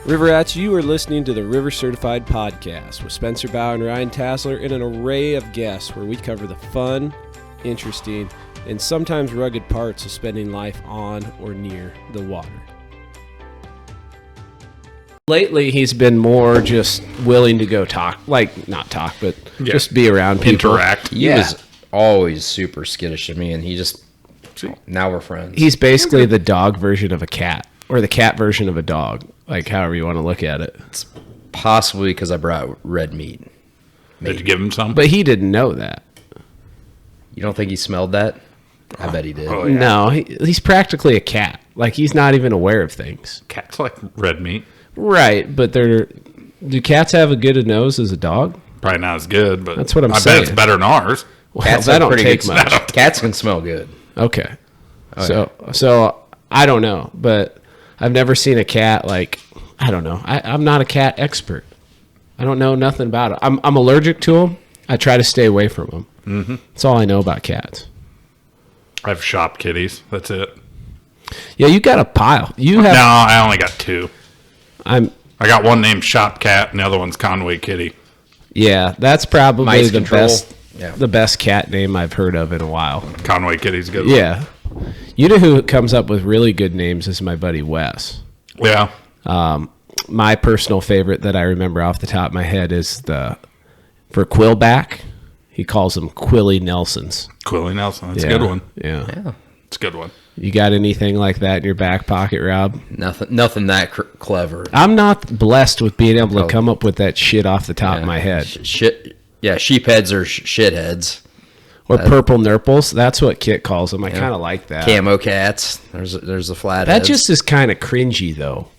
Riverats, you are listening to the River Certified Podcast with Spencer Bow and Ryan Tassler and an array of guests where we cover the fun, interesting, and sometimes rugged parts of spending life on or near the water. Lately, he's been more just willing to go talk, like not talk, but just be around people. Interact. He was always super skittish to me, and he just, now we're friends. He's basically the dog version of a cat, or the cat version of a dog, like however you want to look at it. It's possibly because I brought red meat. Maybe. Did you give him some? But he didn't know that. You don't think he smelled that? I bet he did. Oh, yeah. No, he's practically a cat. Like, he's not even aware of things. Cats like red meat. Right, but do cats have as good a nose as a dog? Probably not as good, but That's what I'm I saying. bet it's better than ours. Well, Cats that have don't pretty take good much. smell. Cats can smell good. Okay. Oh, So I don't know, but I've never seen a cat like, I don't know. I'm not a cat expert. I don't know nothing about it. I'm allergic to them. I try to stay away from them. Mm-hmm. That's all I know about cats. I've shop kitties. That's it. Yeah, you got a pile. You have. No, I only got two. I I'm. got one named Shop Cat, and the other one's Conway Kitty. Yeah, that's probably Mice the control. best. Yeah. The best cat name I've heard of in a while. Conway Kitty's a good one. Yeah. You know who comes up with really good names is my buddy Wes. Yeah. My personal favorite that I remember off the top of my head is for Quillback. He calls them Quilly Nelsons. Quilly Nelson. That's Yeah. a good one. Yeah. Yeah. It's a good one. You got anything like that in your back pocket, Rob? Nothing that clever. I'm not blessed with being able to come up with that shit off the top of my head. Shit. Yeah, sheepheads are shitheads. Or purple nurples. That's what Kit calls them. I kind of like that. Camo cats. There's the flatheads. That just is kind of cringy, though.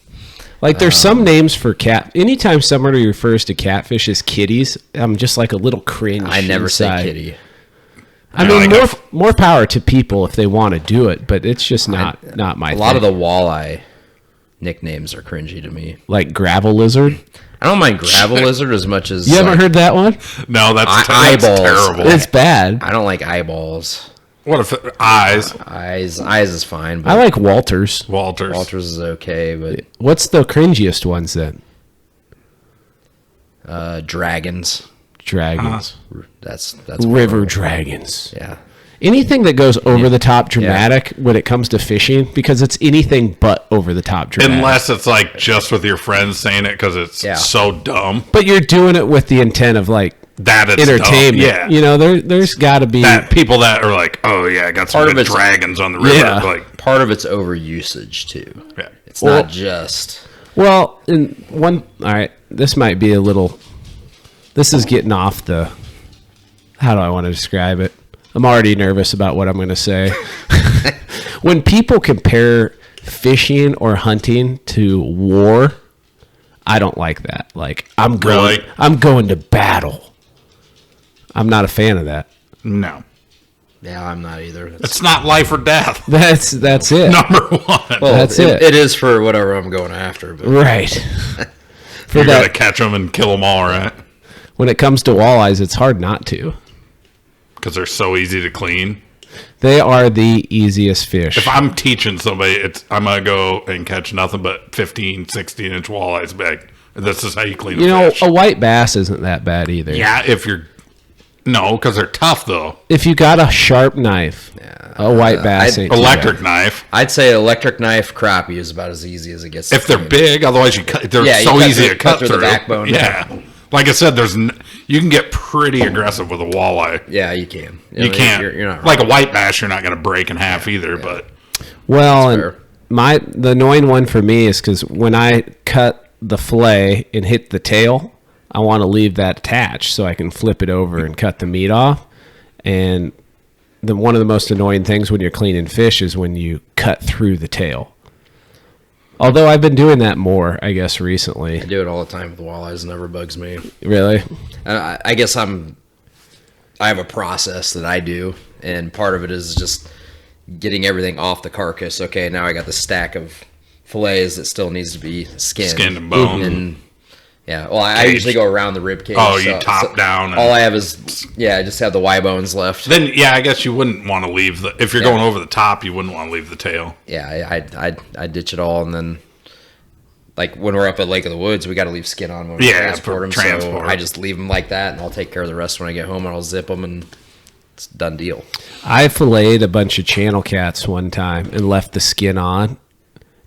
Like, there's some names for cat. Anytime somebody refers to catfish as kitties, I'm just like a little cringe. I never inside. say kitty. I mean, more power to people if they want to do it, but it's just not my thing. A lot of the walleye nicknames are cringy to me. Like gravel lizard. I don't mind gravel lizard as much as You haven't heard that one? No, that's Eyeballs. terrible. It's bad. I don't like eyeballs. What if eyes? Eyes is fine. But I like Walters. Walters. Walters is okay, but What's the cringiest ones then? dragons. Dragons. That's River dragons. Yeah. Anything that goes over the top dramatic when it comes to fishing, because it's anything but over the top dramatic. Unless it's like just with your friends saying it because it's so dumb. But you're doing it with the intent of like That it's entertainment. Dumb. Yeah. You know, there's got to be That people that are like, oh yeah, I got some Part of good it's- dragons on the river. Yeah. Like, Part of it's overusage too. yeah. It's not just. Well, in one. All right, this might be a little. This is getting off the. How do I want to describe it? I'm already nervous about what I'm going to say. When people compare fishing or hunting to war, I don't like that. Like I'm going to battle. I'm not a fan of that. No. Yeah, I'm not either. It's not life or death. That's it. Number one. Well, that's it. It is for whatever I'm going after. But Right. For You're going to that, catch them and kill them all, right? when it comes to walleyes, it's hard not to. Because they're so easy to clean. They are the easiest fish. If I'm teaching somebody, I'm going to go and catch nothing but 15, 16-inch walleyes back. This is how you clean a fish. A white bass isn't that bad either. Yeah, if you're... No, because they're tough, though. If you got a sharp knife, a white bass ain't too Electric bad. knife. I'd say electric knife crappie is about as easy as it gets. If they're big, otherwise they're Yeah, you so cut easy through- to cut through the backbone. Yeah. Like I said, you can get pretty aggressive with a walleye. Yeah, you can. You can't. You're not like wrong. a white bass, you're not going to break in half either. But Well, fair. and the annoying one for me is because when I cut the fillet and hit the tail, I want to leave that attached so I can flip it over and cut the meat off. And one of the most annoying things when you're cleaning fish is when you cut through the tail. Although I've been doing that more, I guess, recently. I do it all the time with walleyes. It never bugs me. Really? I guess I have a process that I do, and part of it is just getting everything off the carcass. Okay, now I got the stack of fillets that still needs to be skinned and bone. And yeah, well, I usually go around the rib cage. Oh, you top down. All I have is I just have the Y bones left. Then I guess you wouldn't want to leave if you're going over the top. You wouldn't want to leave the tail. Yeah, I ditch it all, and then like when we're up at Lake of the Woods, we got to leave skin on when we transport them. Transport. So I just leave them like that, and I'll take care of the rest when I get home, and I'll zip them, and it's a done deal. I filleted a bunch of channel cats one time and left the skin on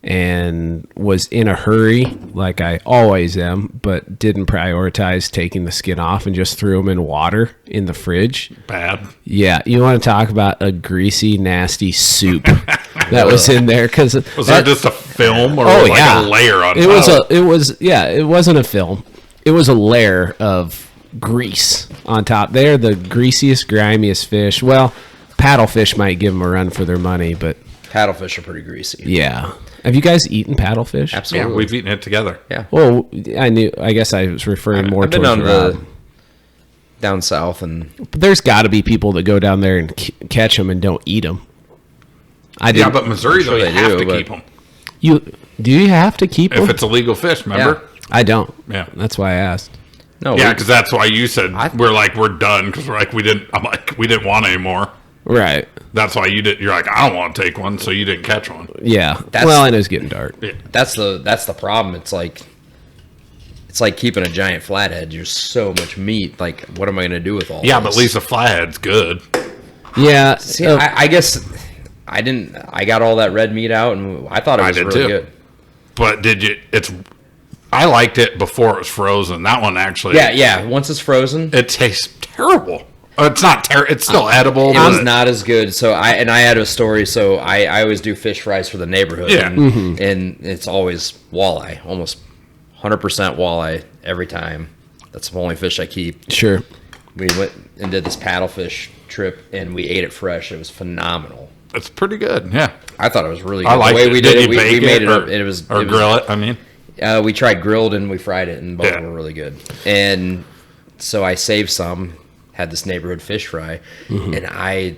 and was in a hurry, like I always am, but didn't prioritize taking the skin off and just threw them in water in the fridge. Bad. Yeah, you want to talk about a greasy, nasty soup that was in there? Because Was there just a film or oh like yeah, a layer on it top? It wasn't a film. It was a layer of grease on top. They're the greasiest, grimiest fish. Well, paddlefish might give them a run for their money, but Paddlefish are pretty greasy. yeah. Have you guys eaten paddlefish? Absolutely. Yeah, we've eaten it together. Yeah. Well, I guess I was referring more I've been towards on Rob. down south, and But there's got to be people that go down there and catch them and don't eat them. Yeah, didn't. but Missouri, though, sure you they have do, to but- keep them. Do you have to keep If them? it's illegal fish, remember? I don't. Yeah. That's why I asked. no, Yeah, because that's why you said we're done because we didn't want any more. Right. That's why you did. You're like, I don't want to take one, so you didn't catch one. Yeah. That's- Well, and it was getting dark. Yeah. that's the problem. It's like keeping a giant flathead. There's so much meat. Like, what am I going to do with all? Yeah, this? but at least a flathead's good. Yeah. See, I guess I didn't. I got all that red meat out, and I thought it I was did really too. good. But did you? I liked it before it was frozen. That one actually. Yeah. Once it's frozen, It tastes terrible. It's not terrible. It's still edible. it but was not as good. So I had a story. So I always do fish fries for the neighborhood. Yeah. And it's always walleye, almost 100% walleye every time. That's the only fish I keep. Sure. We went and did this paddlefish trip, and we ate it fresh. It was phenomenal. It's pretty good. Yeah. I thought it was really good. I like the way it. we Did did you it, we bake made it it. or- It was Or grill it. I mean. We tried grilled and we fried it, and both Yeah. were really good. And so I saved some, had this neighborhood fish fry, and I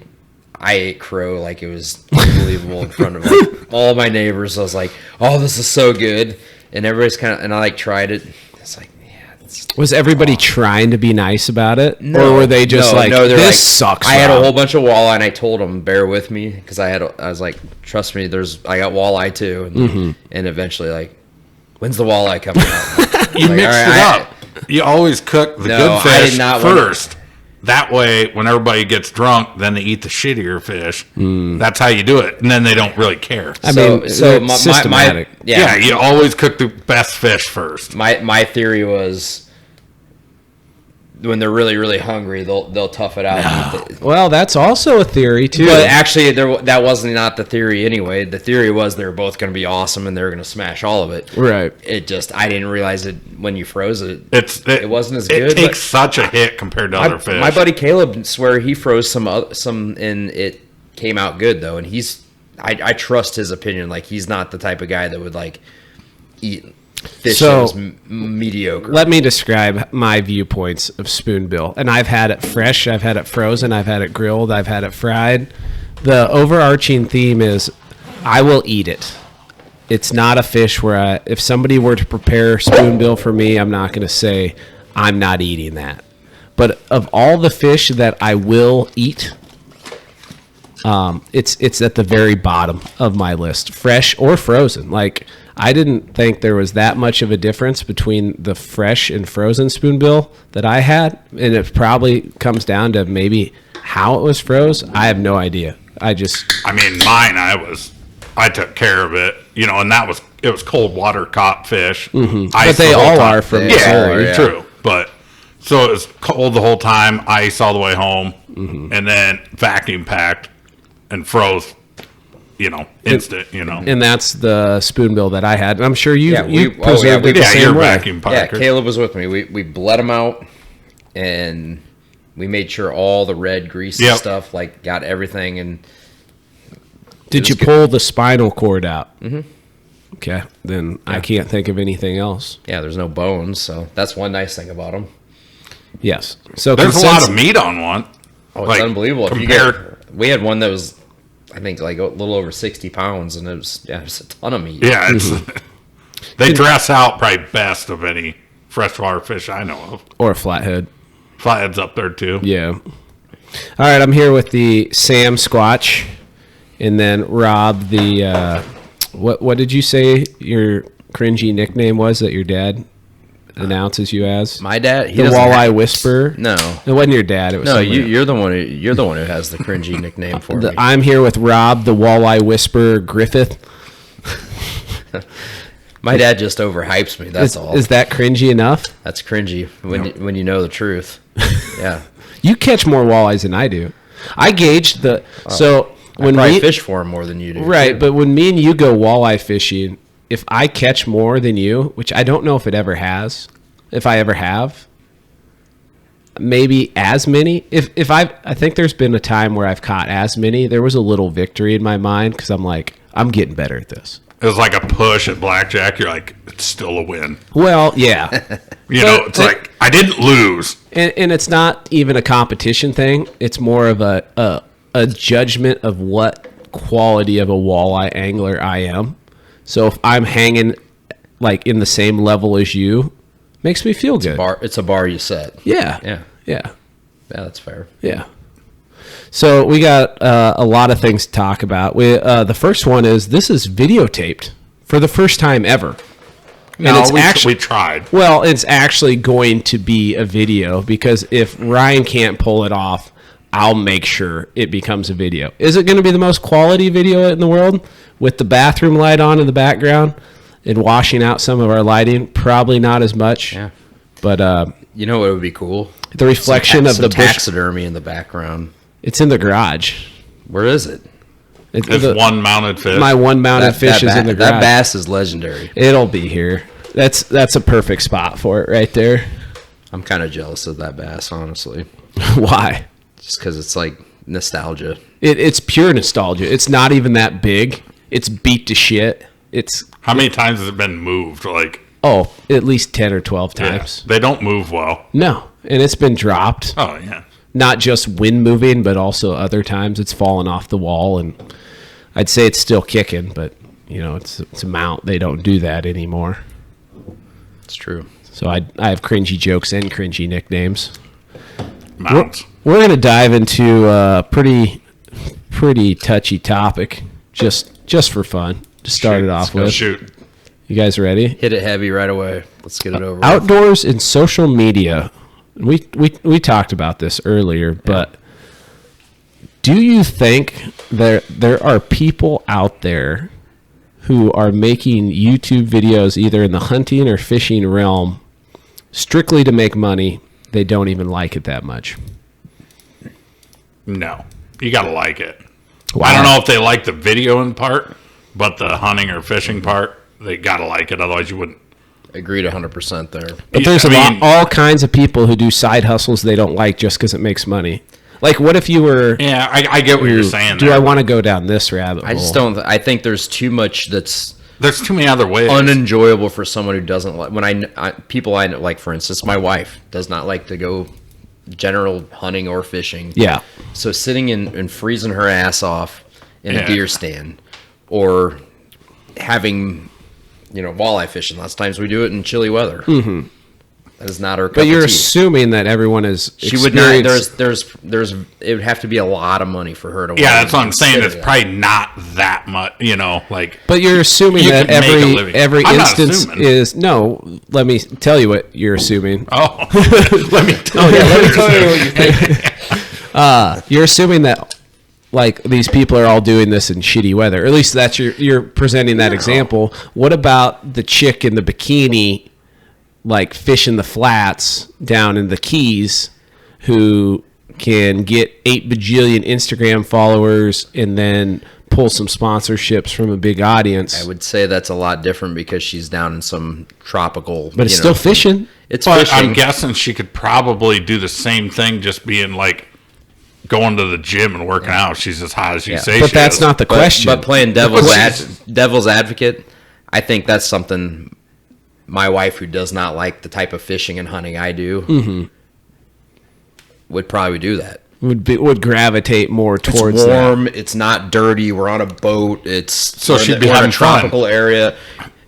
ate crow like it was unbelievable in front of like, all my neighbors. I was like, "Oh, this is so good!" And everybody's kind of, and I like tried it. It's like, yeah, it's Was everybody trying to be nice about it? Or were they just they're this like, sucks? I had a Rob." whole bunch of walleye, and I told them, bear with me, because I was like, trust me, I got walleye too, and eventually like, when's the walleye coming out? You Like, mixed all it right, up. You always cook the No, good I fish did not want first. That way, when everybody gets drunk, then they eat the shittier fish. That's how you do it, and then they don't really care. I So- mean, so it's my- systematic. Yeah, you always cook the best fish first. My theory was when they're really really hungry, they'll tough it out. and eat Well, that's also a theory too. But actually, that wasn't not the theory anyway. The theory was they were both going to be awesome and they were going to smash all of it. Right. It just I didn't realize it when you froze it. It wasn't as It good, takes such a hit compared to other fish. My buddy Caleb swear he froze some and it came out good though, and I trust his opinion. Like he's not the type of guy that would like eat fish So- that was mediocre. Let me describe my viewpoints of spoonbill. And I've had it fresh, I've had it frozen, I've had it grilled, I've had it fried. The overarching theme is I will eat it. It's not a fish where if somebody were to prepare spoonbill for me, I'm not going to say I'm not eating that. But of all the fish that I will eat, it's at the very bottom of my list, fresh or frozen. Like I didn't think there was that much of a difference between the fresh and frozen spoonbill that I had, and it probably comes down to maybe how it was froze. I have no idea. I mean, mine. I took care of it, and it was cold water caught fish. But they all are from They Missouri. all are, yeah. True, but so it was cold the whole time, ice all the way home, and then vacuum packed and froze. Instant. And that's the spoonbill that I had. And I'm sure you we preserved it the Yeah, same your way. vacuum Yeah, packer. Caleb was with me. We bled them out, and we made sure all the red greasy Yep. stuff got everything. And Did you was good. pull the spinal cord out? Mm-hmm. Okay, then I can't think of anything else. yeah, there's no bones, so that's one nice thing about them. Yes. So There's a lot of meat on one. Oh, it's unbelievable. Compared, We had one that was, I think, like a little over 60 pounds, and it was a ton of meat. yeah, it's they dress out probably best of any freshwater fish I know of. or a flathead. Flathead's up there too. Yeah. All right, I'm here with the Samquatch, and then Rob. The what did you say your cringy nickname was that your dad announces you as? My dad, The Walleye Whisperer? No. It wasn't your dad. It was No, somebody else. you're the one who has the cringy nickname for me. I'm here with Rob, the Walleye Whisperer Griffith. My dad just overhypes me. That's all. Is that cringy enough? That's cringy when you know the truth. Yeah. You catch more walleyes than I do. I gauged the When I fish for him more than you do. Right, too. but when me and you go walleye fishing, if I catch more than you, which I don't know if it ever has, if I ever have, maybe as many. If I think there's been a time where I've caught as many, there was a little victory in my mind because I'm like, I'm getting better at this. It was like a push at blackjack. You're like, it's still a win. Well, yeah. It's like, I didn't lose. And it's not even a competition thing. It's more of a judgment of what quality of a walleye angler I am. So if I'm hanging like in the same level as you, makes me feel good. It's a bar you set. Yeah. Yeah. Yeah. Yeah, that's fair. Yeah. So we got a lot of things to talk about. The first one is this is videotaped for the first time ever. No, we tried. Well, it's actually going to be a video because if Ryan can't pull it off, I'll make sure it becomes a video. Is it going to be the most quality video in the world with the bathroom light on in the background and washing out some of our lighting? Probably not as much. Yeah. But you know what would be cool? The reflection of the taxidermy in the background. It's in the garage. Where is it? It's one mounted fish. My one mounted fish is in the garage. That bass is legendary. It'll be here. That's a perfect spot for it right there. I'm kind of jealous of that bass, honestly. Why? Just because it's like nostalgia. It's pure nostalgia. It's not even that big. It's beat to shit. How many times has it been moved? Like, at least 10 or 12 times. Yeah, they don't move well. No, and it's been dropped. Oh yeah. Not just wind moving, but also other times it's fallen off the wall, and I'd say it's still kicking, but it's a mount. They don't do that anymore. It's true. So I have cringy jokes and cringy nicknames. Mounts. We're going to dive into a pretty touchy topic, just for fun to start it off with. Shoot. You guys ready? Hit it heavy right away. Let's get it over. Outdoors and social media. We talked about this earlier, but do you think there are people out there who are making YouTube videos either in the hunting or fishing realm strictly to make money? They don't even like it that much. No. You got to like it. Wow. I don't know if they like the video in part, but the hunting or fishing part, they got to like it. Otherwise, you wouldn't. Agreed 100% there. But there's all kinds of people who do side hustles they don't like just because it makes money. Like, what if you were... Yeah, I get what you're saying. Do I want to go down this rabbit hole? I just don't... I think there's too much that's... There's too many other ways. Unenjoyable for someone who doesn't like... When people I know, like, for instance, my wife does not like to go general hunting or fishing. Yeah. So sitting and freezing her ass off in a deer stand or having... walleye fishing. Lots of times we do it in chilly weather. Mm-hmm. That is not her cup But you're of tea. assuming that everyone is. She would not. There's. It would have to be a lot of money for her to. Yeah, that's what I'm saying. It's probably not that much. Like. But you're assuming that every I'm instance is no. Let me tell you what you're assuming. Oh, let me tell you. Let me tell you what you think. You're assuming that. Like, these people are all doing this in shitty weather. Or at least that's you're presenting that example. What about the chick in the bikini, like fishing the flats down in the Keys, who can get 8 bajillion Instagram followers and then pull some sponsorships from a big audience? I would say that's a lot different because she's down in some tropical. But it's still fishing. It's But fishing. I'm guessing she could probably do the same thing, just being like going to the gym and working out. She's as hot as you say. But she that's is. not the question. But playing devil's advocate, I think that's something my wife, who does not like the type of fishing and hunting I do, would probably do that. Would gravitate more towards It's warm. that. It's not dirty. We're on a boat. So she'd be we're in having a tropical fun. area.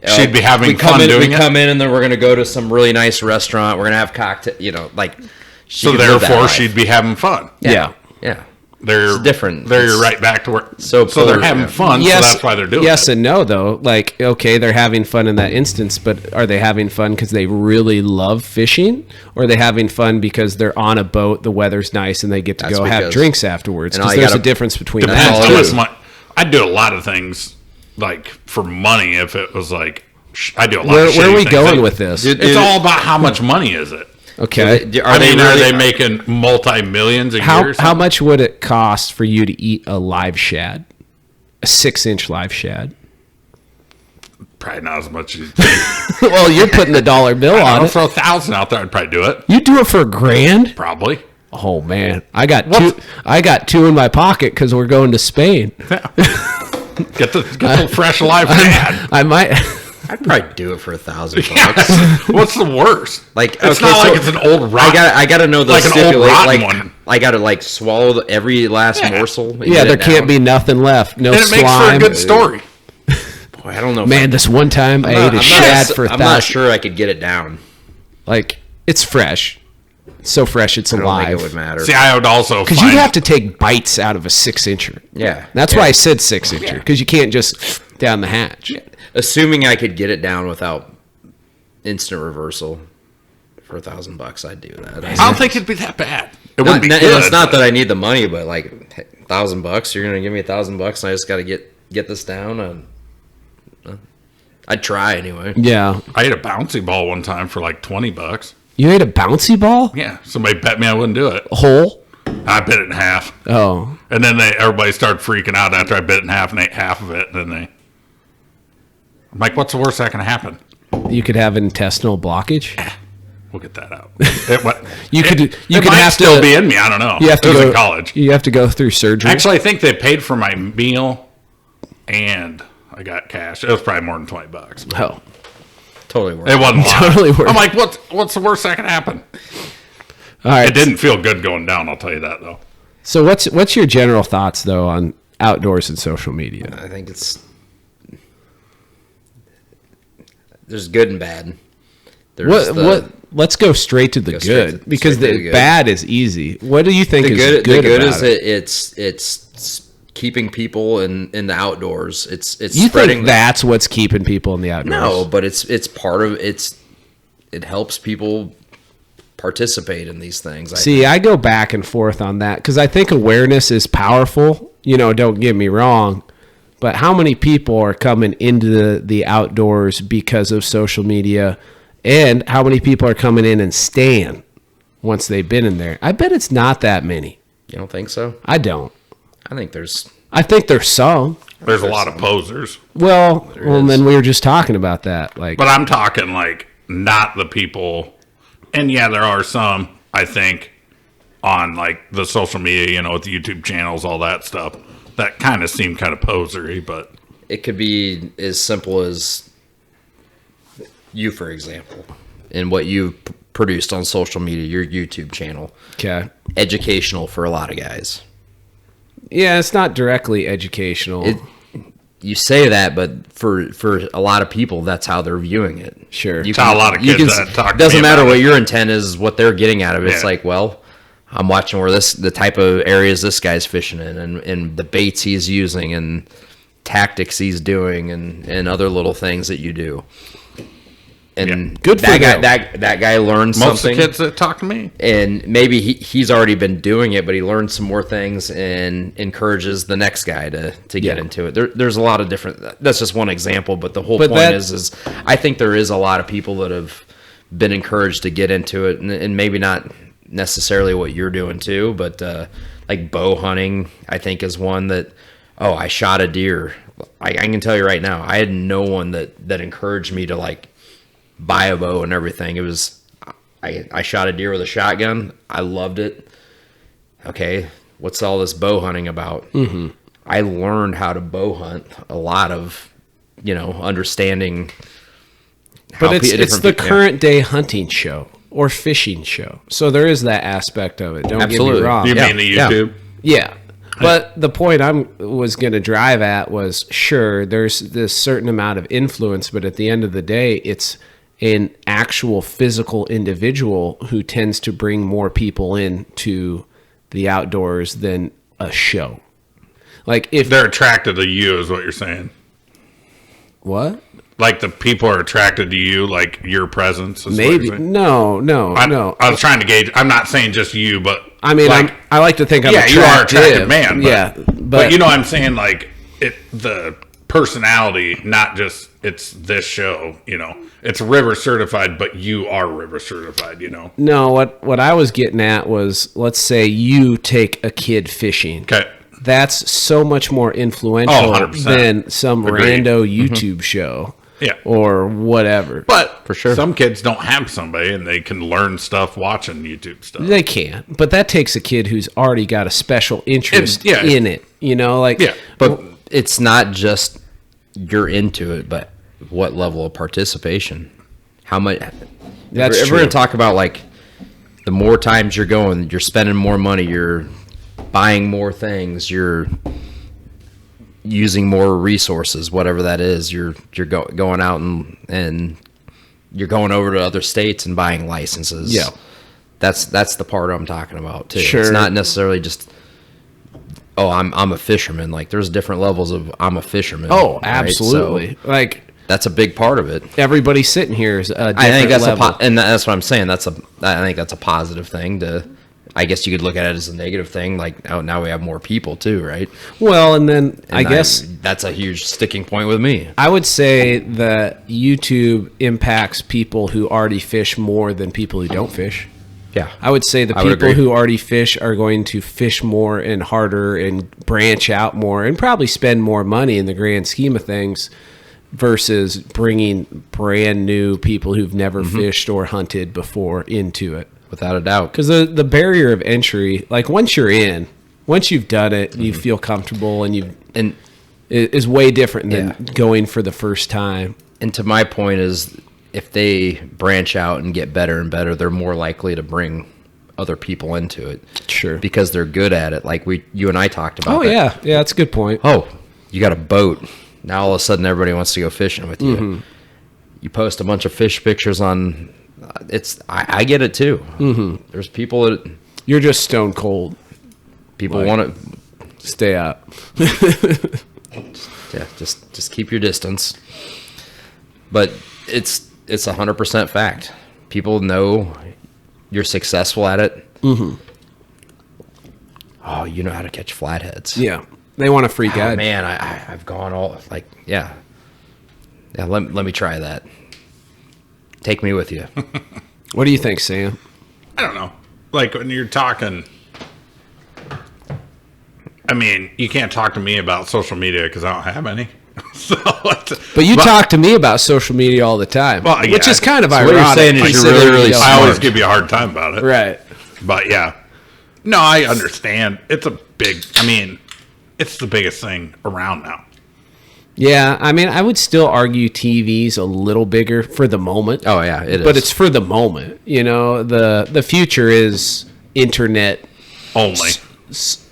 She'd be having fun We doing it. come in and then we're going to go to some really nice restaurant. We're going to have cocktail. She So could live that therefore, life. she'd be having fun. Yeah. Yeah. they're different. They're It's right back to where. so they're polar, having yeah. fun. Yes, so that's why they're doing yes it. and no, though. Like, okay, they're having fun in that instance, but are they having fun because they really love fishing, or are they having fun because they're on a boat, the weather's nice, and they get to That's go have because- drinks afterwards? and Because all you there's gotta- a difference between Depends that. all how it much is. money. I'd do a lot of things like for money if it was like I do a lot. Where of are shitty we things. going with this? Dude, It's all about how much money is it. Okay. Are they making multi-millions a year? Or How something? much would it cost for you to eat a live shad, a 6-inch live shad? Probably not as much as you think. Well, you're putting the dollar bill on I'll it. throw 1,000 out there. I'd probably do it. You do it for $1,000? Probably. Oh man, I got What's- two. I got two in my pocket because we're going to Spain. Get the fresh live shad. I might. I'd probably do it for $1,000. What's the worst? Like, it's okay, not so like it's an old rock. I gotta know the like an old stipulate. rotten Like, one. I gotta like swallow every last morsel. and Yeah, get there it can't down. be nothing left. No And it slime. makes for a good story. Boy, I don't know. if Man, this one time I ate a shad for I'm not $1,000. sure I could get it down. Like, it's fresh. It's so fresh, it's I don't think it alive. would matter. See, I would also Because find you have to take bites out of a 6-incher. Yeah, That's yeah. why I said 6-incher. Because you can't just down the hatch. Assuming I could get it down without instant reversal for $1,000, I'd do that. I don't think it'd be that bad. It wouldn't be And good. it's not that I need the money, but like $1,000, you're gonna give me $1,000, and I just got to get this down. And I'd try anyway. Yeah. I ate a bouncy ball one time for like $20. You ate a bouncy ball? Yeah, somebody bet me I wouldn't do it. Whole? I bit it in half, Oh. and then everybody started freaking out after I bit it in half and ate half of it. And then I'm like, "What's the worst that can happen?" You could have intestinal blockage? We'll get that out. It, You could might have still to be in me. I don't know. You have to it was go in college. You have to go through surgery. Actually, I think they paid for my meal, and I got cash. It was probably more than $20. Oh. Totally worth It it. wasn't a lot. Totally worth I'm like, what's the worst that can happen? All right. It didn't feel good going down. I'll tell you that though. So what's your general thoughts though on outdoors and social media? I think there's good and bad. There's Let's go straight to the Go straight good to- because straight to the the good. bad is easy. What do you think the is good. good The good about is it? that it's keeping people in the outdoors. It's You spreading think that's what's keeping people in the outdoors? No, but it's part of it helps people participate in these things. See, I go back and forth on that because I think awareness is powerful. Don't get me wrong, but how many people are coming into the outdoors because of social media, and how many people are coming in and staying once they've been in there? I bet it's not that many. You don't think so? I don't. I think there's I think there's some. There's a lot of posers, Well, is. then we were just talking about that. Like, but I'm talking like not the people. And yeah, there are some, I think, on like the social media, with the YouTube channels, all that stuff, that kind of seem kind of posery. But it could be as simple as you, for example, and what you produced on social media, your YouTube channel, okay. educational for a lot of guys. Yeah, it's not directly educational. You say that, but for a lot of people, that's how they're viewing it. Sure. You How a lot of you kids that talk to doesn't me matter about what it. your intent is, what they're getting out of it. It's Yeah. like, well, I'm watching the type of areas this guy's fishing in, and the baits he's using, and tactics he's doing, and other little things that you do. And Good for that guy. them. That guy learned most of something. the kids that talk to me, And maybe he's already been doing it, but he learned some more things and encourages the next guy to get Yeah. into it. There's a lot of different. That's just one example, but the whole But point that- is I think there is a lot of people that have been encouraged to get into it, and maybe not necessarily what you're doing too, but like bow hunting, I think is one that. Oh, I shot a deer. I can tell you right now, I had no one that encouraged me to like buy a bow and everything. It was I shot a deer with a shotgun. I loved it. Okay, what's all this bow hunting about? Mm-hmm. I learned how to bow hunt. A lot of, understanding. But it's different the people- yeah. current day hunting show or fishing show. So there is that aspect of it. Don't get Absolutely. me wrong. you Yeah, mean the yeah. YouTube? Yeah. But the point I was going to drive at was, sure, there's this certain amount of influence, but at the end of the day, it's an actual physical individual who tends to bring more people into the outdoors than a show. Like if They're attracted to you is what you're saying. what? Like the people are attracted to you, like your presence. Is Maybe what you're saying? no. I was trying to gauge. I'm not saying just you, but I mean, like, I like to think I'm yeah, you are attractive. attractive man. But, yeah, but you know, what I'm saying like the personality, not just it's this show. You know, it's river certified, but you are river certified. You know. no. What I was getting at was, let's say you take a kid fishing. Okay. That's so much more influential 100%. than some Agreed. rando YouTube show. Yeah. Or whatever. But For sure. some kids don't have somebody, and they can learn stuff watching YouTube stuff. They can. But that takes a kid who's already got a special interest Yeah. in it. You know, like Yeah. But it's not just you're into it, but what level of participation? How much? That's if true. we're going to talk about like the more times you're going, you're spending more money, you're buying more things, you're using more resources, whatever that is. You're going out and you're going over to other states and buying licenses. Yeah. That's the part I'm talking about too. Sure. It's not necessarily just, oh, I'm a fisherman. Like there's different levels of I'm a fisherman. Oh, right? absolutely. So Like that's a big part of it. everybody sitting here is a different I think that's level. and that's what I'm saying. I think that's a positive thing to. I guess you could look at it as a negative thing. Like, oh, now we have more people too, right? Well, and then I And guess that's a huge sticking point with me. I would say that YouTube impacts people who already fish more than people who don't fish. Yeah, I would say the I would people agree. who already fish are going to fish more and harder and branch out more and probably spend more money in the grand scheme of things versus bringing brand new people who've never fished or hunted before into it. without a doubt. Because the barrier of entry, like once you've done it, you feel comfortable And is way different than Yeah. going for the first time. and to my point is, if they branch out and get better and better, they're more likely to bring other people into it. Sure. Because they're good at it. Like you and I talked about. Oh that. yeah, that's a good point. Oh, you got a boat. Now all of a sudden everybody wants to go fishing with you. You post a bunch of fish pictures on. I get it too. There's people that You're just stone cold. people Like- want to. Stay out. Yeah, just keep your distance. But it's 100% fact. People know you're successful at it. Oh, you know how to catch flatheads. Yeah, they want a free Oh, guide. man, I've gone all like yeah. Let me try that. Take me with you. What do you think, Sam? I don't know. Like when you're talking, I mean, you can't talk to me about social media because I don't have any. So, But you talk to me about social media all the time, Well, which yeah. is kind of So what ironic. you're saying is you're considering really you don't- I always smart. give you a hard time about it. right. But yeah, no, I understand. It's a big. I mean, it's the biggest thing around now. Yeah, I mean, I would still argue TV's a little bigger for the moment. Oh yeah, it is. But it's for the moment. You know, the future is internet Only,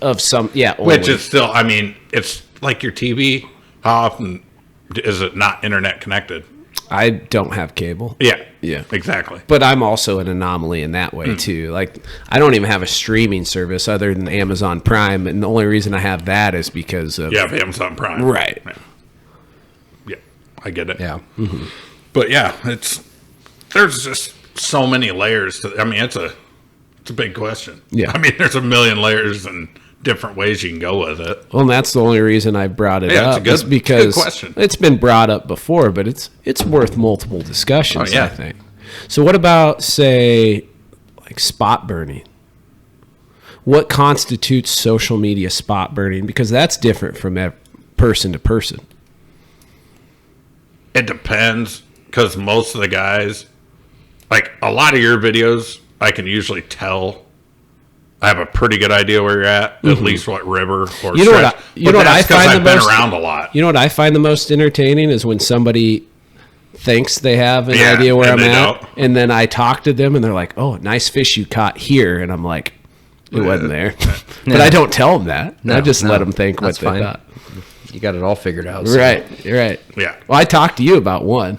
of some only. which is still. I mean, it's like your TV. How often is it not internet connected? I don't have cable. Yeah. Yeah. Exactly. But I'm also an anomaly in that way too. Like I don't even have a streaming service other than Amazon Prime, and the only reason I have that is because of You have Amazon Prime. Right. Yeah, I get it. yeah. But yeah, there's just so many layers to. I mean, it's a big question. Yeah. I mean, there's a million layers and different ways you can go with it. Well, and that's the only reason I brought it Yeah, it's up. a good- is because it's a good question. it's been brought up before, but it's worth multiple discussions. Oh, yeah. I think. So, what about say, like spot burning? What constitutes social media spot burning? Because that's different from person to person. It depends, because most of the guys, like a lot of your videos, I can usually tell. I have a pretty good idea where you're at least what river or Mm-hmm. You know what stretch. you know what I find I've the been most around a lot. You know what I find the most entertaining is when somebody thinks they have an Yeah, idea where and I'm they at, don't. and then I talk to them, and they're like, "Oh, nice fish you caught here," and I'm like, "It wasn't there," but I don't tell them that. I just let them think what that's they fine. thought. You got it all figured out. so- Right, right. Yeah. Well, I talked to you about one.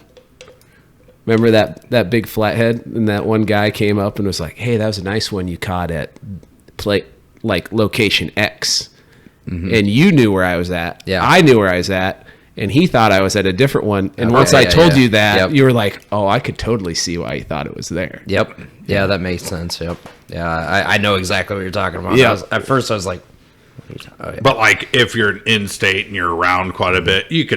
Remember that big flathead, and that one guy came up and was like, "Hey, that was a nice one you caught at location X." and you knew where I was at. Yeah. I knew where I was at, and he thought I was at a different one. And once I told you that, you were like, "Oh, I could totally see why you thought it was there." Yep. Yeah, that makes sense. Yep. Yeah, I know exactly what you're talking about. Yeah. At first, I was like, oh, yeah. But like if you're in state and you're around quite a bit, you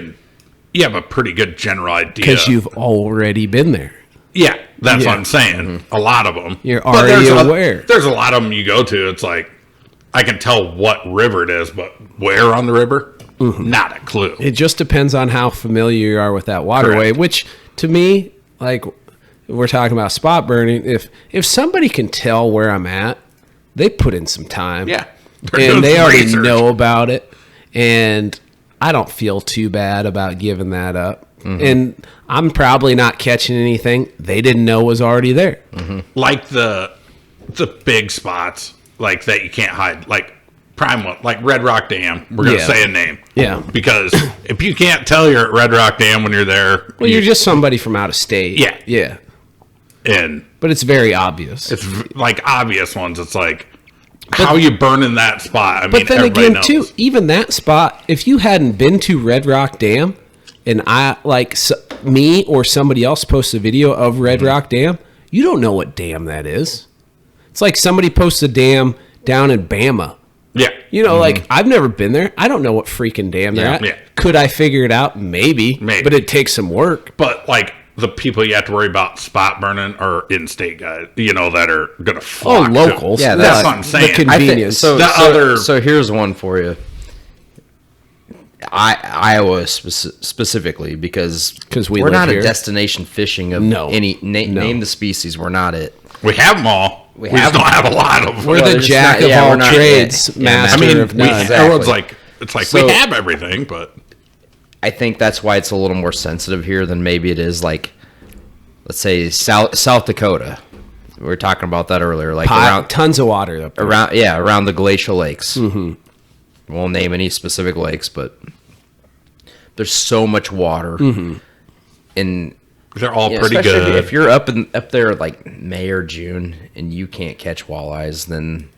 have a pretty good general idea Because you've already been there. Yeah, that's Yeah. what I'm saying. A lot of them. You're But already there's aware. There's a lot of them you go to. It's like, I can tell what river it is, but where on the river? Not a clue. It just depends on how familiar you are with that waterway, Correct. which to me, like we're talking about spot burning, if somebody can tell where I'm at, they put in some time. Yeah. They're doing And they some already research. know about it. And I don't feel too bad about giving that up. And I'm probably not catching anything they didn't know was already there. Like the big spots, like that you can't hide, like prime one, like Red Rock Dam. We're gonna Yeah. say a name, Yeah. because if you can't tell you're at Red Rock Dam when you're there, Well, you're just somebody from out of state. Yeah. Yeah. and But it's very obvious. it's like obvious ones. It's like how you burning that spot. I mean, But then everybody again, knows. too, even that spot, if you hadn't been to Red Rock Dam, and me or somebody else posts a video of Red Rock Dam, you don't know what dam that is. It's like somebody posts a dam down in Bama. Yeah, You know, like I've never been there. I don't know what freaking dam they're at. Yeah. Could I figure it out? Maybe. But it takes some work. but like the people you have to worry about spot burning are in-state guys, that are gonna flock to. Locals. Yeah, that's like what I'm saying. I think Convenience. so here's one for you. Iowa specifically, because we we're live not here. a destination fishing of No. any No. name the species. We're not it. We have them all. We just don't have a lot of them. We're the it's jack not- of yeah, all we're not- trades, yeah, master I mean, of none. Exactly. everyone's like, it's like So- we have everything, but I think that's why it's a little more sensitive here than maybe it is like, let's say South Dakota. We were talking about that earlier, like Tons of water up there. around the glacial lakes. We won't name any specific lakes, but there's so much water, and they're all pretty especially good. if you're up there like May or June and you can't catch walleyes, then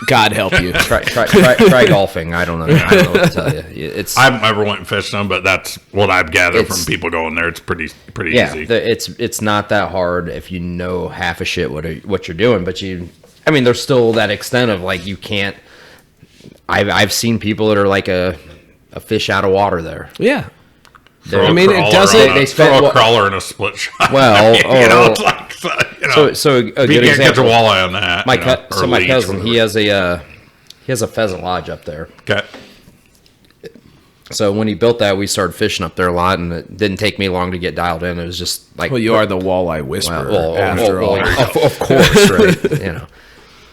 God help you. try golfing. I don't know what to tell you. It's I've never went fishing, but that's what I've gathered It's- from people going there. It's pretty yeah, easy. it's not that hard if you know half a shit what you're doing, but there's still that extent of like you can't. I've seen people that are like a fish out of water there. Yeah. Throw I a mean, it crawler doesn't- on they a, spent throw a what- crawler in a split shot. Well, it's like So a you good can't catch a example. walleye on that. My or leech, cousin, he whatever. has a pheasant lodge up there. Okay. So when he built that, we started fishing up there a lot, and it didn't take me long to get dialed in. It was just like, Well, you are the walleye whisperer, after all. of course, right?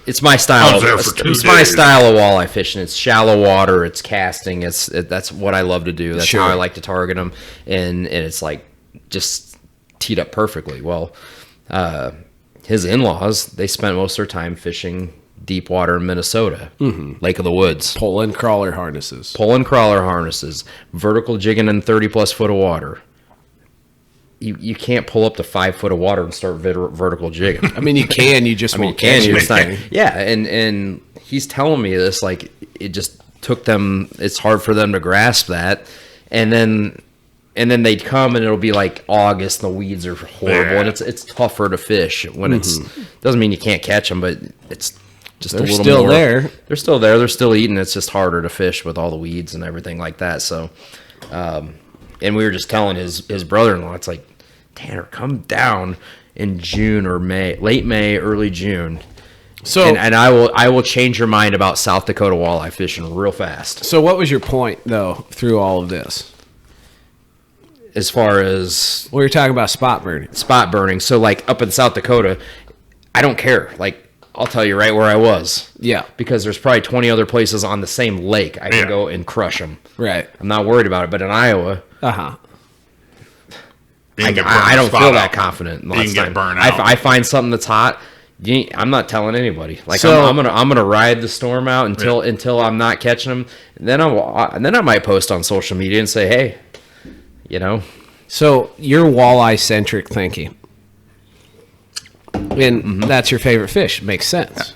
It's my style. I was there for 2 It's my days. style of walleye fishing. It's shallow water. It's casting. That's what I love to do. That's Sure. how I like to target them, and it's like just teed up perfectly. Well, his in-laws, they spent most of their time fishing deep water in Minnesota, Lake of the Woods. Pulling crawler harnesses. Pulling crawler harnesses, vertical jigging in 30 plus foot of water. You can't pull up to 5 foot of water and start vertical jigging. I mean, you can. You just I mean, you won't can. catch You it. just not, yeah, and he's telling me this like it just took them. It's hard for them to grasp that, and then they'd come and it'll be like August and the weeds are horrible and it's tougher to fish when it's doesn't mean you can't catch them, but it's just They're a little still more, there. They're still there. They're still eating. It's just harder to fish with all the weeds and everything like that. So, and we were just telling his brother-in-law, it's like, Tanner, come down in June or May, late May, early June. So, And I will change your mind about South Dakota walleye fishing real fast. so what was your point, though, through all of this? As far as Well, you're talking about spot burning. spot burning, so like up in South Dakota, I don't care. Like I'll tell you right where I was. Yeah. Because there's probably 20 other places on the same lake I can Yeah. go and crush them. Right. I'm not worried about it. But in Iowa, Uh-huh. You can get burned I don't spot feel out. that confident. You lots can of get time. burned out. I find something that's hot. I'm not telling anybody. Like So- I'm gonna ride the storm out until I'm not catching them. And then I might post on social media and say, hey, So you're walleye-centric thinking. And that's your favorite fish. Makes sense,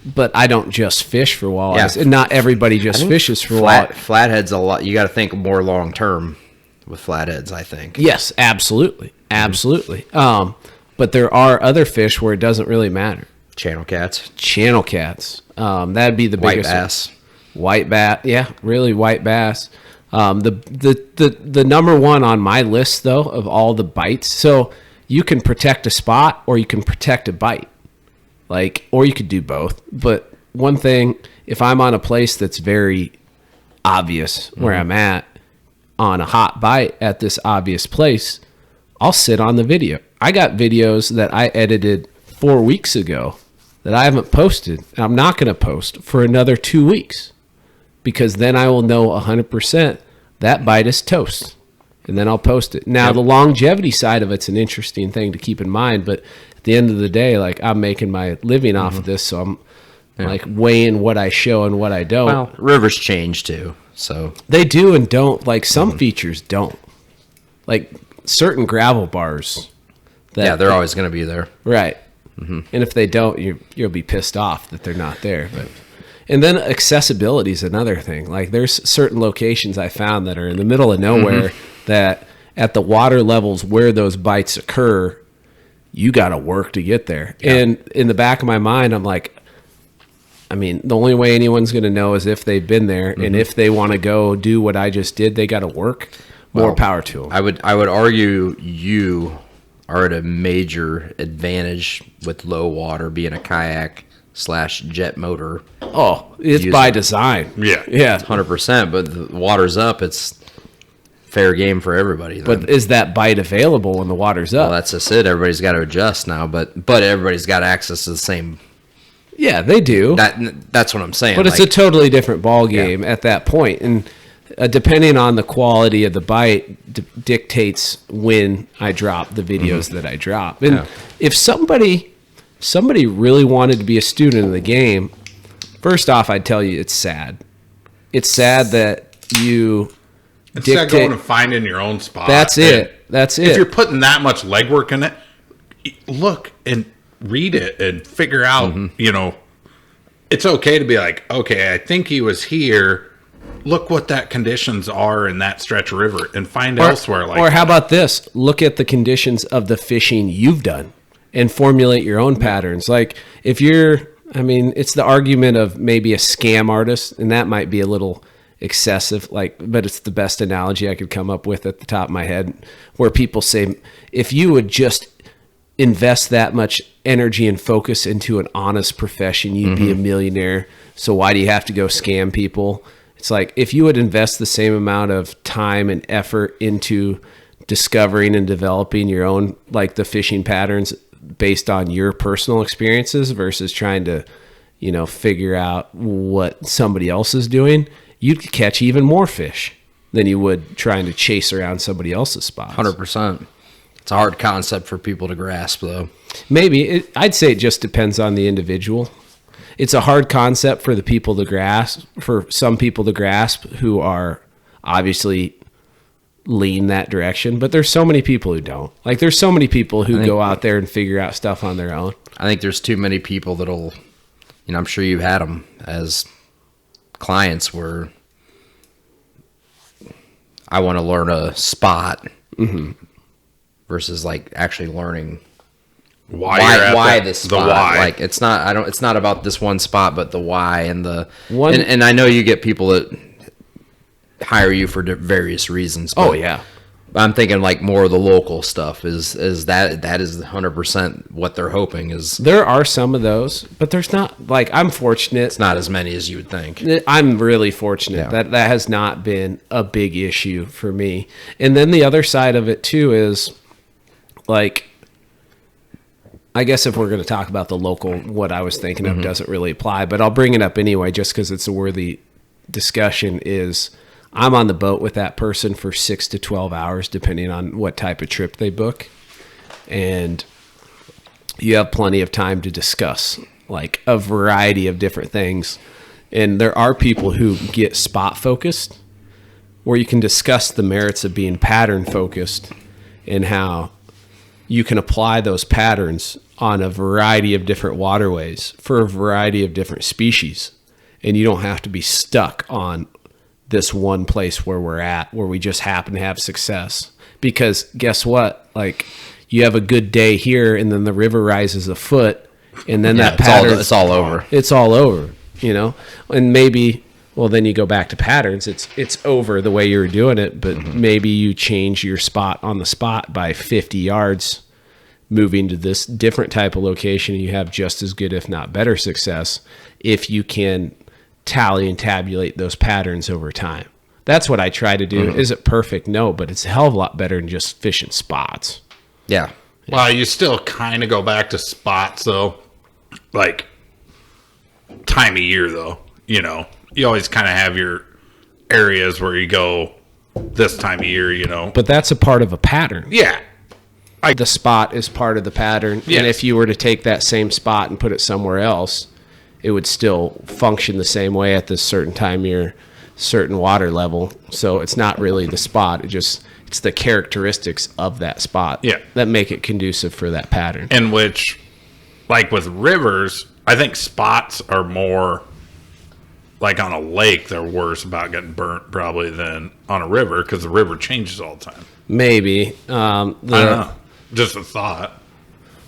but I don't just fish for walleyes, Yeah. and not everybody just fishes for walleyes. Flatheads a lot. You got to think more long term with flatheads, I think. Yes, absolutely, absolutely. But there are other fish where it doesn't really matter. Channel cats, Channel cats, that'd be the white biggest. bass. White bass, yeah, really white bass. The number one on my list though of all the bites. So you can protect a spot or you can protect a bite, like, or you could do both. But one thing, if I'm on a place that's very obvious where I'm at on a hot bite at this obvious place, I'll sit on the video. I got videos that I edited 4 weeks ago that I haven't posted. And I'm not going to post for another 2 weeks, because then I will know 100% that bite is toast, and then I'll post it. Now, the longevity side of it's an interesting thing to keep in mind, but at the end of the day, like, I'm making my living off of this, so I'm like weighing what I show and what I don't. Well, rivers change too, so They do and don't. Like, some features don't. Like, certain gravel bars. yeah, they're always going to be there. Right. And if they don't, you'll be pissed off that they're not there. But and then accessibility is another thing. Like, there's certain locations I found that are in the middle of nowhere that at the water levels where those bites occur, you got to work to get there. Yeah. And in the back of my mind, I'm like, I mean, the only way anyone's going to know is if they've been there, and if they want to go do what I just did, they got to work. More power to them. I would argue you are at a major advantage with low water, being a kayak / jet motor. Oh, it's by design. Yeah. Yeah. 100%, but the water's up, it's fair game for everybody then. But is that bite available when the water's up? Well, that's just it. Everybody's got to adjust now, but everybody's got access to the same. Yeah, they do. That's what I'm saying. But it's a totally different ball game at that point. And depending on the quality of the bite dictates when I drop the videos that I drop. And if somebody really wanted to be a student of the game, first off, I'd tell you it's sad. It's sad that you Instead of going and finding your own spot. That's it. That's it. If you're putting that much legwork in it, look and read it and figure out, you know, it's okay to be like, okay, I think he was here. Look what that conditions are in that stretch of river and find elsewhere. Or how about this? Look at the conditions of the fishing you've done and formulate your own patterns. Like, if you're, I mean, it's the argument of maybe a scam artist, and that might be a little excessive, like, but it's the best analogy I could come up with at the top of my head, where people say, if you would just invest that much energy and focus into an honest profession, you'd be a millionaire. So why do you have to go scam people? It's like, if you would invest the same amount of time and effort into discovering and developing your own, like, the fishing patterns based on your personal experiences versus trying to, you know, figure out what somebody else is doing, you'd catch even more fish than you would trying to chase around somebody else's spots. 100%. It's a hard concept for people to grasp, though. Maybe. I'd say it just depends on the individual. It's a hard concept for the people to grasp, for some people to grasp who are obviously lean that direction, but there's so many people who don't. Like, there's so many people who go out there and figure out stuff on their own. I think there's too many people that'll, you know, I'm sure you've had them as clients where I want to learn a spot versus, like, actually learning why this spot. Why. Like, it's not about this one spot, but the why and the one. And I know you get people that hire you for various reasons. But I'm thinking, like, more of the local stuff is that is 100% what they're hoping is. There are some of those, but there's not, like, I'm fortunate. It's not as many as you would think. I'm really fortunate that has not been a big issue for me. And then the other side of it too is, like, I guess if we're going to talk about the local, what I was thinking of doesn't really apply, but I'll bring it up anyway just because it's a worthy discussion. Is I'm on the boat with that person for 6 to 12 hours, depending on what type of trip they book. And you have plenty of time to discuss, like, a variety of different things. And there are people who get spot focused, where you can discuss the merits of being pattern focused and how you can apply those patterns on a variety of different waterways for a variety of different species. And you don't have to be stuck on this one place where we're at, where we just happen to have success. Because guess what? Like, you have a good day here, and then the river rises a foot, and then that pattern, it's all over. It's all over, you know? And maybe, well, then you go back to patterns. It's over the way you were doing it, but maybe you change your spot on the spot by 50 yards, moving to this different type of location, and you have just as good, if not better, success if you can tally and tabulate those patterns over time. That's what I try to do. Is it perfect? No, but it's a hell of a lot better than just fishing spots. Yeah. Well, you still kind of go back to spots, though. Like, time of year, though. You know, you always kind of have your areas where you go this time of year, you know. But that's a part of a pattern. Yeah. The spot is part of the pattern. Yes. And if you were to take that same spot and put it somewhere else, it would still function the same way at this certain time of year, certain water level. So it's not really the spot. It's the characteristics of that spot that make it conducive for that pattern. In which, like with rivers, I think spots are more, like on a lake, they're worse about getting burnt probably than on a river, because the river changes all the time. Maybe. I don't know. Just a thought.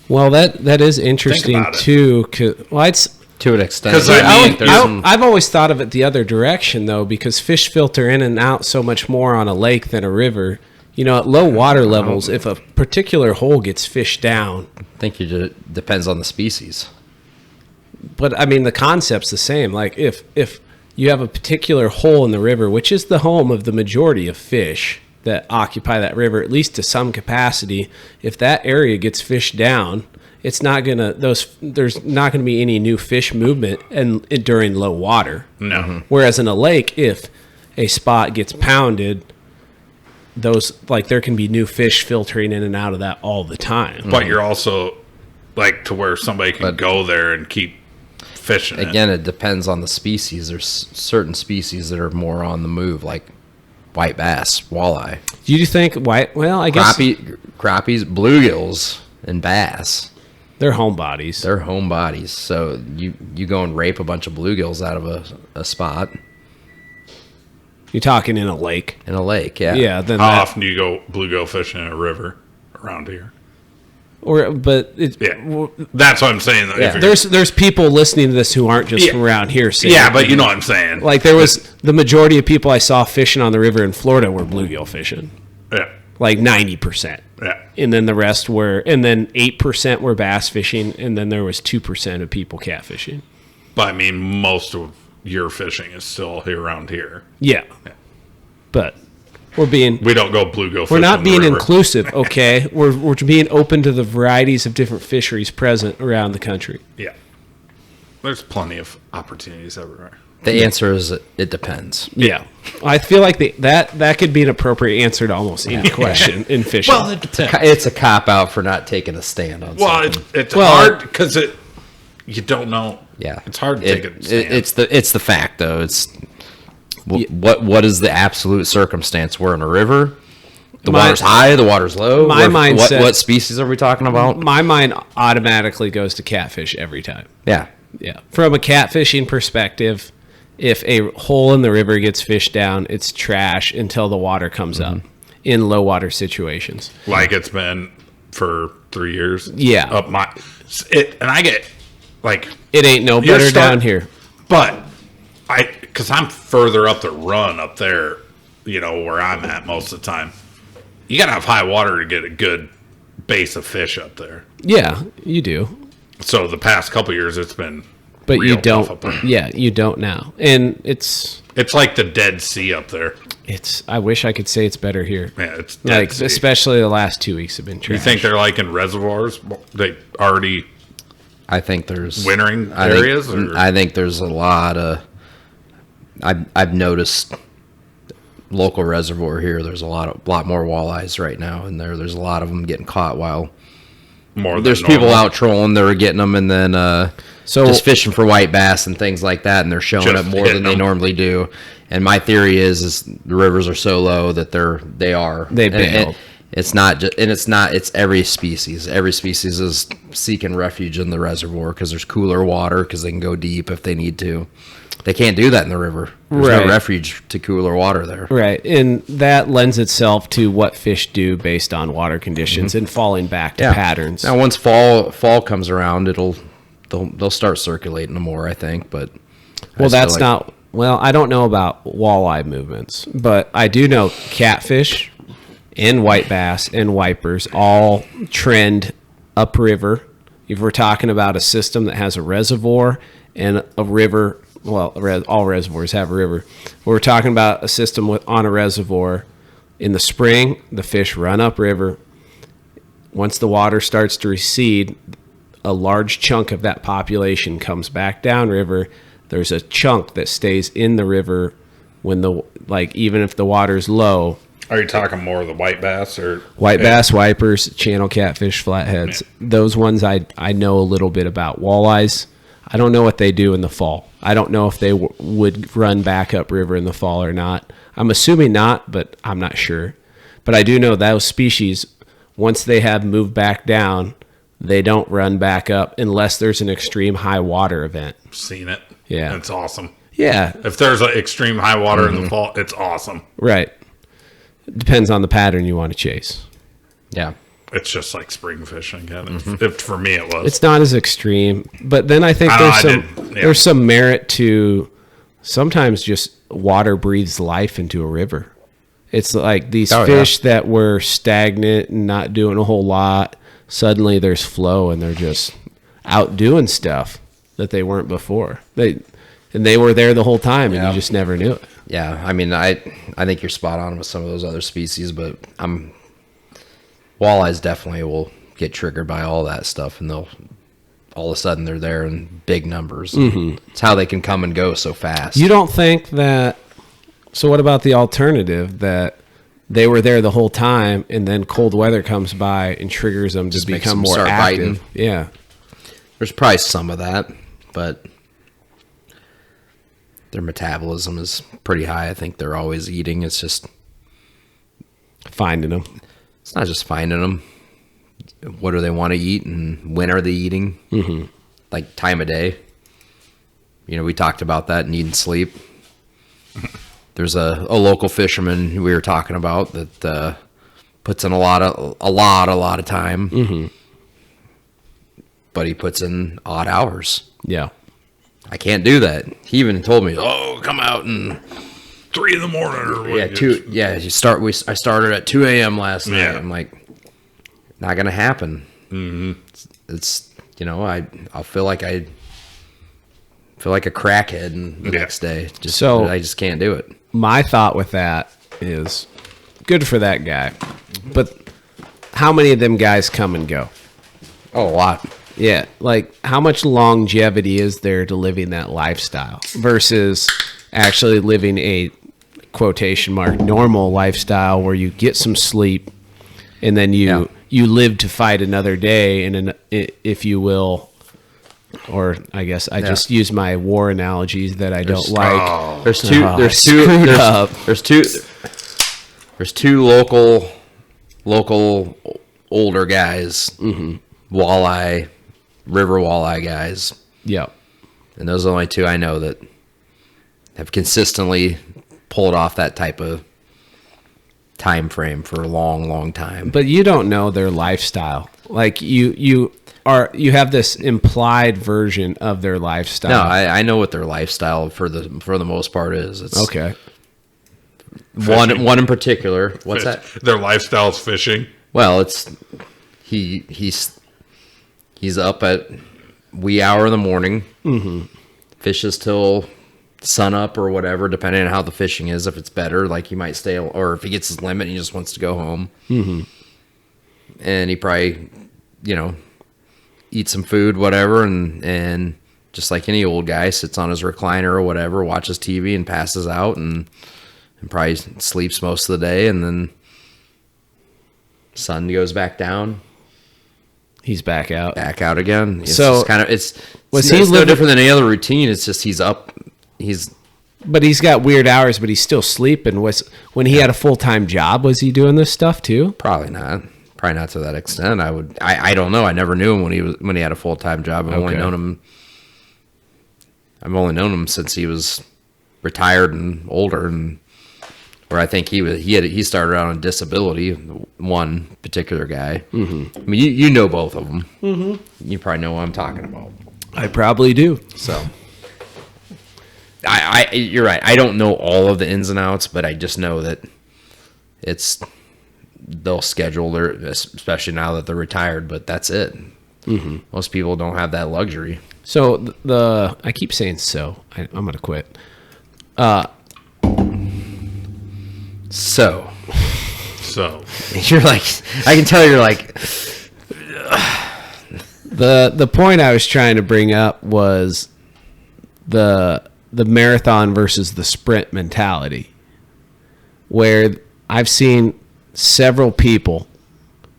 Well, that is interesting too. It's to an extent. Because I've always thought of it the other direction, though, because fish filter in and out so much more on a lake than a river. You know, at low water levels, if a particular hole gets fished down, I think it depends on the species. But I mean, the concept's the same. Like if you have a particular hole in the river, which is the home of the majority of fish that occupy that river, at least to some capacity, if that area gets fished down, it's not gonna there's not gonna be any new fish movement during low water. No. Whereas in a lake, if a spot gets pounded, there can be new fish filtering in and out of that all the time. But you're also like to where somebody can go there and keep fishing. Again, it depends on the species. There's certain species that are more on the move, like white bass, walleye. Do you think white? Well, I guess crappies, bluegills, and bass. They're homebodies. They're homebodies. So you go and rape a bunch of bluegills out of a spot. You're talking in a lake. In a lake, yeah. Yeah. Then how often do you go bluegill fishing in a river around here? That's what I'm saying. Yeah. There's people listening to this who aren't just from around here. Yeah, but you know what I'm saying. Like the majority of people I saw fishing on the river in Florida were bluegill fishing. Yeah. Like 90%. Yeah. And then the rest and then 8% were bass fishing, and then there was 2% of people catfishing. But I mean, most of your fishing is still here around here. Yeah. But we don't go bluegill fishing. We're not being inclusive, okay? We're being open to the varieties of different fisheries present around the country. Yeah. There's plenty of opportunities everywhere. The answer is it depends. Yeah. I feel like that could be an appropriate answer to almost any question in fishing. Well, it depends. It's a cop-out for not taking a stand on something. It's hard because you don't know. Yeah. It's hard to take a stand. It's the fact, though. It's what is the absolute circumstance? We're in a river. The water's high. The water's low. What species are we talking about? My mind automatically goes to catfish every time. Yeah. Yeah. From a catfishing perspective, if a hole in the river gets fished down, it's trash until the water comes up in low water situations. Like it's been for 3 years. Yeah. And I get like it ain't no better down here. But because I'm further up the run up there, you know, where I'm at most of the time, you got to have high water to get a good base of fish up there. Yeah, you do. So the past couple of years, it's been. But you don't. Yeah, you don't now, and it's like the Dead Sea up there. I wish I could say it's better here. Yeah, it's Dead Sea. Especially the last 2 weeks have been trash. You think they're like in reservoirs? They already. I think there's wintering areas. I think there's a lot of. I've noticed local reservoir here. There's a lot more walleyes right now, and there's a lot of them getting caught while. There's people out trolling. They were getting them, and then just fishing for white bass and things like that, and they're showing up more than they normally do. And my theory is the rivers are so low that they bail. It's not just, and it's every species. Every species is seeking refuge in the reservoir because there's cooler water because they can go deep if they need to. They can't do that in the river. There's no refuge to cooler water there. Right. And that lends itself to what fish do based on water conditions and falling back to patterns. Now, once fall comes around, they'll start circulating more, I think. But well, that's not. Well, I don't know about walleye movements, but I do know catfish and white bass and wipers all trend upriver. If we're talking about a system that has a reservoir and a river, well, all reservoirs have a river. We're talking about a system on a reservoir. In the spring, the fish run upriver. Once the water starts to recede, a large chunk of that population comes back downriver. There's a chunk that stays in the river when even if the water's low. Are you talking more of the white bass or white bass, wipers, channel catfish, flatheads? Yeah. Those ones I know a little bit about. Walleyes, I don't know what they do in the fall. I don't know if they would run back upriver in the fall or not. I'm assuming not, but I'm not sure. But I do know those species, once they have moved back down, they don't run back up unless there's an extreme high water event. Seen it. Yeah. It's awesome. Yeah. If there's an extreme high water in the fall, it's awesome. Right. It depends on the pattern you want to chase. Yeah. It's just like spring fishing. If for me it was. It's not as extreme, but then I think there's some merit to sometimes just water breathes life into a river. It's like these fish that were stagnant and not doing a whole lot, suddenly there's flow and they're just out doing stuff that they weren't before. They were there the whole time and you just never knew it. Yeah, I mean, I think you're spot on with some of those other species, but walleyes definitely will get triggered by all that stuff, and they'll all of a sudden they're there in big numbers. Mm-hmm. It's how they can come and go so fast. You don't think that? So what about the alternative that they were there the whole time, and then cold weather comes by and triggers them to become more active? Biting. Yeah, there's probably some of that, but their metabolism is pretty high. I think they're always eating. It's just finding them. It's not just finding them. What do they want to eat, and when are they eating? Mm-hmm. Like time of day. You know, we talked about that, need and sleep. There's a local fisherman who we were talking about that puts in a lot of time. Mm-hmm. But he puts in odd hours. Yeah. I can't do that. He even told me, "Oh, come out and 3 a.m. or I started at 2 a.m. last night." I'm like, not gonna happen. Mm-hmm. It's I'll feel like a crackhead the next day. I just can't do it. My thought with that is, good for that guy, but how many of them guys come and go? Oh, a lot. Yeah, like how much longevity is there to living that lifestyle versus actually living a quotation mark normal lifestyle where you get some sleep and then you live to fight another day, and if you will, or I guess I just use my war analogies that I don't like. There's two local older guys, river walleye guys. Yeah. And those are the only two I know that have consistently pulled off that type of time frame for a long, long time. But you don't know their lifestyle. Like you have this implied version of their lifestyle. No, I know what their lifestyle for the most part is. It's okay. One in particular. What's that? Their lifestyle is fishing. Well, it's he's up at wee hour in the morning, fishes till sun up or whatever, depending on how the fishing is. If it's better, like he might stay, or if he gets his limit, he just wants to go home. Mm-hmm. And he probably, eat some food, whatever, and just like any old guy, sits on his recliner or whatever, watches TV and passes out, and probably sleeps most of the day, and then sun goes back down. He's back out again. It's so just kind of it's no different than any other routine. It's just he's up. He's But he's got weird hours, but he's still sleeping. When he had a full-time job, was he doing this stuff too? Probably not. Probably not to that extent. I don't know. I never knew him when he had a full-time job. I've only known him since he was retired and older, and where I think he started out on disability. One particular guy. Mm-hmm. I mean, you know both of them. Mm-hmm. You probably know what I'm talking about. I probably do. So, you're right. I don't know all of the ins and outs, but I just know that they'll schedule their, especially now that they're retired. But that's it. Mm-hmm. Most people don't have that luxury. So I keep saying so. I'm gonna quit. So you're like, I can tell you're like. The point I was trying to bring up was the marathon versus the sprint mentality, where I've seen several people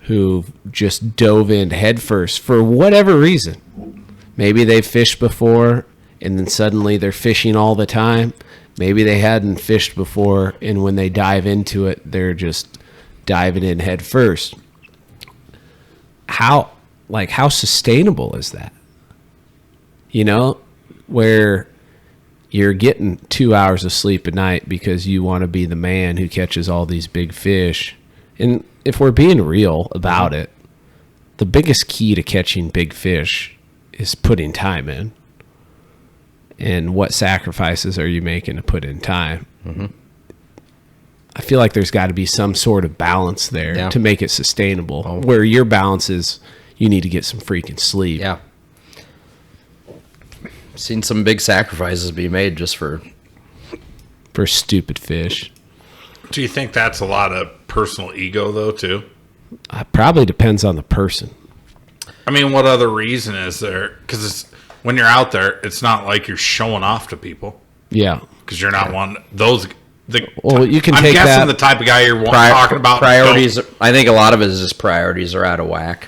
who just dove in headfirst for whatever reason. Maybe they've fished before and then suddenly they're fishing all the time. Maybe they hadn't fished before, and when they dive into it, they're just diving in head first. How sustainable is that? You know, where you're getting 2 hours of sleep a night because you want to be the man who catches all these big fish. And if we're being real about it, the biggest key to catching big fish is putting time in. And what sacrifices are you making to put in time? Mm-hmm. I feel like there's got to be some sort of balance there to make it sustainable. Oh. Where your balance is, you need to get some freaking sleep. Yeah. Seen some big sacrifices be made just for stupid fish. Do you think that's a lot of personal ego, though, too? Probably depends on the person. I mean, what other reason is there? Because when you're out there, it's not like you're showing off to people. Yeah. Because you're not one those. You can. I'm take guessing that. the type of guy you're talking about. Priorities. I think a lot of it is just priorities are out of whack.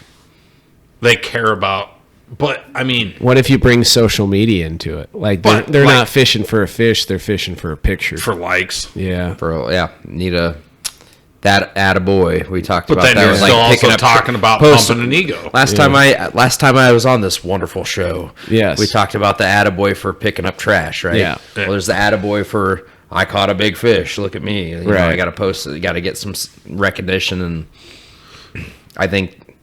They care about. But I mean, what if you bring social media into it? Like they're not fishing for a fish; they're fishing for a picture, for likes. Yeah, need that attaboy. We talked about that. But then you're still also talking about pumping an ego. Last time I was on this wonderful show, yes, we talked about the attaboy for picking up trash, right? Yeah. Well, there's the attaboy for I caught a big fish. Look at me. You know, I got to post it. You got to get some recognition, and I think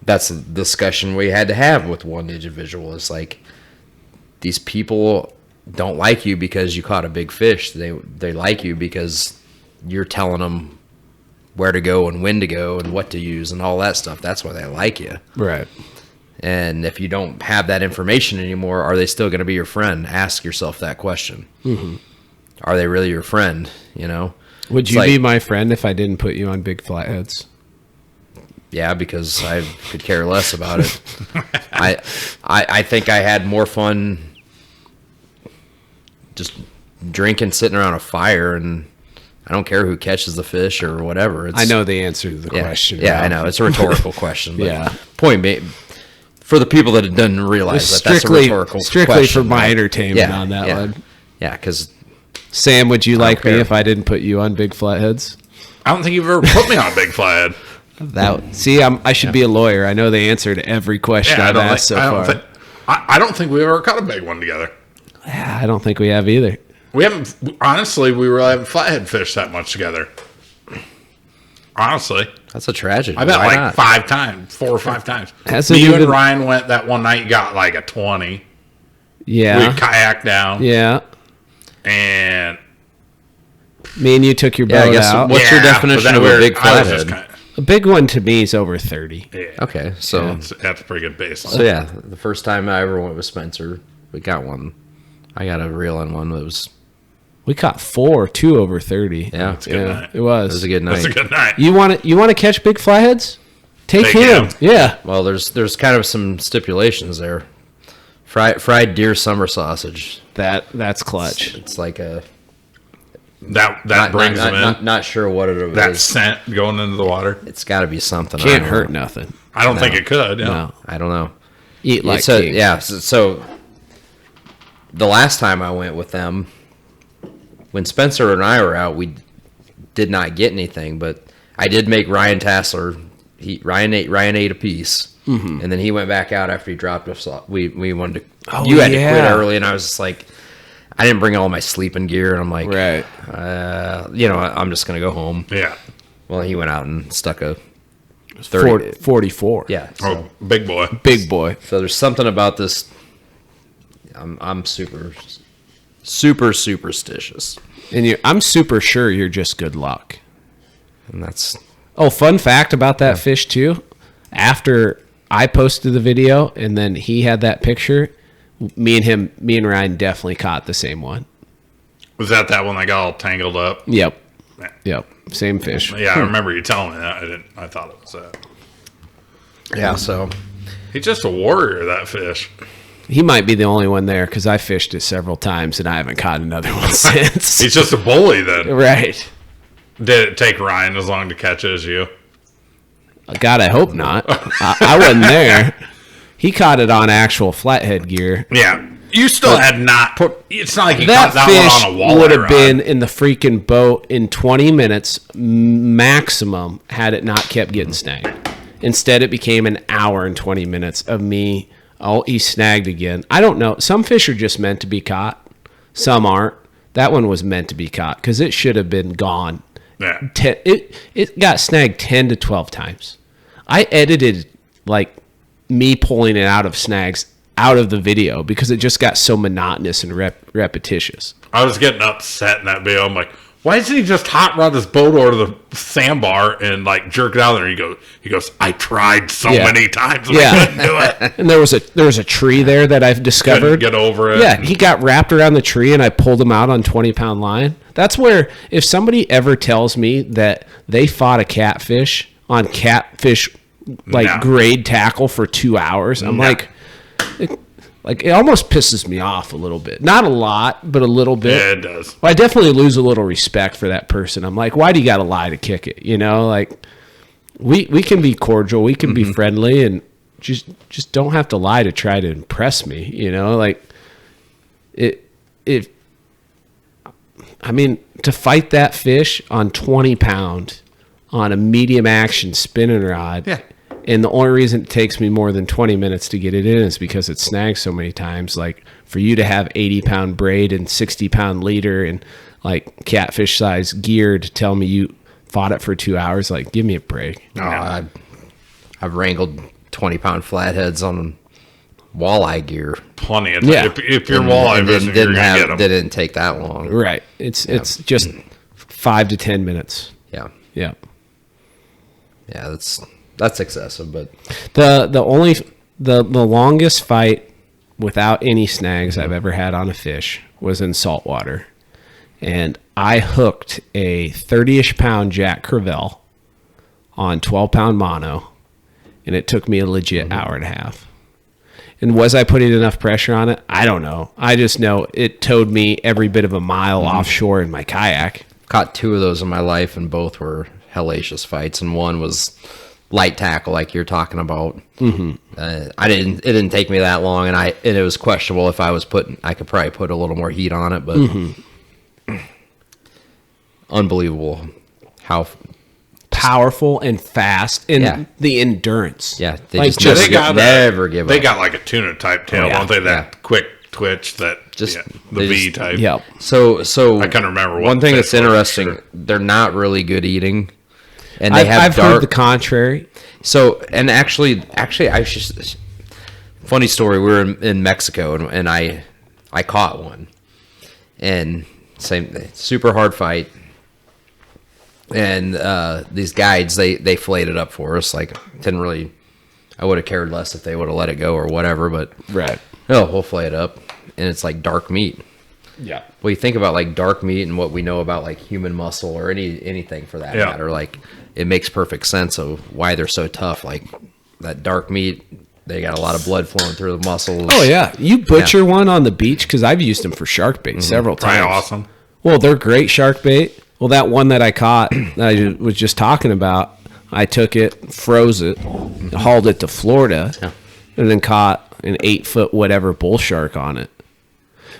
that's a discussion we had to have with one individual. Is like, these people don't like you because you caught a big fish. They like you because you're telling them where to go and when to go and what to use and all that stuff. That's why they like you. Right. And if you don't have that information anymore, are they still going to be your friend? Ask yourself that question. Mm-hmm. Are they really your friend? You know? Would you be my friend if I didn't put you on big flatheads? Yeah, because I could care less about it. I think I had more fun just drinking, sitting around a fire, and I don't care who catches the fish or whatever. I know the answer to the question. Yeah, I know. It's a rhetorical question. But yeah. Point being, for the people that didn't realize that's a rhetorical question. Strictly for my entertainment on that one. Yeah, because... Sam, would you like me if I didn't put you on big flatheads? I don't think you've ever put me on a big flathead. I should be a lawyer. I know the answer to every question I've asked so far. I don't think we've ever caught a big one together. Yeah, I don't think we have either. We haven't. Honestly, we really haven't flathead fished that much together. Honestly, that's a tragedy. I bet like 5 times, 4 or 5 times. You and Ryan went that one night. You got like a 20. Yeah, we kayaked down. Yeah, and me and you took your boat out. What's your definition of a big flathead? A big one to me is over 30. Yeah. Okay, so that's a pretty good baseline. So yeah, the first time I ever went with Spencer, we got one. I got a reel in one that was. We caught 2 over 30. Yeah, that's a good night. It was. It was a good night. That's a good night. You want to catch big flatheads? Take him. Yeah. Well, there's kind of some stipulations there. Fried deer summer sausage. That's clutch. It's like a. That brings them in. Not sure what it is. That scent going into the water. It's got to be something. Can't hurt nothing. I don't think it could. Yeah. No, I don't know. Eat like king. Yeah. So the last time I went with them, when Spencer and I were out, we did not get anything, but I did make Ryan Tassler. Ryan ate a piece, and then he went back out after he dropped us off. We wanted to. You had to quit early, and I was just like, I didn't bring all my sleeping gear, and I'm like, right. I'm just gonna go home. Yeah. Well, he went out and stuck a 30, 44. Yeah. So, Oh, big boy. Big boy. so there's something about this. I'm super superstitious, And I'm super sure you're just good luck. and that's Oh, fun fact about that fish too. After I posted the video and then he had that picture, me and Ryan definitely caught the same one. Was that one that got all tangled up? Yep. Yep. Same fish. Yeah, I remember you telling me that. I thought it was that. yeah. So He's just a warrior, that fish. He might be the only one there because I fished it several times and I haven't caught another one since. He's just a bully then. Right. Did it take Ryan as long to catch it as you? God, I hope not. I wasn't there. He caught it on actual flathead gear. Yeah. You still had not. It's not like you That caught that fish one on a walleye would have rod. been in the freaking boat in 20 minutes maximum had it not kept getting snagged. Instead, it became an hour and 20 minutes of me. Oh, he snagged again. I don't know. Some fish are just meant to be caught. Some aren't. That one was meant to be caught because it should have been gone. Yeah. It got snagged 10 to 12 times. I edited like me pulling it out of snags out of the video because it just got so monotonous and repetitious. I was getting upset in that video. I'm like, why doesn't he just hot rod his boat over to the sandbar and like jerk it out there? He goes, I tried so many times and I couldn't do it. And there was a tree there that I've discovered. Couldn't get over it. Yeah, he got wrapped around the tree and I pulled him out on 20-pound line. That's where if somebody ever tells me that they fought a catfish on catfish grade tackle for 2 hours, I'm like it almost pisses me off a little bit. Not a lot, but a little bit. Yeah, it does. I definitely lose a little respect for that person. I'm like, why do you got to lie to kick it? You know, like we can be cordial, we can be friendly, and just don't have to lie to try to impress me. You know, like to fight that fish on 20 pound on a medium action spinning rod. Yeah. And the only reason it takes me more than 20 minutes to get it in is because it snags so many times. Like for you to have 80-pound braid and 60-pound leader and like catfish size gear to tell me you fought it for 2 hours, like give me a break. I've wrangled 20-pound flatheads on walleye gear. Plenty of Yeah. If you're walleye fishing, you're going to get them. Didn't take that long. Right. It's just 5 to 10 minutes. Yeah. Yeah. Yeah, that's excessive, but The longest fight without any snags I've ever had on a fish was in saltwater. And I hooked a 30-ish pound Jack Crevalle on 12-pound mono, and it took me a legit hour and a half. And was I putting enough pressure on it? I don't know. I just know it towed me every bit of a mile offshore in my kayak. caught 2 of those in my life, and both were hellacious fights, and one was light tackle like you're talking about. It didn't take me that long, and it was questionable if I could probably put a little more heat on it, but unbelievable how powerful and fast, and the endurance. Yeah, they like just never give up. They got like a tuna type tail, don't they? That quick twitch, the V type. Yep. So I can't remember what one thing fish that's interesting. sure. They're not really good eating, and they I've heard the contrary. So, and actually, I just funny story. We were in Mexico, and I caught one, and super hard fight. And these guides, they flayed it up for us. Like, didn't really. I would have cared less if they would have let it go or whatever. But Right. no, we'll flay it up, and it's like dark meat. Yeah. Well, you think about like dark meat and what we know about like human muscle or anything for that matter. Like, it makes perfect sense of why they're so tough. Like that dark meat, they got a lot of blood flowing through the muscles. Oh yeah, you butcher one on the beach because I've used them for shark bait several times. Pretty awesome. Well, they're great shark bait. Well, that one that I caught that I was just talking about, I took it, froze it, hauled it to Florida, and then caught an 8-foot whatever bull shark on it.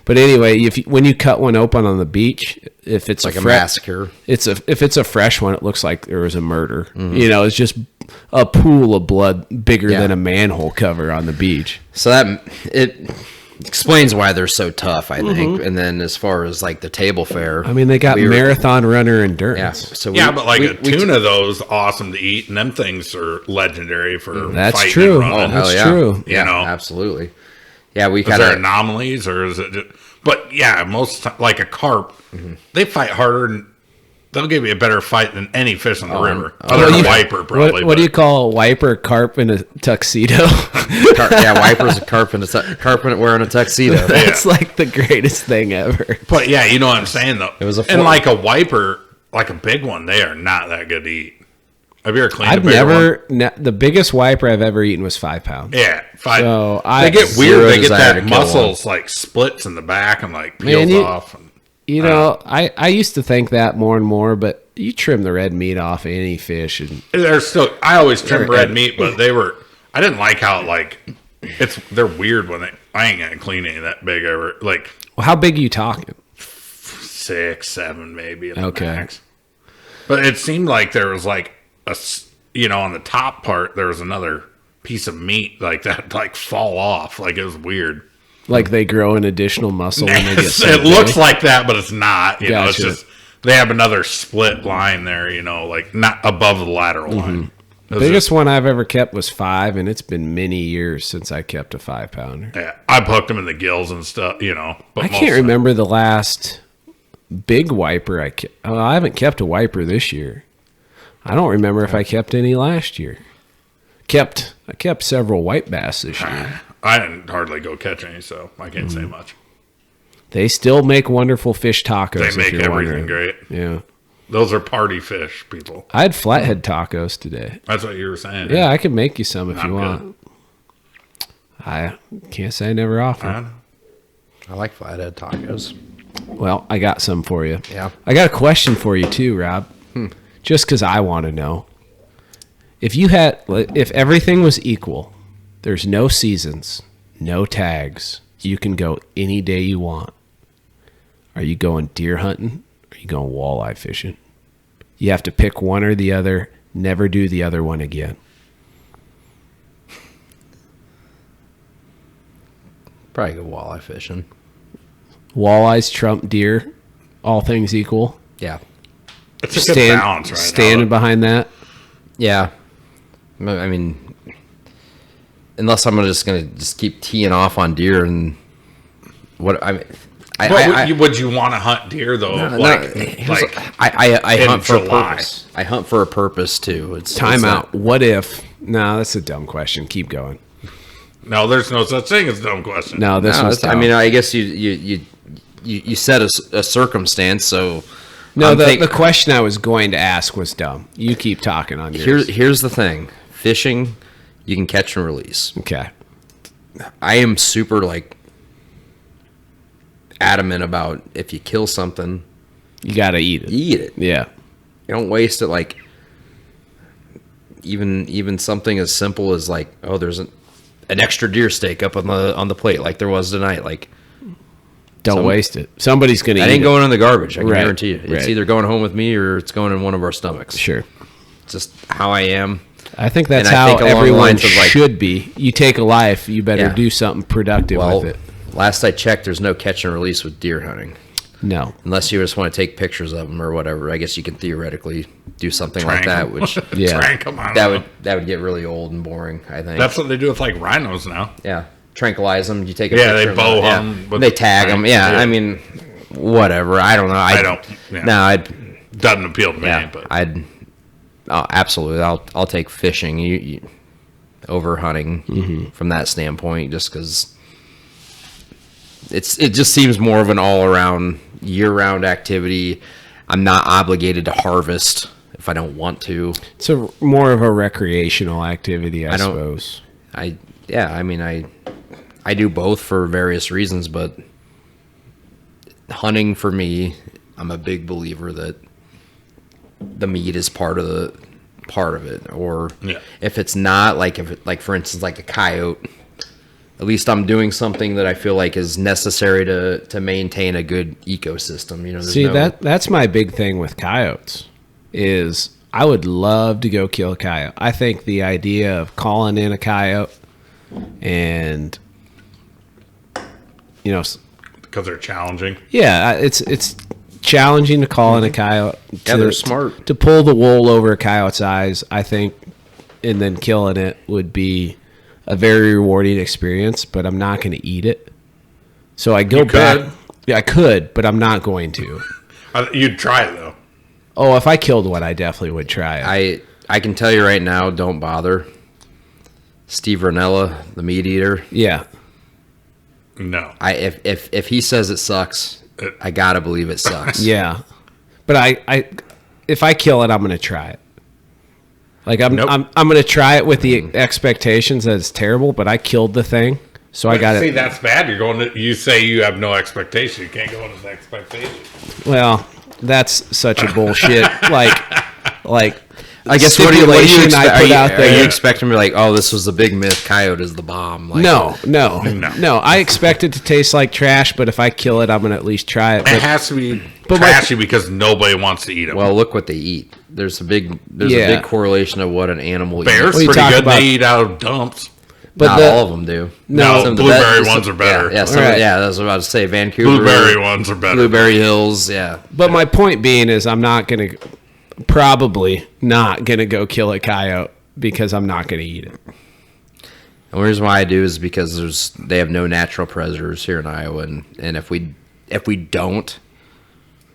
But anyway, when you cut one open on the beach, if it's like a massacre, if it's a fresh one, it looks like there was a murder. You know, it's just a pool of blood bigger than a manhole cover on the beach. So that it explains why they're so tough, I think. And then as far as like the table fare, I mean, they got marathon runner endurance. Yeah, so but like a tuna, those awesome to eat, and them things are legendary for. That's fighting true. And running. That's true. You know, absolutely. Yeah, we is kind there of anomalies, or is it? Just, but yeah, most like a carp, they fight harder and they'll give you a better fight than any fish in the river. Other than a wiper, probably. What do you call a wiper? Carp in a tuxedo? wiper's a carp wearing a tuxedo. That's like the greatest thing ever. But yeah, you know what I'm saying though. It was a and like a wiper, like a big one, they are not that good to eat. Have you ever cleaned I've a bigger one? the biggest wiper I've ever eaten was 5 pounds. Yeah, 5. So they get weird. They get desire that to kill muscles like splits in the back and like peels off. And, You know, I used to think that more and more, but you trim the red meat off any fish, and they're still. I always trim red meat, but they were. I didn't like how like they're weird when they. I ain't gonna clean any that big ever. Like, well, how big are you talking? 6, 7 maybe. At the Okay. max. But it seemed like there was like on the top part there was another piece of meat like that like fall off. Like it was weird. Like they grow an additional muscle when they get so it looks big? like that, but it's not. You know, it's Gotcha. just they have another split line there. You know, like not above the lateral line. The biggest one I've ever kept was 5, and it's been many years since I kept a 5-pounder. Yeah, I've hooked them in the gills and stuff. You know, but I can't remember the last big wiper I kept. Oh, I haven't kept a wiper this year. I don't remember if I kept any last year. I kept several white bass this year. I didn't hardly go catch any, so I can't say much. They still make wonderful fish tacos. They make if you're everything wondering. great. Yeah. Those are party fish, people. I had flathead tacos today. That's what you were saying. Yeah, I can make you some if Not you want. I can't say I never offer. I like flathead tacos. Well, I got some for you. Yeah. I got a question for you too, Rob. Just because I want to know. If everything was equal, there's no seasons, no tags, you can go any day you want. Are you going deer hunting? Or are you going walleye fishing? You have to pick one or the other. Never do the other one again. Probably go walleye fishing. Walleyes trump deer, all things equal. Yeah. It's a good balance right standing now. behind that. Yeah. I mean, unless I'm just gonna keep teeing off on deer and what I mean. Would you want to hunt deer though? I in hunt for a July? purpose. I hunt for a purpose too. Time out. What if? No, that's a dumb question. Keep going. No, there's no such thing as a dumb question. No, this No, one's I dumb. mean, I guess you set a circumstance. So No, the question I was going to ask was dumb. You keep talking on yours. here's the thing: fishing, you can catch and release. Okay. I am super adamant about if you kill something, You got to eat it. you eat it. Yeah. You don't waste it. Like even something as simple as there's an extra deer steak up on the plate like there was tonight. Like Don't waste it. Somebody's going to eat that ain't it. going in the garbage. I can Right, guarantee you. It's right. either going home with me or it's going in one of our stomachs. Sure. It's just how I am. I think that's And I how think along the everyone lines of, should be. You take a life, you better Yeah. do something productive Well, with it. last I checked, there's no catch and release with deer hunting. No. Unless you just want to take pictures of them or whatever. I guess you can theoretically do something like Trank that, 'em. which Yeah. Trank 'em, I don't that know. would get really old and boring, I think. That's what they do with like rhinos now. Yeah, tranquilize them. You take a Yeah, picture they of bow them. them with They the tag them. crank. Yeah, Yeah. I mean, whatever. I don't know. I don't. Yeah. No, Doesn't appeal to me. yeah, But absolutely. I'll take fishing over hunting Mm-hmm. from that standpoint, just because it just seems more of an all around year round activity. I'm not obligated to harvest if I don't want to. It's more of a recreational activity, I I don't- suppose. I do both for various reasons, but hunting for me, I'm a big believer that the meat is part of it. Or Yeah. if it's not, like for instance, like a coyote, at least I'm doing something that I feel like is necessary to maintain a good ecosystem. You know, See, that's my big thing with coyotes is I would love to go kill a coyote. I think the idea of calling in a coyote and, you know, because they're challenging. yeah, it's challenging to call in a coyote. Yeah, they're smart. To pull the wool over a coyote's eyes, I think, and then killing it would be a very rewarding experience, but I'm not going to eat it. So I go back. Could. Yeah, I could, but I'm not going to. You'd try it, though. Oh, if I killed one, I definitely would try it. I can tell you right now, don't bother. Steve Ranella, the meat eater. Yeah. No. If he says it sucks, I gotta believe it sucks. Yeah. But I if I kill it, I'm going to try it. Like I'm going to try it with the expectations that it's terrible, but I killed the thing, so I got it. See, that's bad. You say you have no expectation. You can't go with expectation. Well, that's such a bullshit. like I guess what do you stipulation I put out Are there. you expecting me like, oh, this was the big myth, coyote is the bomb? Like, No. I expect it to taste like trash, but if I kill it, I'm going to at least try it. It has to be trashy because nobody wants to eat them. Well, look what they eat. There's a big correlation of what an animal Bears eats. pretty good. They eat out of dumps. But Not all of them do. No, Some of the blueberry ones are better. Yeah, that's what I was about to say. Vancouver. Blueberry ones are better. Blueberry Hills, yeah. But my point being is probably not going to go kill a coyote because I'm not going to eat it. The only reason why I do is because they have no natural predators here in Iowa, and if we don't,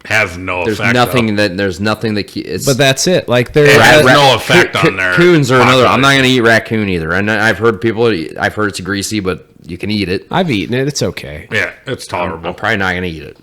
has no there's effect. There's nothing that it's. But that's it. Like it has no effect on their raccoons are another. I'm not going to eat raccoon either. And I've heard it's greasy, but you can eat it. I've eaten it. It's okay. Yeah, it's tolerable. I'm probably not going to eat it.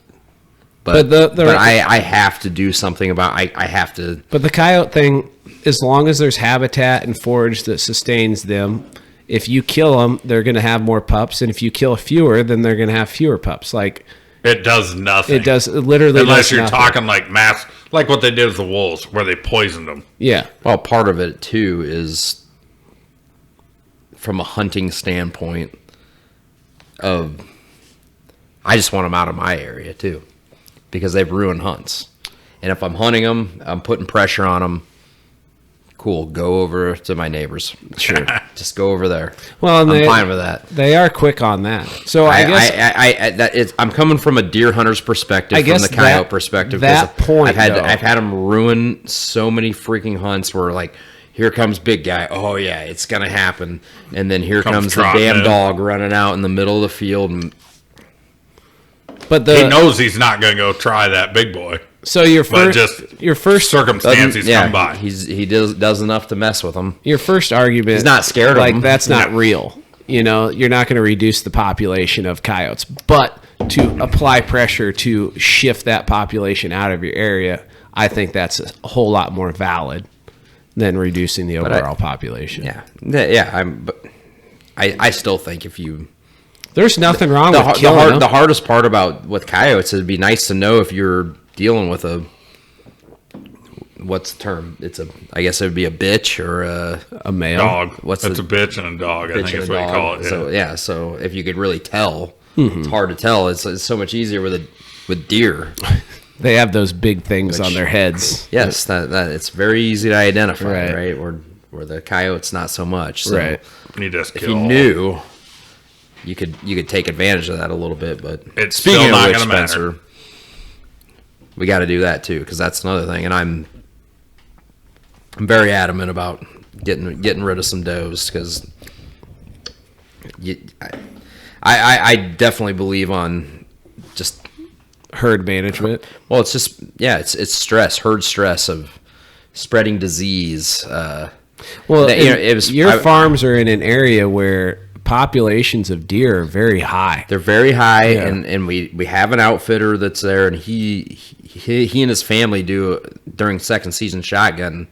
But I have to do something about. I have to. But the coyote thing, as long as there's habitat and forage that sustains them, if you kill them, they're going to have more pups, and if you kill fewer, then they're going to have fewer pups. Like. It does nothing. It does literally. Unless you're nothing. talking like mass, like what they did with the wolves, where they poisoned them. Yeah. Well, part of it too is from a hunting standpoint. I just want them out of my area too, because they've ruined hunts. And if I'm hunting them, I'm putting pressure on them. Cool, go over to my neighbors. Sure, just go over there. Well, I'm fine with that. They are quick on that. So I guess I'm coming from a deer hunter's perspective, from the coyote perspective. That point, I've had them ruin so many freaking hunts where like, here comes big guy. Oh yeah, it's gonna happen. And then here comes the damn dog running out in the middle of the field. But he knows he's not gonna go try that big boy. So your first circumstances come by. He does enough to mess with them. Your first argument, he's not scared of them. That's not real. You know, you're not going to reduce the population of coyotes, but to apply pressure to shift that population out of your area, I think that's a whole lot more valid than reducing the overall population. Yeah. I still think if you. There's nothing wrong with killing them. The hardest part with coyotes, it'd be nice to know if you're dealing with what's the term? I guess it would be a bitch or a male dog. It's a bitch and a dog. I think that's what you call it. Yeah. So if you could really tell, it's hard to tell. It's so much easier with deer. They have those big things on their heads. Yes, that it's very easy to identify, right? Where the coyote's not so much. So right. If you knew, you could take advantage of that a little bit. But it's still not going to matter. We got to do that too, because that's another thing, and I'm very adamant about getting rid of some does, because I definitely believe on just herd management. Well, it's just it's stress, herd stress of spreading disease. Your farms are in an area where populations of deer are very high. They're very high, and we have an outfitter that's there, and he and his family do during second season shotgun.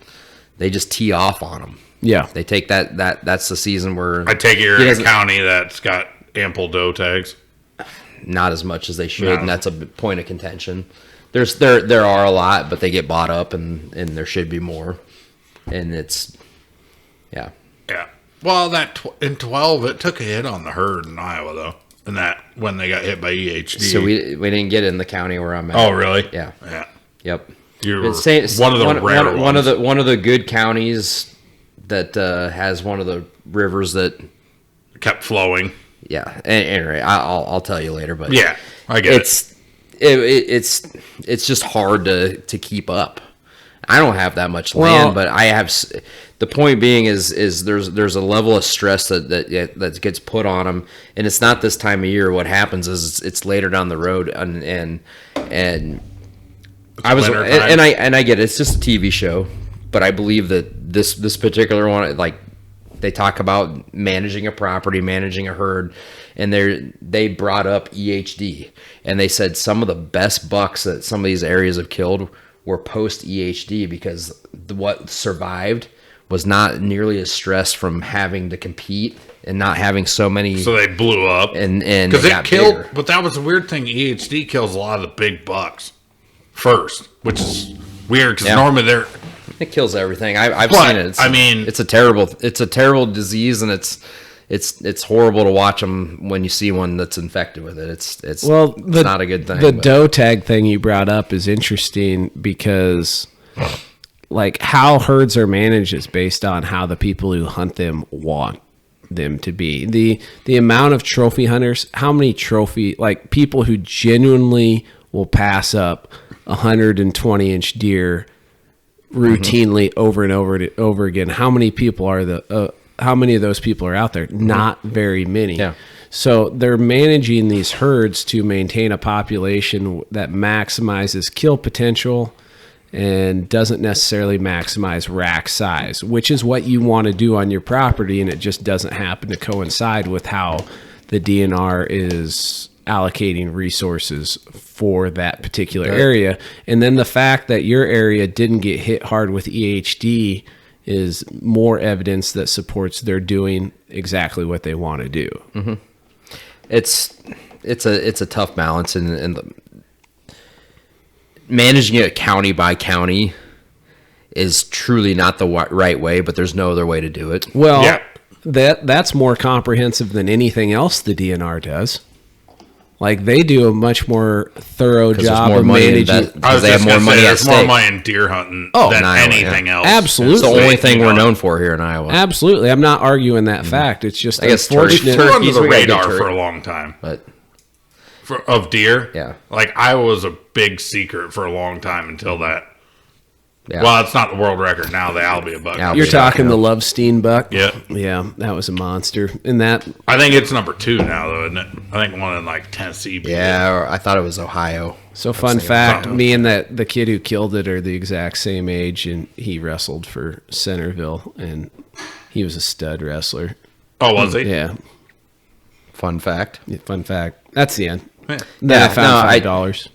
They just tee off on them. Yeah, they take that's the season where I take it you're in a county that's got ample doe tags. Not as much as they should, and that's a point of contention. There are a lot, but they get bought up, and there should be more. And it's yeah. Well, in 12, it took a hit on the herd in Iowa, though. And that when they got hit by EHD. So we didn't get it in the county where I'm at. Oh, really? Yeah. Yeah. Yep. You're one of the rare ones. One of the good counties that has one of the rivers that kept flowing. Yeah. Anyway, I'll tell you later. But yeah, I get it. It's just hard to keep up. I don't have that much land, but I have. The point being is there's a level of stress that gets put on them, and it's not this time of year. What happens is it's later down the road, and I was and I get it. It's just a TV show, but I believe that this particular one, like they talk about managing a property, managing a herd, and they brought up EHD, and they said some of the best bucks that some of these areas have killed were post EHD because what survived was not nearly as stressed from having to compete and not having so many. So they blew up and because it killed. Bigger. But that was the weird thing. EHD kills a lot of the big bucks first, which is weird because normally they're. It kills everything. I've seen it. It's a terrible disease, and it's horrible to watch them when you see one that's infected with it. It's not a good thing. The doe tag thing you brought up is interesting because, like, how herds are managed is based on how the people who hunt them want them to be. The amount of trophy hunters, how many people who genuinely will pass up 120-inch deer routinely over and over again. How many people are how many of those people are out there? Not very many. Yeah. So they're managing these herds to maintain a population that maximizes kill potential and doesn't necessarily maximize rack size, which is what you want to do on your property, and it just doesn't happen to coincide with how the DNR is allocating resources for that particular area. And then the fact that your area didn't get hit hard with EHD is more evidence that supports they're doing exactly what they want to do. Mm-hmm. It's a tough balance, and managing it county by county is truly not the right way, but there's no other way to do it. Well, that's more comprehensive than anything else the DNR does. Like, they do a much more thorough job of managing. Because they have more money at stake. There's more money in deer hunting than anything else. Absolutely. It's the only thing we're known for here in Iowa. Absolutely. I'm not arguing that fact. It's just unfortunate. It's under the radar for a long time. But of deer? Yeah. Like, Iowa was a big secret for a long time until that. Yeah. Well, it's not the world record now, the Albia buck. You're talking the Lovestein buck? Yeah. Yeah, that was a monster. And that, I think it's number 2 now, though, isn't it? I think one in, like, Tennessee. Yeah, I thought it was Ohio. So fun fact, me and the kid who killed it are the exact same age, and he wrestled for Centerville, and he was a stud wrestler. Oh, was he? Yeah. Fun fact. Yeah, fun fact. That's the end. Yeah. Then I found $5.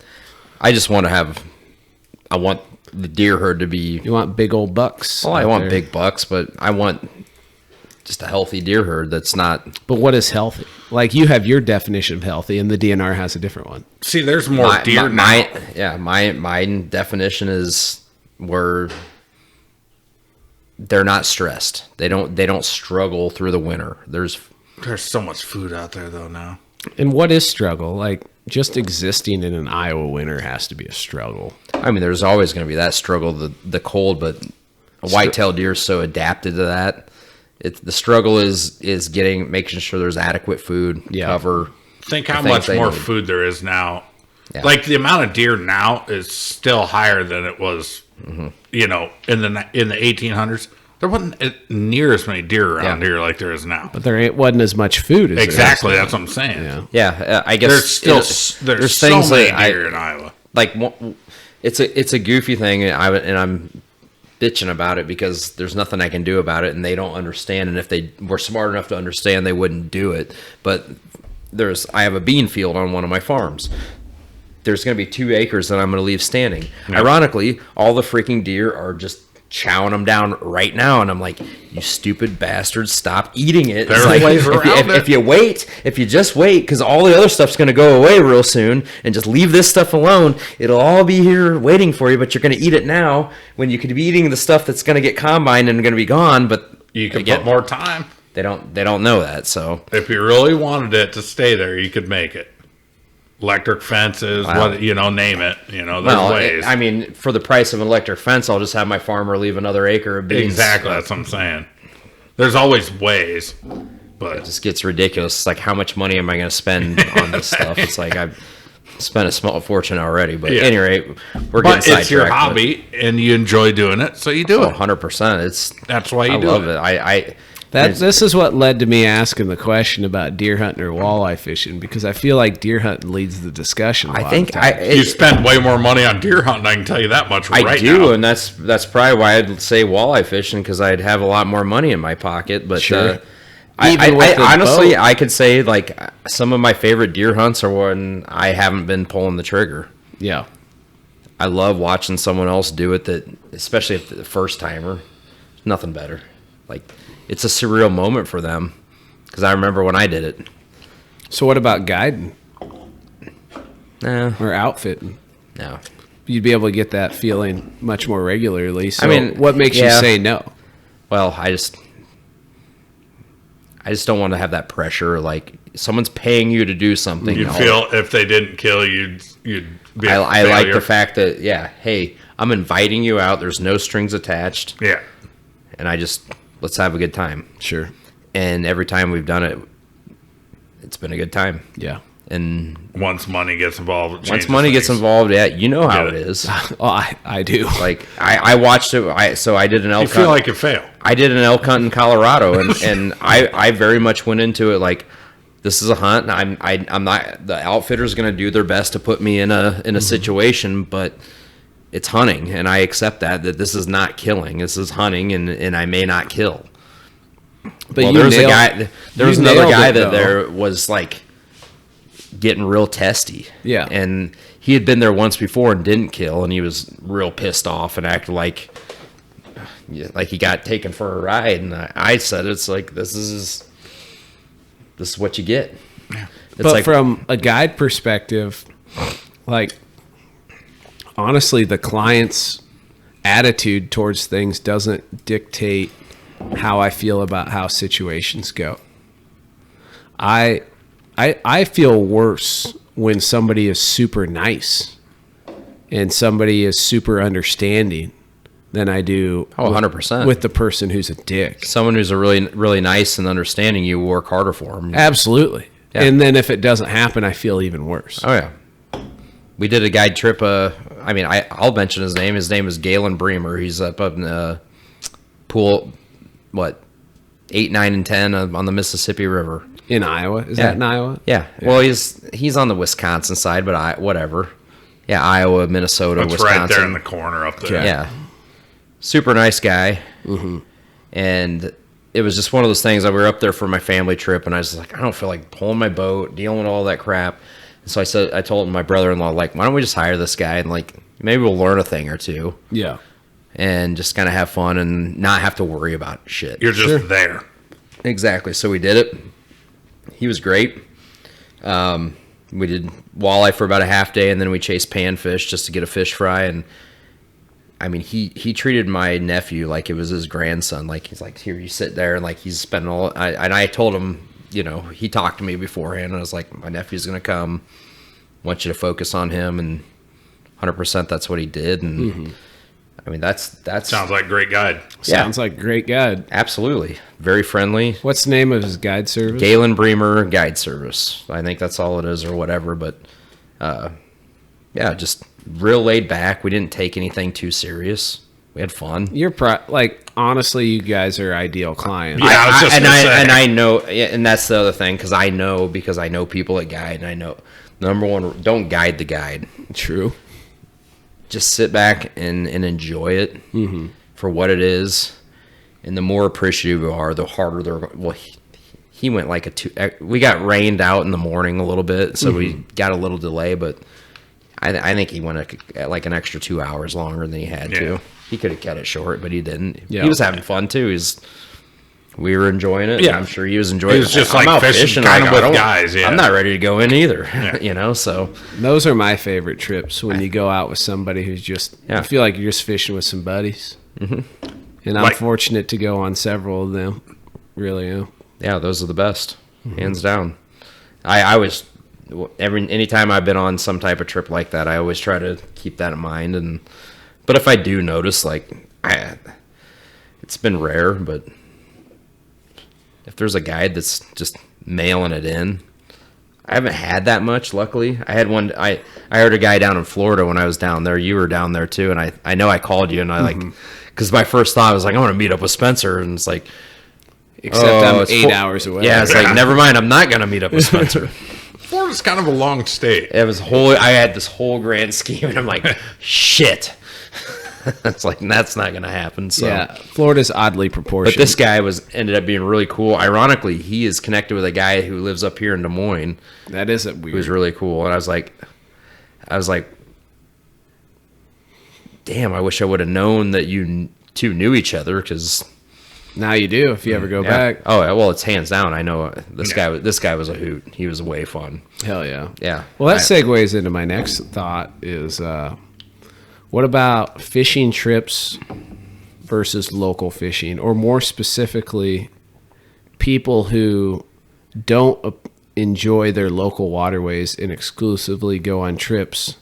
I just want to have... I want the deer herd to be... You want big old bucks. Well, I want big bucks, but I want just a healthy deer herd that's not... But what is healthy? Like, you have your definition of healthy, and the DNR has a different one. See, there's more deer now. My definition is where they're not stressed. They don't struggle through the winter. There's so much food out there, though, now. And what is struggle? Like, just existing in an Iowa winter has to be a struggle. I mean, there's always going to be that struggle, the cold, but a white-tailed deer is so adapted to that. The struggle is making sure there's adequate food, cover. Think how much more food there is now. Yeah. Like, the amount of deer now is still higher than it was, you know, in the 1800s. There wasn't near as many deer around here like there is now. But there wasn't as much food as exactly. That's what I'm saying. Yeah, I guess there's so many deer in Iowa. Like, it's a goofy thing, and I'm bitching about it because there's nothing I can do about it, and they don't understand. And if they were smart enough to understand, they wouldn't do it. But I have a bean field on one of my farms. There's going to be 2 acres that I'm going to leave standing. Yep. Ironically, all the freaking deer are just chowing them down right now, and I'm like, you stupid bastards, stop eating it. It's like, if you just wait, because all the other stuff's going to go away real soon, and just leave this stuff alone, it'll all be here waiting for you, but you're going to eat it now when you could be eating the stuff that's going to get combined and going to be gone. But you can get more time. They don't know that. So If you really wanted it to stay there, you could make it. Electric fences, Wow. name it. There's ways. I mean, for the price of an electric fence, I'll just have my farmer leave another acre of beans. Exactly, that's what I'm saying. There's always ways, but It just gets ridiculous. It's like, how much money am I going to spend on this stuff? It's like, I've spent a small fortune already. But Yeah. at any rate, we're getting but sidetracked. it's your hobby and you enjoy doing it, so you do it. 100%. That's why I you do love it. it. This is what led to me asking the question about deer hunting or walleye fishing, because I feel like deer hunting leads the discussion. I think You spend way more money on deer hunting, I can tell you that much I right do, now. and that's probably why I'd say walleye fishing, because I'd have a lot more money in my pocket. But Sure. I Even with the honestly, boat. I could say like some of my favorite deer hunts are when I haven't been pulling the trigger. Yeah. I love watching someone else do it, that especially if the first timer. Nothing better. Like, it's a surreal moment for them, because I remember when I did it. So what about guiding Nah, or outfitting? no. You'd be able to get that feeling much more regularly. So I mean, what makes you yeah. say no? Well, I just don't want to have that pressure. Like, someone's paying you to do something. You'd No. feel if they didn't kill you, you'd be a I like failure. the fact that, yeah, hey, I'm inviting you out. There's no strings attached. Yeah. And let's have a good time. Sure. And every time we've done it, it's been a good time. Yeah. And Once money gets involved, it once changes money gets things. involved, yeah, you know how Get it it. is. Oh, I do. Like, I watched it. I did an elk You feel hunt. like you fail. I did an elk hunt in Colorado, and I very much went into it like, this is a hunt. And I'm not, the outfitter's going to do their best to put me in a situation, but it's hunting, and I accept that this is not killing. This is hunting, and I may not kill. But Well, you there was nailed- a guy. There you was another nailed guy it, that though. there was like getting real testy. Yeah. and he had been there once before and didn't kill, and he was real pissed off and acted like he got taken for a ride. And I said, it's like, this is what you get. It's But like, from a guide perspective, like, honestly, the client's attitude towards things doesn't dictate how I feel about how situations go. I feel worse when somebody is super nice and somebody is super understanding than I do 100%. with the person who's a dick. someone who's a really nice and understanding, you work harder for them. Absolutely. Yeah. And then if it doesn't happen, I feel even worse. Oh yeah, we did a guide trip. I'll mention his name. His name is Galen Bremer. He's up in pool, 8, 9, and 10 on the Mississippi River. In Iowa? Is Yeah. that in Iowa? Yeah. Well, he's on the Wisconsin side, but whatever. Yeah, Iowa, Minnesota, It's Wisconsin. right there in the corner up there. Yeah. Super nice guy. Mm-hmm. And it was just one of those things that we were up there for my family trip, and I was like, I don't feel like pulling my boat, dealing with all that crap. And so I told my brother-in-law, like, why don't we just hire this guy and like maybe we'll learn a thing or two Yeah. and just kind of have fun and not have to worry about shit. You're just there. Exactly. So we did it. He was great. We did walleye for about a half day, and then we chased panfish just to get a fish fry. And I mean, he treated my nephew like it was his grandson. Like, he's like, here, you sit there, and like he's spending all. And I told him, he talked to me beforehand, and I was like, my nephew's gonna come. Want you to focus on him, and 100% that's what he did. And I mean, that's Sounds like a great guide. Yeah. Sounds like a great guide. absolutely very friendly. What's the name of his guide service? Galen Bremer Guide Service. I think that's all it is, or whatever. But yeah, just real laid back. We didn't take anything too serious. We had fun. You're honestly, you guys are ideal clients. Yeah, I was just gonna say. I know, yeah, and that's the other thing, because I know people that guide, and I know number one, don't guide the guide. True. Just sit back and enjoy it for what it is. And the more appreciative you are, the harder they're. Well, he went like we got rained out in the morning a little bit, so we got a little delay, but I think he went like an extra 2 hours longer than he had Yeah. to. He could have cut it short, but he didn't. Yeah. He was having fun too. We were enjoying it. Yeah. And I'm sure he was enjoying It it. was just I'm like out fishing like, kinda I with don't- guys, yeah. I'm not ready to go in either. Yeah. So Those are my favorite trips, when you go out with somebody who's just, Yeah. I feel like you're just fishing with some buddies. Mm-hmm. And I'm Like- fortunate to go on several of them. Really am. Yeah, those are the best, hands down. I always, anytime I've been on some type of trip like that, I always try to keep that in mind. But if I do notice, like, it's been rare, but if there's a guide that's just mailing it in, I haven't had that much, luckily. I had one, I heard a guy down in Florida when I was down there. You were down there too, and I know I called you, and I because my first thought was like, I want to meet up with Spencer, and it's like, Except I'm 8 hours away. yeah, it's like, never mind, I'm not going to meet up with Spencer. Florida's kind of a long state. It was I had this whole grand scheme, and I'm like, shit. It's like, that's not going to happen. So. Yeah, Florida's oddly proportioned. But this guy ended up being really cool. Ironically, he is connected with a guy who lives up here in Des Moines. That is weird. He was really cool, and I was like, damn, I wish I would have known that you two knew each other, because now you do if you ever go back. Oh, well, it's hands down. I know this guy. This guy was a hoot. He was way fun. Hell yeah. Yeah. Well, that segues into my next thought is, what about fishing trips versus local fishing? Or more specifically, people who don't enjoy their local waterways and exclusively go on trips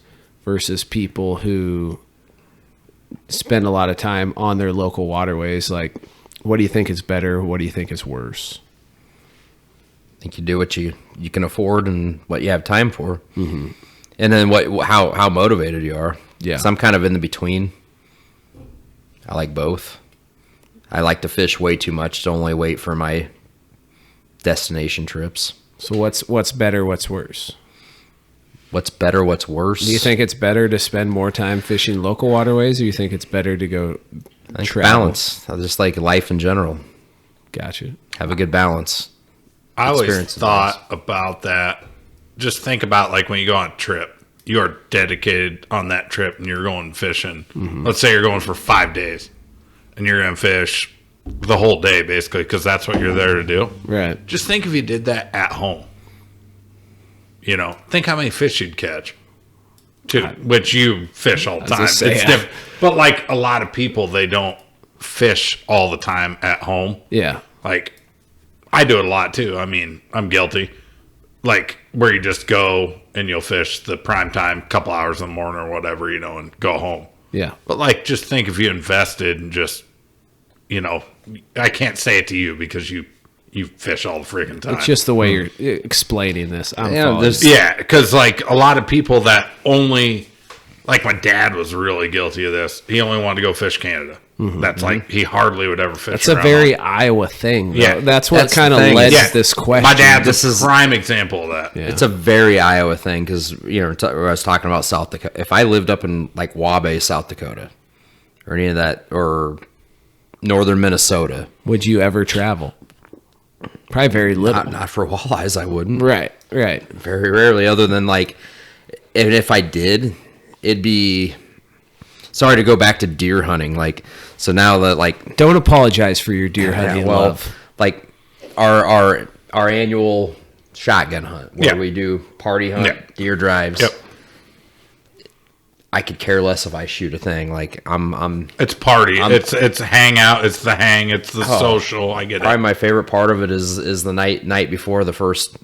versus people who spend a lot of time on their local waterways. Like, what do you think is better? What do you think is worse? I think you do what you can afford and what you have time for. Mm-hmm. And then how motivated you are. Yeah. So I'm kind of in the between. I like both. I like to fish way too much to only wait for my destination trips. So what's better, what's worse? What's better, what's worse? Do you think it's better to spend more time fishing local waterways, or you think it's better to go I think travel? balance. I just like life in general. Gotcha. Have a good balance. I always Experience thought about that. Just think about, like, when you go on a trip, you are dedicated on that trip and you're going fishing. Let's say you're going for 5 days and you're going to fish the whole day, basically, because that's what you're there to do. Right. Just think if you did that at home. You know, think how many fish you'd catch. Which you fish all the time. It's different. But, like, a lot of people, they don't fish all the time at home. Yeah. Like, I do it a lot too. I mean, I'm guilty. Like, where you just go and you'll fish the prime time, couple hours in the morning or whatever, you know, and go home. Yeah. But, like, just think if you invested and just, you know, I can't say it to you because you fish all the freaking time. It's just the way you're explaining this. I'm Yeah, following. Yeah, because, like, a lot of people that only, like, my dad was really guilty of this. He only wanted to go fish Canada. That's like, he hardly would ever fish. That's a around very home. Iowa thing. Though. Yeah. That's what That's kind the of thing. led Yeah. to this question. My dad's This a is- prime example of that. Yeah. It's a very Iowa thing because, you know, I was talking about South Dakota. If I lived up in, like, Wabash, South Dakota, or any of that, or northern Minnesota, Would you ever travel? Probably very little. not for walleyes, I wouldn't. Right. Right. Very rarely, other than, like, and if I did, it'd be, sorry to go back to deer hunting. Like, so now that, like, Don't apologize for your deer hunting love. like our annual shotgun hunt where Yeah. we do party hunt, Yeah. deer drives. Yep. I could care less if I shoot a thing. Like, I'm It's party. It's hangout. It's the hang. It's the social. I get probably it. my favorite part of it is the night before the first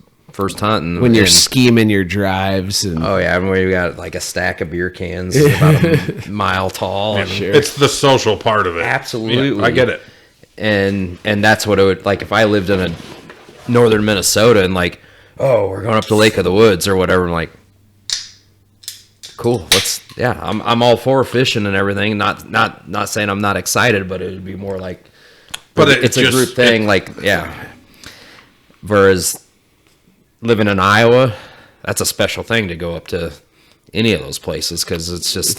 hunt, and When you're and- scheming your drives and oh yeah, and we got like a stack of beer cans about a mile tall. And, It's the social part of it. Absolutely. Yeah, I get it. and that's what it would, like, if I lived in a northern Minnesota and, like, oh, we're going up to Lake of the Woods or whatever, I'm like, cool, I'm all for fishing and everything, not saying I'm not excited, but it would be more like, But it's a group thing, whereas living in Iowa, that's a special thing to go up to any of those places, because it's just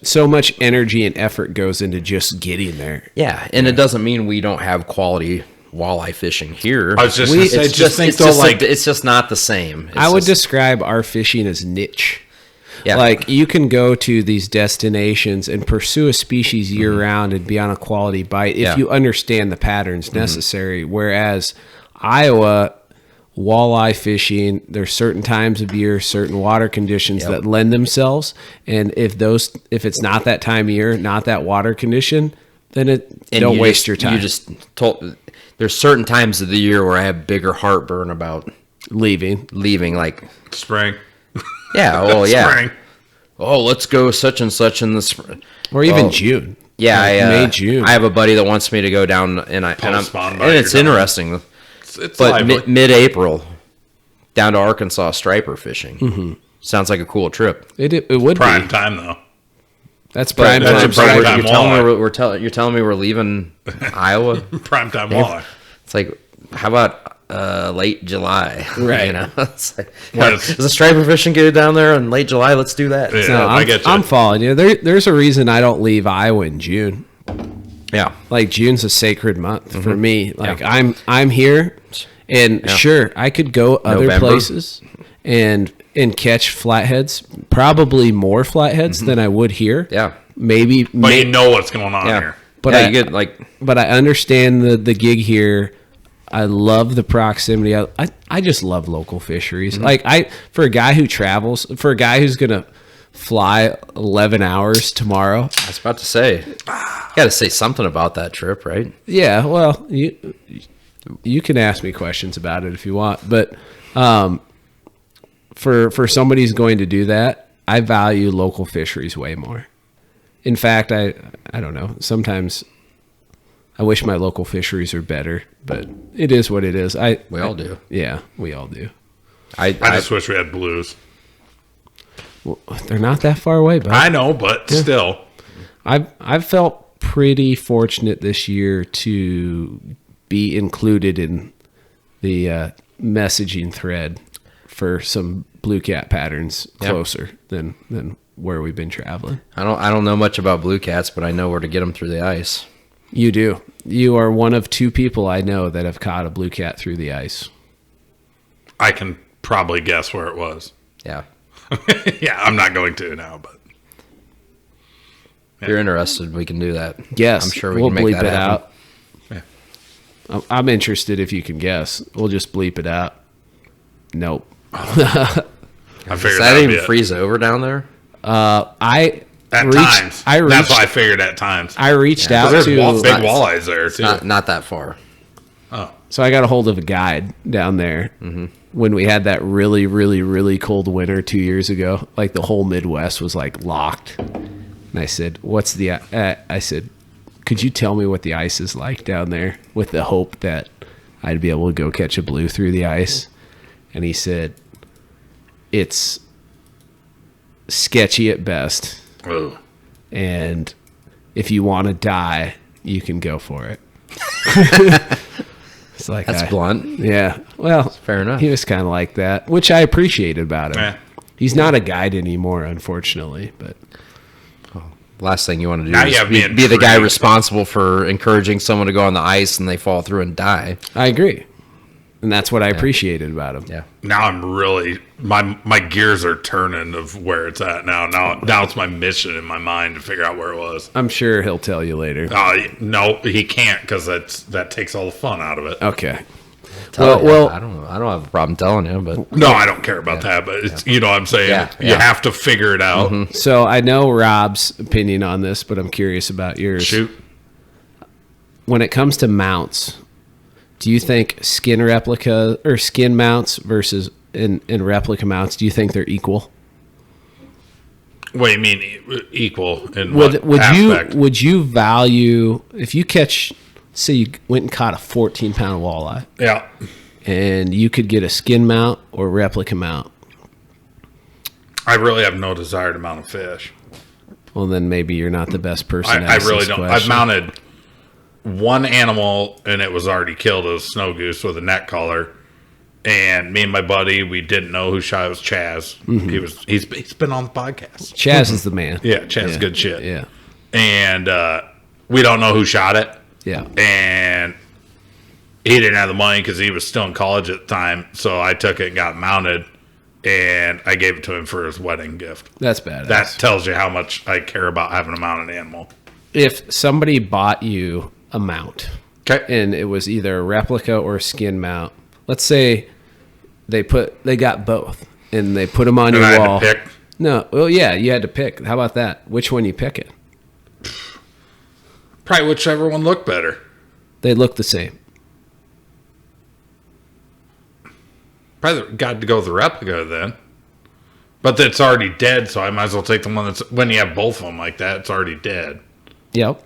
so much energy and effort goes into just getting there. and it doesn't mean we don't have quality walleye fishing here. I was just going to say, just think though, like, it's just not the same. I would describe our fishing as niche. Yeah. Like, you can go to these destinations and pursue a species year round and be on a quality bite if you understand the patterns necessary. Whereas Iowa walleye fishing, there's certain times of year, certain water conditions that lend themselves. And if it's not that time of year, not that water condition, then And don't waste your time. You just told. There's certain times of the year where I have bigger heartburn about leaving. Like Spring. yeah, well, yeah. Spring. Oh, let's go such and such in the spring, Or even June. Yeah, like May, June. I have a buddy that wants me to go down, and it's interesting. It's But lively. mid-April, down to Arkansas striper fishing. Mm-hmm. Sounds like a cool trip. It would Prime be. time though. That's prime That's time. a prime You're time telling me walleye. you're telling me we're leaving Iowa. Prime time walleye. It's like, how about late July? Right. You know, it's like, Well, is the striper fishing good down there in late July? Let's do that. Yeah. No, I get you. I'm following you. There's a reason I don't leave Iowa in June. Yeah. Like June's a sacred month for Mm-hmm. me. Like I'm here, and sure I could go other November. places and catch flatheads. Probably more flatheads than I would here. Mm-hmm. Yeah. Maybe. But you know what's going on here. But Yeah, I you get like, But I understand the gig here. I love the proximity. I just love local fisheries. Mm-hmm. Like for a guy who travels, for a guy who's gonna fly 11 hours tomorrow. I was about to say, you got to say something about that trip, right? Yeah, well, you can ask me questions about it if you want, but for somebody who's going to do that, I value local fisheries way more. In fact, I don't know. Sometimes I wish my local fisheries are better, but it is what it is. We all do. Yeah, we all do. I just wish we had blues. Well, they're not that far away, but I know, but still. I've felt pretty fortunate this year to be included in the messaging thread for some blue cat patterns closer than where we've been traveling. I don't know much about blue cats, but I know where to get them through the ice. You do. You are one of two people I know that have caught a blue cat through the ice. I can probably guess where it was. Yeah. Yeah, I'm not going to now, but If you're interested, we can do that. Yes, I'm sure we can make bleep that it happen. out. Yeah. I'm interested if you can guess. We'll just bleep it out. Nope. I Does figured that that'd even be it. freeze over down there? I At reached, times. I reached, That's why I figured at times. I reached out There's to big walleyes there, too. Not that far. Oh. So I got a hold of a guide down there when we had that really, really, really cold winter 2 years ago. Like the whole Midwest was like locked. And I said, "What's the?" I said, "Could you tell me what the ice is like down there?" With the hope that I'd be able to go catch a blue through the ice. And he said, "It's sketchy at best, Ugh. and if you want to die, you can go for it." It's like That's blunt. Yeah. Well, Fair enough. He was kind of like that, which I appreciated about him. Yeah. He's not a guide anymore, unfortunately, but Last thing you want to do Now you is have me be the guy intrigued. responsible for encouraging someone to go on the ice and they fall through and die. I agree. And that's what I appreciated about him. Yeah. Now I'm really my gears are turning of where it's at now. Now it's my mission in my mind to figure out where it was. I'm sure he'll tell you later. No, he can't because that takes all the fun out of it. Okay. Tell you. well- I don't have a problem telling you, but No, I don't care about that, but it's, you know what I'm saying? Yeah, You yeah. have to figure it out. So I know Rob's opinion on this, but I'm curious about yours. Shoot. When it comes to mounts, do you think skin replica or skin mounts versus in replica mounts, do you think they're equal? What do you mean equal in Would what aspect? would you value if you catch, say you went and caught a 14-pound walleye Yeah. and you could get a skin mount or replica mount? I really have no desire to mount a fish. Well, then maybe you're not the best person. to I ask really this don't. I've question. mounted one animal and it was already killed. It was a snow goose with a neck collar. And me and my buddy, we didn't know who shot it. It was Chaz. He's been on the podcast. Chaz is the man. Yeah, Chaz, good shit. Yeah, And we don't know who shot it. yeah. And he didn't have the money because he was still in college at the time. So I took it and got it mounted, and I gave it to him for his wedding gift. That's badass. That tells you how much I care about having a mounted animal. If somebody bought you a mount Okay. and it was either a replica or a skin mount, let's say they got both and they put them on And your I had wall. to pick. No, well, yeah, you had to pick. How about that? Which one you picking? Probably whichever one looked better. They look the same. Probably got to go with the replica then. But it's already dead, so I might as well take the one that's... When you have both of them like that, it's already dead. Yep.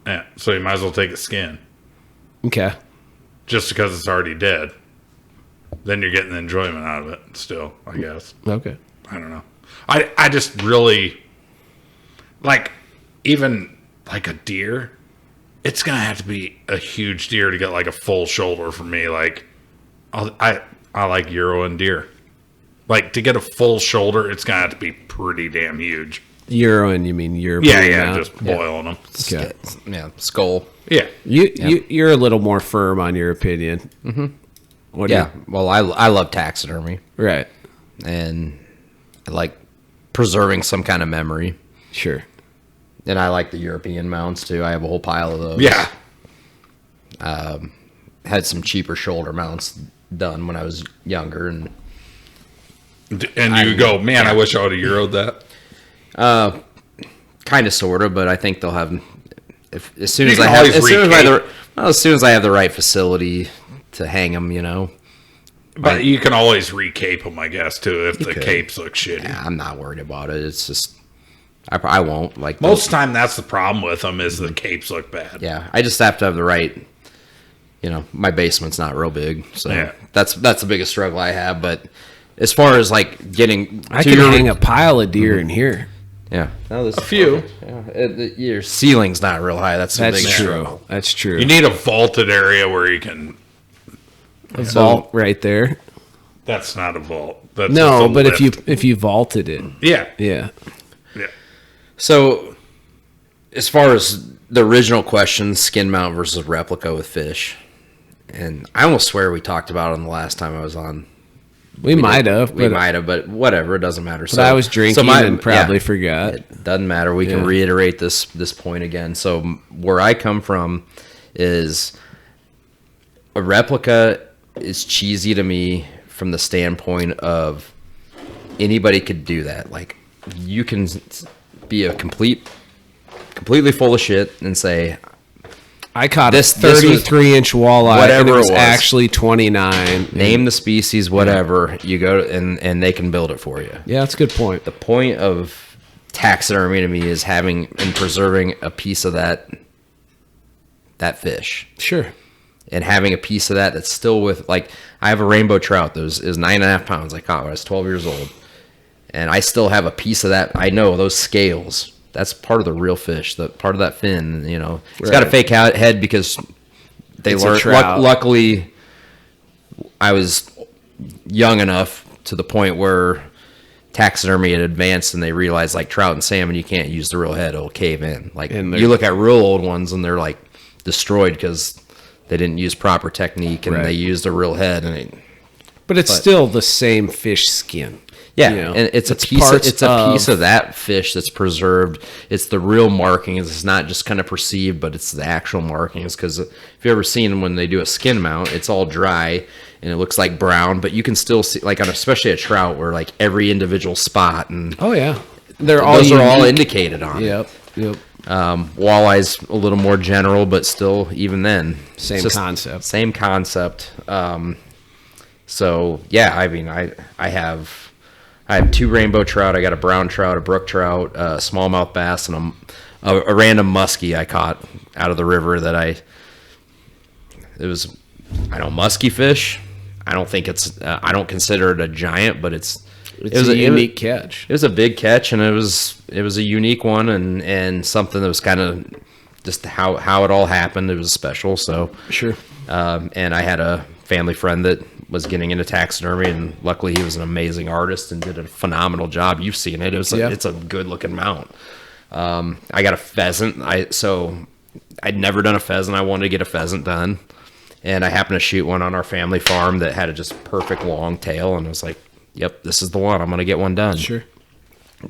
Yeah, so you might as well take a skin. Okay. Just because it's already dead. Then you're getting the enjoyment out of it still, I guess. Okay. I don't know. I just really... Like, even like a deer, it's going to have to be a huge deer to get like a full shoulder for me. Like, I like Euro and deer. Like, to get a full shoulder, it's going to have to be pretty damn huge. Euro, and you mean European? Yeah, just boiling them. Okay. Yeah, skull. Yeah. You're a little more firm on your opinion. Mm-hmm. What do Yeah, well, I love taxidermy, right. and I like preserving some kind of memory. Sure. And I like the European mounts, too. I have a whole pile of those. Yeah. Had some cheaper shoulder mounts done when I was younger, and you go, man, I wish I would have Euro'd that. kind of, sort of, but I think they'll have. As soon You as can I have, always as soon as I have the right facility to hang them, you know. But you can always recape them, I guess, too, if the could. capes look shitty. Yeah, I'm not worried about it. It's just I won't like Most of the time, that's the problem with them is the capes look bad. Yeah, I just have to have the right. You know, my basement's not real big, so Yeah. that's the biggest struggle I have. But as far as like getting, I can hang a pile of deer in here. yeah, a few. Yeah, your ceiling's not real high. That's That's big true. struggle. That's true. You need a vaulted area where you can... a vault right there. That's not a vault. That's No, just a but lift. if you vaulted it, Yeah. yeah. Yeah. So, as far as the original question, skin mount versus replica with fish, and I almost swear we talked about it on the last time I was on. We might have, but whatever, it doesn't matter. But I was drinking and probably forgot. It doesn't matter. We can reiterate this point again. So where I come from is a replica is cheesy to me from the standpoint of anybody could do that. Like, you can be a completely full of shit and say, I caught This- this this was- 33-inch walleye, whatever and it was it was. actually 29. name the species, whatever, you go and they can build it for you. Yeah, that's a good point. The point of taxidermy to me is having and preserving a piece of that fish. Sure. And having a piece of that that's still with, like, I have a rainbow trout that is 9.5 pounds I caught when I was 12 years old. And I still have a piece of that. I know those scales, that's part of the real fish, the part of that fin, you know. It's got a fake head because they It's a learned. trout. Luckily, I was young enough to the point where taxidermy had advanced and they realized, like, trout and salmon, you can't use the real head. It'll cave in. Like, And you look at real old ones and they're, like, destroyed because they didn't use proper technique and Right. they used a real head. And But it's still the same fish skin. yeah, You know, and it's a piece. parts It's a piece of that fish that's preserved. It's the real markings. It's not just kind of perceived, but it's the actual markings. Because if you ever seen when they do a skin mount, it's all dry and it looks like brown, but you can still see, like, on especially a trout, where like every individual spot and Oh yeah, they're all those are all unique. indicated on it. Yep. Walleye's a little more general, but still, even then, Same it's just concept. Same concept. So yeah, I mean, I have 2 rainbow trout. I got a brown trout, a brook trout, a smallmouth bass, and a random muskie I caught out of the river. It was muskie fish. I don't think it's. I don't consider it a giant, but it was a unique catch. It was a big catch, and it was a unique one, and something that was kind of just how it all happened. It was special. So Sure. and I had a family friend that was getting into taxidermy, and luckily he was an amazing artist and did a phenomenal job. You've seen it. It's a good looking mount. I got a pheasant. I'd never done a pheasant. I wanted to get a pheasant done, and I happened to shoot one on our family farm that had a just perfect long tail, and I was like, yep, this is the one. I'm going to get one done. Sure.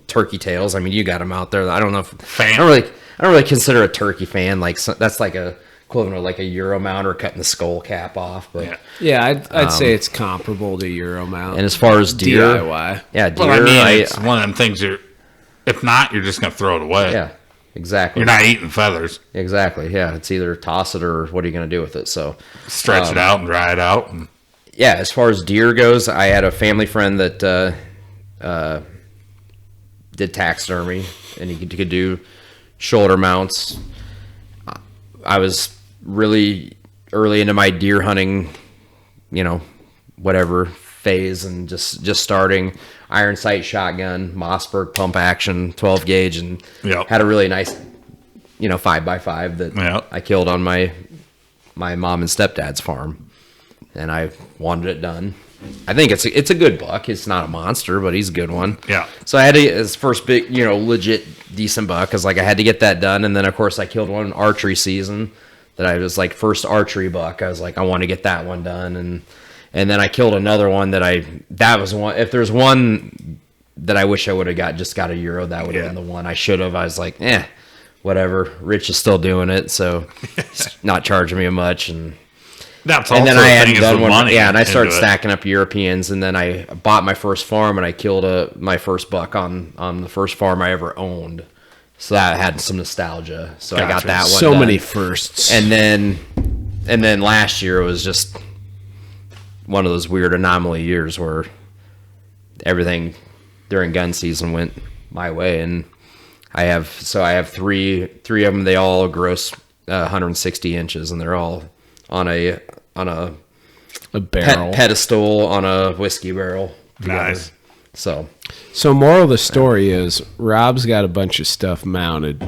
Turkey tails. I mean, you got them out there. I don't know if Fan. I don't really consider a turkey fan. Like, that's like a equivalent of like a Euro mount or cutting the skull cap off. But Yeah. Yeah, I'd say it's comparable to Euro mount. and as far as deer, DIY. yeah, deer. Well, I mean, it's one of them things if not, you're just going to throw it away. yeah, exactly. You're not eating feathers. Exactly. Yeah, it's either toss it or what are you going to do with it? So Stretch it out and dry it out. And yeah, as far as deer goes, I had a family friend that did taxidermy, and he could do shoulder mounts. I was really early into my deer hunting, whatever phase, and just starting. Iron sight shotgun, Mossberg pump action, 12 gauge, and had a really nice, 5x5 that I killed on my mom and stepdad's farm, and I wanted it done. I think it's a good buck. It's not a monster, but he's a good one. Yeah. So I had to get his first big, legit decent buck, because I had to get that done, and then of course I killed one archery season that I was first archery buck. I was I want to get that one done, and then I killed another one that was one. If there's one that I wish I would have got a euro, that would have been the one I should have. I was whatever. Rich is still doing it, so he's not charging me much, and that's also then I hadn't done one. Yeah, and I started stacking up Europeans, and then I bought my first farm, and I killed my first buck on the first farm I ever owned. So that had some nostalgia. So I got that one. So many firsts. And then last year it was just one of those weird anomaly years where everything during gun season went my way, and I have three of them. They all gross 160 inches, and they're all on a barrel pedestal on a whiskey barrel. Nice. So moral of the story is Rob's got a bunch of stuff mounted.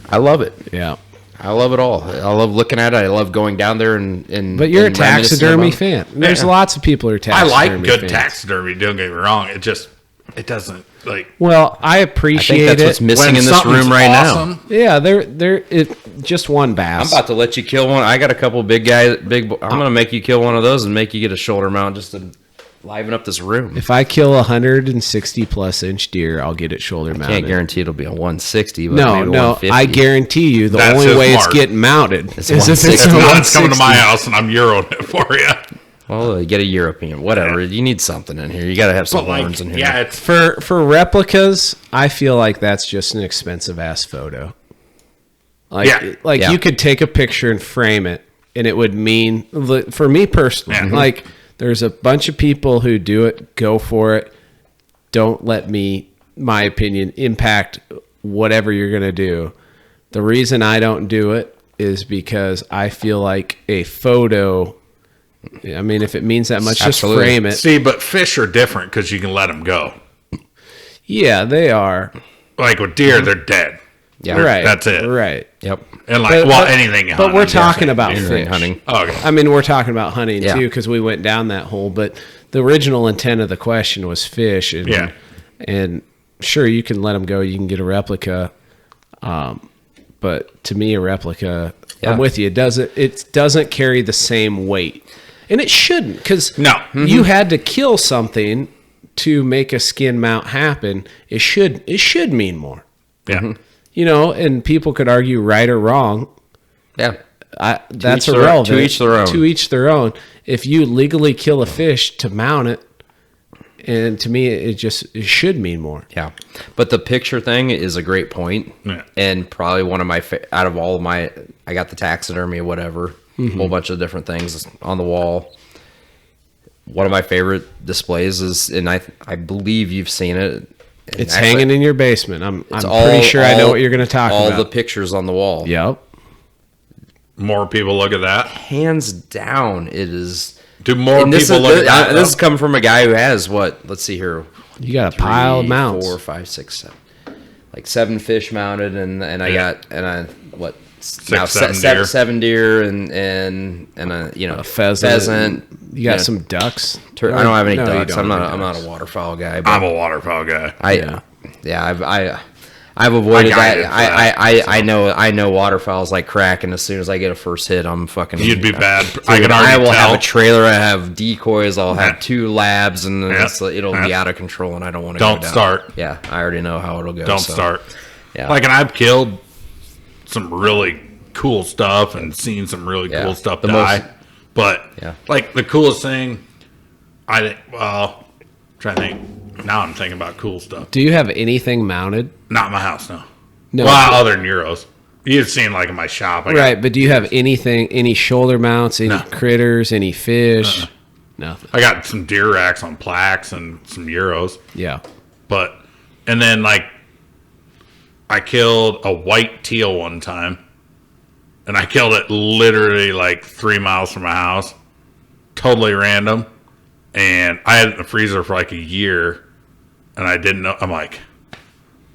I love it. Yeah. I love it all. I love looking at it. I love going down there and But you're a taxidermy fan. There's lots of people who are I taxidermy like good fans. taxidermy, don't get me wrong. It doesn't Well, I appreciate that's it. what's missing when in this room right now. Yeah, they're just one bass. I'm about to let you kill one. I got a couple big guys. I'm going to make you kill one of those and make you get a shoulder mount just to liven up this room. If I kill 160 plus inch deer, I'll get it shoulder mounted. Can't guarantee it'll be a 160, but No, maybe no. 150. I guarantee you, the That's only his way mark. it's getting mounted is if it's It's a It's coming to 160. my house and I'm euroing it for you. Well, you get a European, whatever. You need something in here. You got to have some horns in here. Yeah, it's For replicas, I feel like that's just an expensive ass photo. Yeah. You could take a picture and frame it, and it would mean, for me personally, there's a bunch of people who do it, go for it. Don't let my opinion, impact whatever you're going to do. The reason I don't do it is because I feel like a photo, I mean, if it means that much, Absolutely. just frame it. See, but fish are different because you can let them go. Yeah, they are. Like with deer, they're dead. Yeah. Right. That's it. Right. Yep. And anything. But hunting, we're talking about Anything fish. hunting. Oh, okay. I mean, we're talking about hunting Yeah. too, because we went down that hole. But the original intent of the question was fish, and sure, you can let them go. You can get a replica, but to me, a replica, I'm with you. It doesn't carry the same weight, and it shouldn't, because you had to kill something to make a skin mount happen. It should mean more. Yeah. And people could argue right or wrong. Yeah. That's each their- irrelevant. to each their own. To each their own. If you legally kill a fish to mount it, and to me, it should mean more. Yeah. But the picture thing is a great point. Yeah. And probably one of my, out of all of my, I got the taxidermy or whatever, a whole bunch of different things on the wall. One of my favorite displays is, and I believe you've seen it. It's hanging in your basement. I'm pretty sure I know what you're going to talk about. All the pictures on the wall. Yep. More people look at that. Hands down, it is. Do more And this people is, look at that? this is coming from a guy who has what? Let's see here. You got a pile of 3, mounts. 4, 5, 6, 7. Like 7 fish mounted, and I got what? Now 7 deer and a pheasant. You got some ducks. I don't have any No, you ducks. don't I'm have any not ducks. a waterfowl guy. But I'm a waterfowl guy. I've avoided I that. I know waterfowls like crack, and as soon as I get a first hit, I'm fucking. You'd be bad. I I can already will tell. have a trailer. I have decoys. I'll have 2 labs, and Yeah. it'll be Yeah. out of control, and I don't want to. Don't go down. start. Yeah, I already know how it'll go. Don't so, start. Yeah. And I've killed some really cool stuff and seen some really cool stuff The die. most- But Yeah. the coolest thing, I think. Well, trying to think. Now I'm thinking about cool stuff. Do you have anything mounted? Not in my house, no. No. Well, other than Euros. You've seen like in my shop. Right, but do you have anything, any shoulder mounts, any No. critters, any fish? Nothing. I got some deer racks on plaques and some Euros. Yeah. But, and then like, I killed a white teal one time. And I killed it literally like 3 miles from my house. Totally random. And I had it in the freezer for like a year. And I didn't know. I'm like,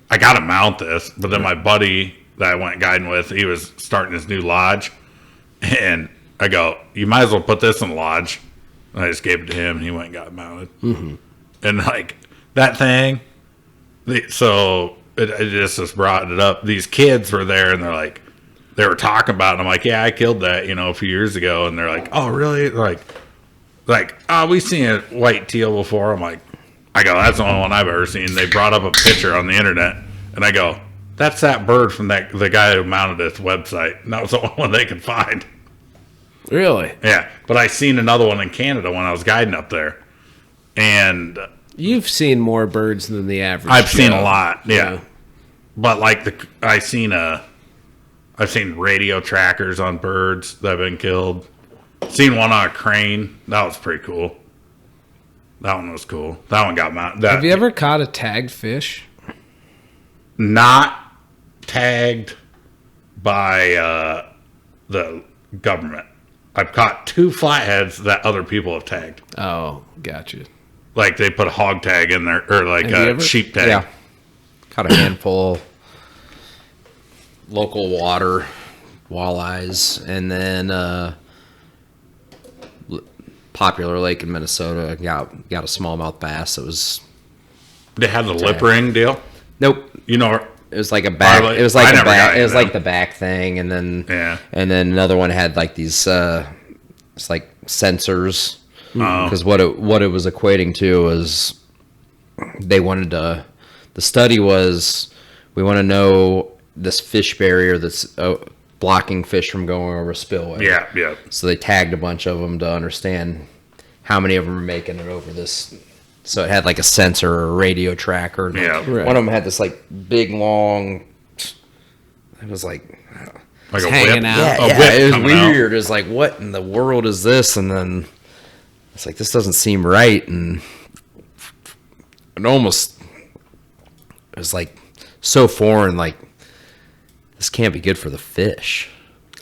I got to mount this. But then my buddy that I went guiding with, he was starting his new lodge. And I go, you might as well put this in the lodge. And I just gave it to him and he went and got it mounted. Mm-hmm. And like that thing, so it just brought it up. These kids were there and they're like, they were talking about it. And I'm like, yeah, I killed that, a few years ago. And they're like, oh, really? They're like, oh, we've seen a white teal before. I'm like, I go, that's the only one I've ever seen. They brought up a picture on the internet. And I go, that's that bird from the guy who mounted this website. And that was the only one they could find. Really? Yeah. But I seen another one in Canada when I was guiding up there. And You've seen more birds than the average. I've seen Joe. a lot. Yeah. But like I've seen radio trackers on birds that have been killed. Seen one on a crane. That was pretty cool. That one was cool. That one got mounted. Have you ever caught a tagged fish? Not tagged by the government. I've caught 2 flatheads that other people have tagged. Oh, gotcha. Like they put a hog tag in there, or like a sheep tag. Yeah. Caught a handful. Local water, walleyes, and then popular lake in Minnesota got a smallmouth bass that was. They had the lip ring deal. Nope. It was like a back. It was like a back. It was like the back thing, and then and then another one had like these. It's like sensors, because what it was equating to was they wanted to. The study was we want to know this fish barrier that's blocking fish from going over a spillway. Yeah. So they tagged a bunch of them to understand how many of them are making it over this. So it had like a sensor or a radio tracker. Yeah. Right. One of them had this like big long. It was like Like a hanging whip. out. A yeah, whip it was coming out. weird. It was like, what in the world is this? And then it's like, this doesn't seem right. And it almost it was like so foreign. Like this can't be good for the fish.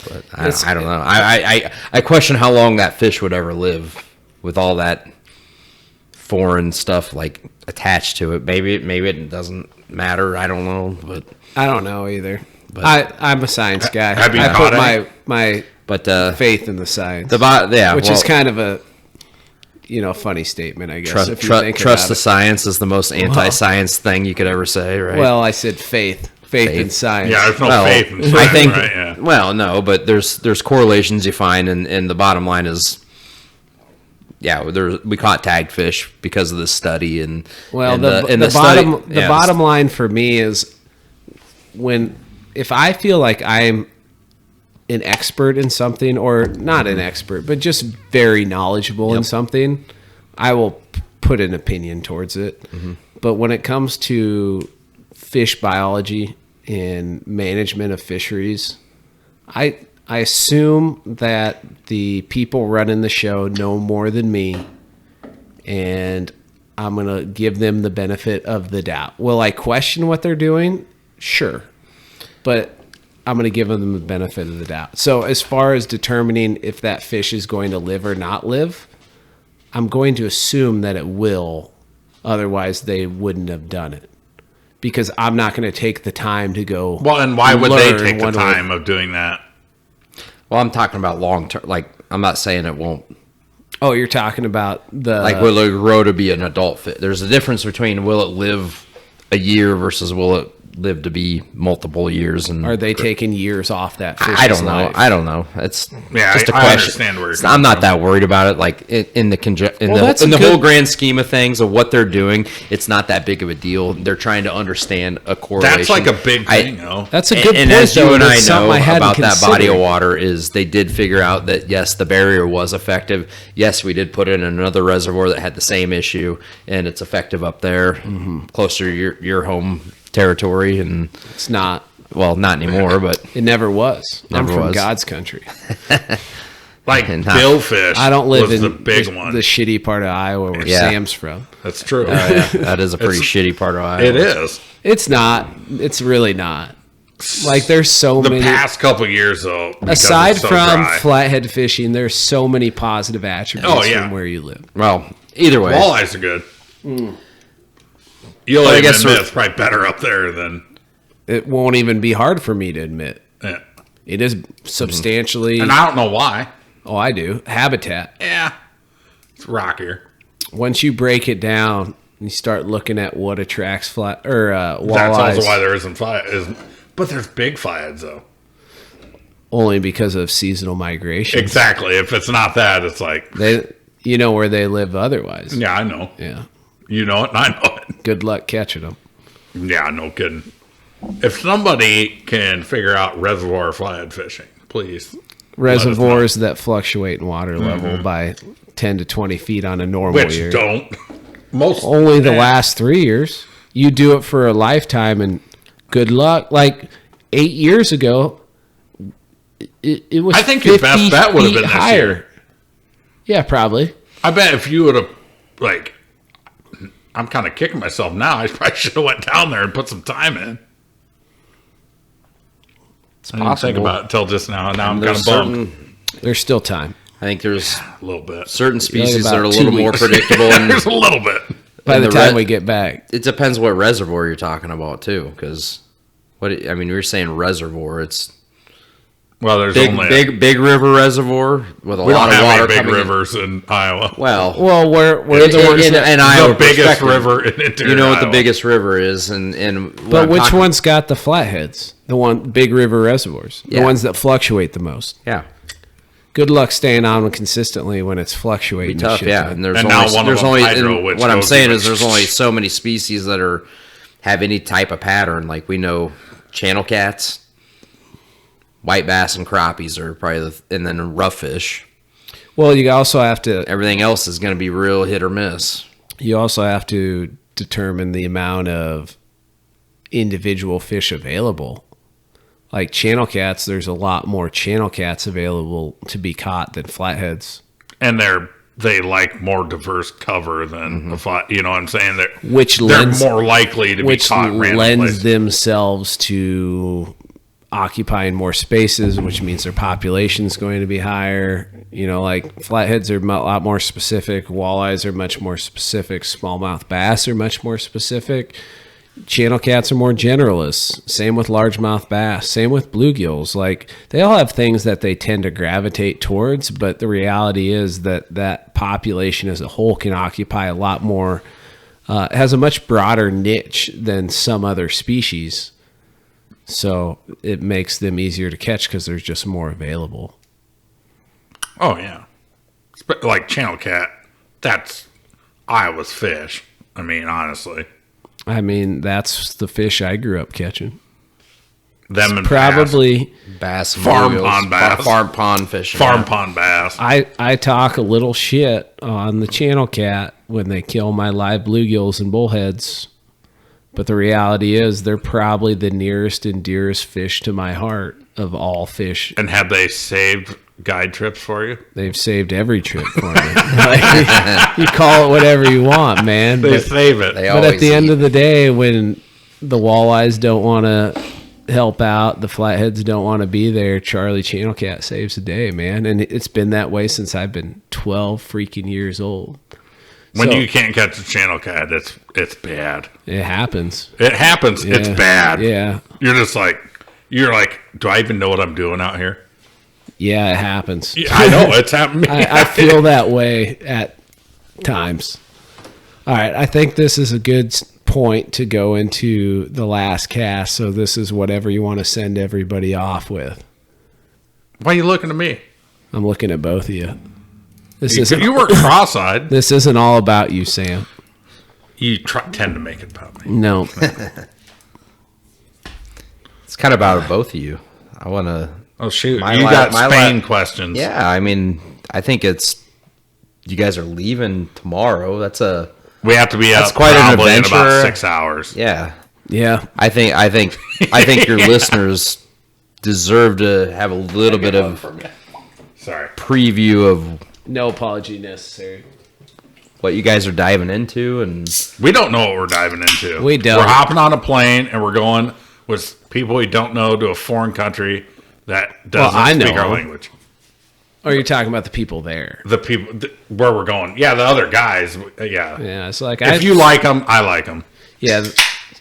But I don't know. I question how long that fish would ever live with all that foreign stuff like attached to it. Maybe it doesn't matter. I don't know, but I don't know either. But I'm a science guy. Have you I caught put any? my faith in the science. Which is kind of a funny statement, I guess. If you think trust about the it. science is the most anti-science thing you could ever say, right? Well, I said faith in science. Yeah, there's no faith in science, I think. right? Yeah. Well, no, but there's correlations you find, and the bottom line is, we caught tagged fish because of this study, and the bottom line for me is if I feel like I'm an expert in something, or not an expert, but just very knowledgeable in something, I will put an opinion towards it. Mm-hmm. But when it comes to fish biology and management of fisheries, I assume that the people running the show know more than me, and I'm going to give them the benefit of the doubt. Will I question what they're doing? Sure. But I'm going to give them the benefit of the doubt. So as far as determining if that fish is going to live or not live, I'm going to assume that it will. Otherwise, they wouldn't have done it. Because I'm not going to take the time to go. Well, and why would they take the time of doing that? Well, I'm talking about long term. Like, I'm not saying it won't. Oh, you're talking about will it grow to be an adult fish? There's a difference between will it live a year versus will it live to be multiple years. And are they taking years off that fish's I don't know. life? I don't know. It's just a question. I understand where you're coming I'm not from. that worried about it. Like in the whole grand scheme of things of what they're doing, it's not that big of a deal. They're trying to understand a correlation. That's like a big thing, though. That's a good and point. as you and I know hadn't about that body of considered. water is they did figure out that yes, the barrier was effective. Yes, we did put it in another reservoir that had the same issue, and it's effective up there, closer to your home territory, and It's not Well, not anymore, but It never was. I'm Never from was. God's country. Like And billfish I don't live was in the big one. the shitty part of Iowa where Yeah. Sam's from. That's true. that is a pretty shitty part of Iowa. It is. It's not. It's really not. Like there's so The many. past couple years, though, because Aside it's so from dry. flathead fishing, there's so many positive attributes Oh, yeah. from where you live. Well, either way, walleyes are good. You'll But I even guess admit we're- it's probably better up there than. It won't even be hard for me to admit. Yeah. It is substantially. And I don't know why. Oh, I do. Habitat. Yeah, it's rockier. Once you break it down, you start looking at what attracts walleyes. That's also why there isn't flatheads. But there's big flatheads, though. Only because of seasonal migration. Exactly. If it's not that, it's like, You know where they live otherwise. yeah, I know. Yeah. You know it, and I know it. Good luck catching them. Yeah, no kidding. If somebody can figure out reservoir flathead fishing, please. Reservoirs that fluctuate in water level by 10 to 20 feet on a normal Which year. don't. Most Only the last 3 years. You do it for a lifetime and good luck. Like 8 years ago, it was I think your best 50 bet would have feet been this higher. year. Yeah, probably. I bet if you would have, like, I'm kind of kicking myself now. I probably should have went down there and put some time in. I didn't think about it till just now. Now I'm kind of bummed. There's still time. I think there's A little bit. certain species that about are a 2 little more weeks. predictable, and There's a little bit. By And the the time red- we get back. it depends what reservoir you're talking about too. Because you're saying reservoir, it's Well, there's big, only big river reservoir with a we lot don't of have water any big coming in. rivers in Iowa. Well, Well, we're the ones that, in the Iowa biggest perspective, river in interior You know what the Iowa. biggest river is, and what But I'm which talking- one's got the flatheads? The big river reservoirs. The Yeah. ones that fluctuate the most. Yeah, Good luck staying on consistently when it's be fluctuating. tough. shit Yeah, ton. and there's And only now one of there's them only hydro, and which what I'm goes saying even- is there's only so many species that have any type of pattern. Like we know channel cats, white bass, and crappies are probably and then rough fish. Well, you also have to Everything else is going to be real hit or miss. determine the amount of individual fish available. Like channel cats, there's a lot more channel cats available to be caught than flatheads, And they like more diverse cover than the flat. You know what I'm saying? which They're lends more likely to be caught randomly. lends themselves to occupying more spaces, which means their population is going to be higher. You know, like flatheads are a lot more specific. Walleyes are much more specific. Smallmouth bass are much more specific. Channel cats are more generalists. Same with largemouth bass. Same with bluegills. Like they all have things that they tend to gravitate towards, but the reality is that population as a whole can occupy a lot more. Has a much broader niche than some other species. So it makes them easier to catch because there's just more available. Oh yeah, like channel cat. That's Iowa's fish. I mean, honestly, I mean, that's the fish I grew up catching. them and Probably, Bass, and Farm bluegills, pond bass. farm pond fishing, farm pond bass. I talk a little shit on the channel cat when they kill my live bluegills and bullheads. But the reality is they're probably the nearest and dearest fish to my heart of all fish. And have they saved guide trips for you? They've saved every trip for me. Like, you call it whatever you want, man. They But, save it. They but at always the end eat. of the day, when the walleyes don't want to help out, the flatheads don't want to be there, Charlie Channel Cat saves the day, man. And it's been that way since I've been 12 freaking years old. When So- you can't catch a channel cat, it's bad. It happens. It happens. It's Yeah. bad. Yeah. You're like, do I even know what I'm doing out here? Yeah, it happens. Yeah, I know it's happening. I feel that way at times. All right, I think this is a good point to go into the last cast. So this is whatever you want to send everybody off with. Why are you looking at me? I'm looking at both of you. This You isn't. weren't cross-eyed. This isn't all about you, Sam. You tend to make it about me. No. It's kind of about both of you. I want to. Oh shoot! My You la- got my Spain la- questions. Yeah, I mean, I think it's. You guys are leaving tomorrow. That's we have to be That's up quite an probably in about adventure. 6 hours. yeah. Yeah. I think your listeners deserve to have a little bit of Sorry. preview of No apology necessary. what you guys are diving into, and We don't know what we're diving into. We don't. We're hopping on a plane and we're going with people we don't know to a foreign country that doesn't I speak know. our language. Or you're talking about the people there. The people where we're going. Yeah, the other guys. Yeah. Yeah, it's like If you like them, I like them. yeah,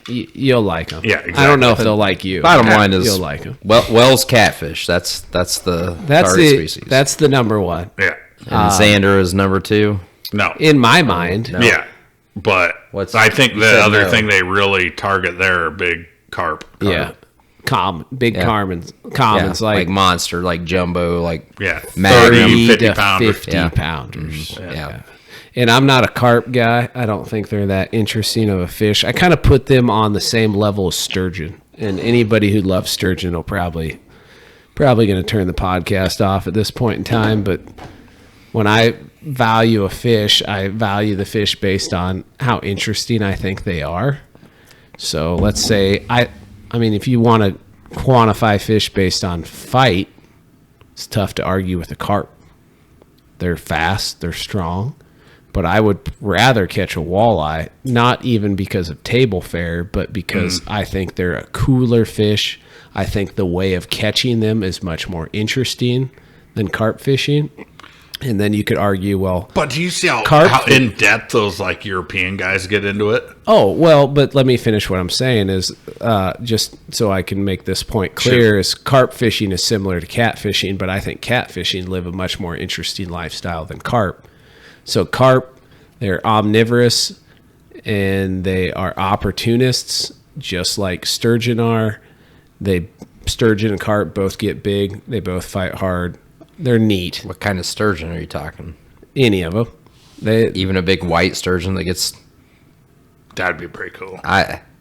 you'll like them. Yeah, I don't know if exactly. theyll like you. bottom line is you'll like them. Wells catfish. That's the That's target the species. that's the number one Yeah. and Xander is number 2. No. in my mind. No. Yeah. But What's- I think you the said other no. thing they really target there are big carp. Yeah, big Yeah. commons, Yeah, like monster, like jumbo, like Yeah. Magnum. 30, 50 to pounder. 50 Yeah. pounders. yeah. And I'm not a carp guy. I don't think they're that interesting of a fish. I kind of put them on the same level as sturgeon. And anybody who loves sturgeon will probably going to turn the podcast off at this point in time. But when I value a fish, I value the fish based on how interesting I think they are. So let's say I mean, if you want to quantify fish based on fight, it's tough to argue with a carp. They're fast, they're strong. But I would rather catch a walleye, not even because of table fare, but because I think they're a cooler fish. I think the way of catching them is much more interesting than carp fishing. And then you could argue, well, But do you see how Carp- in depth those like European guys get into it? oh, well, but let me finish what I'm saying is just so I can make this point clear is carp fishing is similar to cat fishing, but I think cat fishing live a much more interesting lifestyle than carp. So carp, they're omnivorous and they are opportunists, just like sturgeon are. Sturgeon and carp both get big. They both fight hard. They're neat. What kind of sturgeon are you talking? Any of them. Even a big white sturgeon that gets That'd be pretty cool.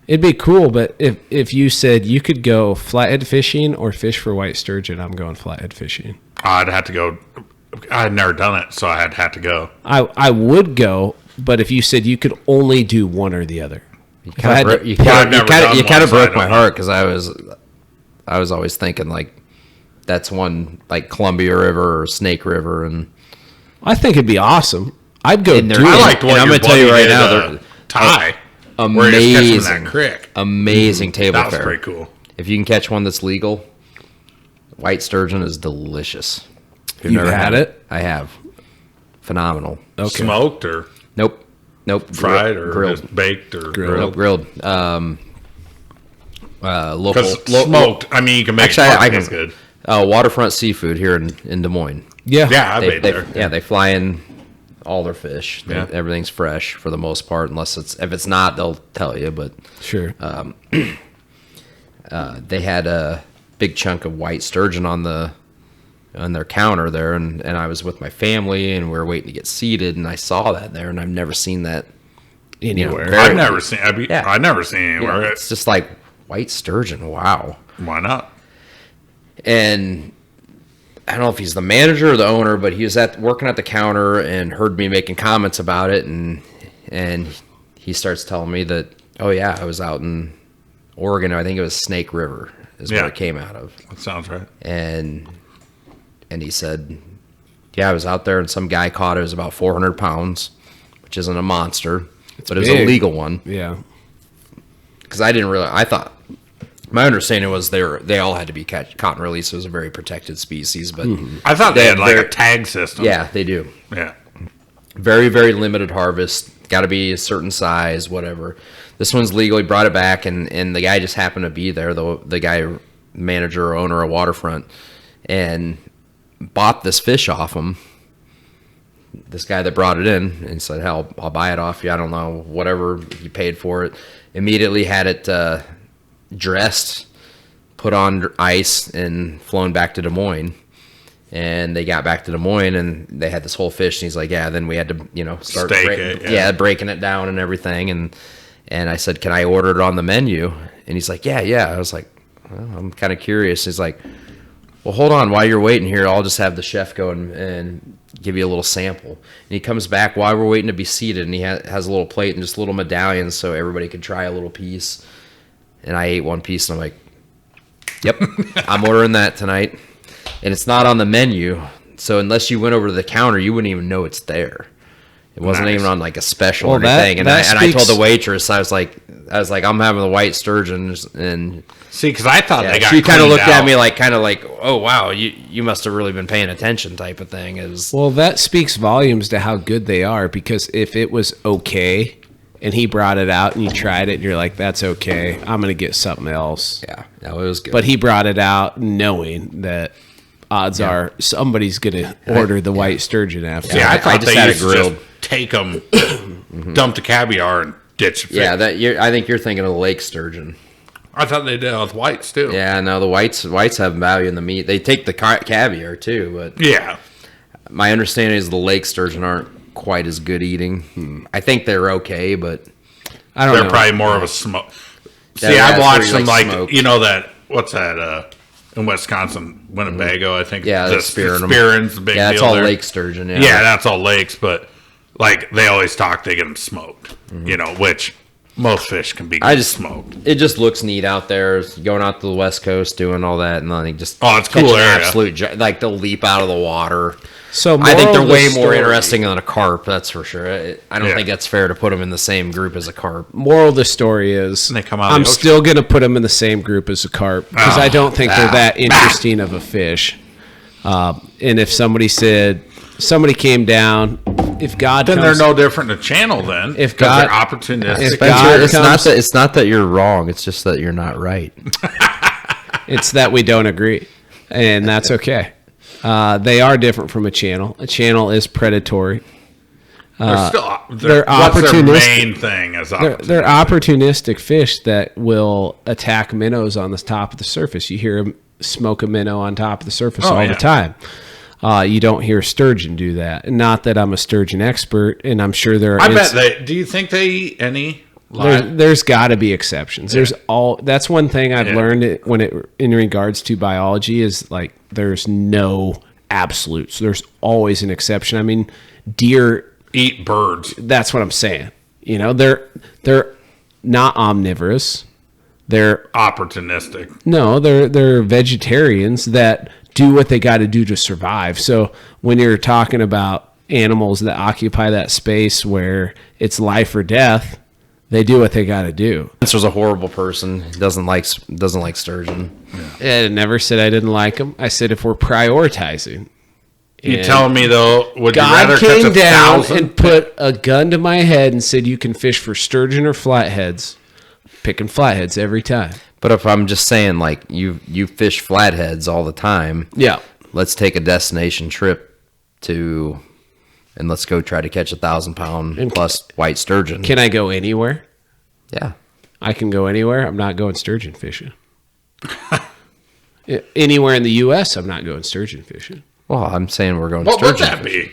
It'd be cool, but if you said you could go flathead fishing or fish for white sturgeon, I'm going flathead fishing. I'd have to go. I had never done it, so I'd have to go. I would go, but if you said you could only do one or the other, you If I had kind to- of I've never done one, so I broke don't my know. heart because I was always thinking like that's one like Columbia River or Snake River, and I think it'd be awesome. I'd go And do they're- I it. liked what and I'm your gonna tell you buddy right did, now, they're Thai. Where he just catch them in amazing, that creek. amazing table That was fare. pretty cool. If you can catch one that's legal, white sturgeon is delicious. If You've had it? I have. Phenomenal. Okay. Smoked or Nope. fried or grilled. just baked or Nope, grilled. Local. Because smoked. I mean, you can make Actually, I it can. taste good. Waterfront seafood here in Des Moines. Yeah. Yeah, I made there. Yeah, they fly in all their fish. Yeah. Everything's fresh for the most part, unless if it's not, they'll tell you. But Sure. they had a big chunk of white sturgeon on their counter there, and I was with my family, and we were waiting to get seated, and I saw that there, and I've never seen that Anywhere. very- I've never seen. Yeah. I've never seen You know, anywhere. it's just like white sturgeon. Wow. Why not? And I don't know if he's the manager or the owner, but he was working at the counter and heard me making comments about it, and he starts telling me that, oh yeah, I was out in Oregon. I think it was Snake River is Yeah. where it came out of, That sounds right. and he said, yeah, I was out there and some guy caught it. It was about 400 pounds, which isn't a monster, but it was a big. legal one. Yeah. Because I thought my understanding was they all had to be caught and released. It was a very protected species, but I thought they had like a they're- tag system. yeah, they do. Yeah. Very, very limited harvest. Got to be a certain size, whatever. This one's legal. He brought it back, and the guy just happened to be there, the guy, manager or owner of Waterfront, and bought this fish off him. This guy that brought it in and said, hell, I'll buy it off you. I don't know, whatever he paid for it. Immediately had it dressed, put on ice, and flown back to Des Moines. And they got back to Des Moines, and they had this whole fish. And he's like, "Yeah." Then we had to, start Steak it, yeah. breaking it down and everything. And I said, "Can I order it on the menu?" And he's like, "Yeah." I was like, well, "I'm kind of curious." He's like, "Well, hold on. While you're waiting here, I'll just have the chef go and give you a little sample." And he comes back while we're waiting to be seated, and he has a little plate and just little medallions so everybody could try a little piece. and I ate one piece, and I'm like, yep, I'm ordering that tonight. And it's not on the menu, so unless you went over to the counter, you wouldn't even know it's there. It wasn't even on like a special or anything. And I told the waitress, I was like, I'm having the white sturgeon, and see, because I thought they got. She kind of looked at me like, oh wow, you must have really been paying attention, type of thing. Well, that speaks volumes to how good they are, because if it was okay, and he brought it out and you tried it, and you're like, that's okay, I'm gonna get something else. Yeah, no, it was good. But he brought it out knowing that odds are somebody's gonna order the white sturgeon after. Yeah, I thought just they had used it grilled. to just take them, dump the caviar, and ditch. Yeah, I think you're thinking of the lake sturgeon. I thought they did with whites too. Yeah, no, the whites have value in the meat. They take the caviar too, but yeah, my understanding is the lake sturgeon aren't quite as good eating. I think they're okay, but I don't know. They're probably more of a smoke. See, Yeah, I've watched them like smoked. that. What's that? In Wisconsin, Winnebago, I think. Yeah, the Spearin's the big deal. Yeah, it's all there. lake sturgeon. Yeah, Yeah, that's all lakes, but like they always talk, they get them smoked. Which most fish can be smoked. It just looks neat out there, going out to the West Coast, doing all that, and then they just it's catch cool an area. absolute like they'll leap out of the water. So I think they're moral of the way more story- interesting than a carp. That's for sure. I don't Yeah. think that's fair to put them in the same group as a carp. Moral of the story is, And they come out of the I'm ocean. still going to put them in the same group as a carp, because I don't think they're that interesting of a fish. And if somebody came down, if God Then comes, they're no different than channel. Then If because they're God- opportunistic. if Spencer, God it's not that you're wrong. It's just that you're not right. it's that we don't agree, and that's okay. They are different from a channel. A channel is predatory. they're still they're what's their opportunistic. main thing is They're opportunistic fish that will attack minnows on the top of the surface. You hear them smoke a minnow on top of the surface all yeah. the time. You don't hear sturgeon do that. Not that I'm a sturgeon expert, and I'm sure there are. I bet they. Do you think they eat any? There's got to be exceptions. That's one thing I've learned in regards to biology is like there's no absolutes. There's always an exception. I mean, deer eat birds. That's what I'm saying. They're not omnivorous. They're Opportunistic. no, they're vegetarians that do what they got to do to survive. So when you're talking about animals that occupy that space where it's life or death, they do what they got to do. Spencer's a horrible person. He doesn't like sturgeon. I never said I didn't like them. I said if we're prioritizing. You And telling me though? Would you God rather came catch down 1,000? and put a gun to my head and said you can fish for sturgeon or flatheads. Picking flatheads every time. But if I'm just saying, like you fish flatheads all the time, Yeah. let's take a destination trip and let's go try to catch 1,000-pound plus white sturgeon. Can I go anywhere? Yeah. I can go anywhere. I'm not going sturgeon fishing. Anywhere in the U.S., I'm not going sturgeon fishing. Well, I'm saying we're going What would sturgeon that fishing. be?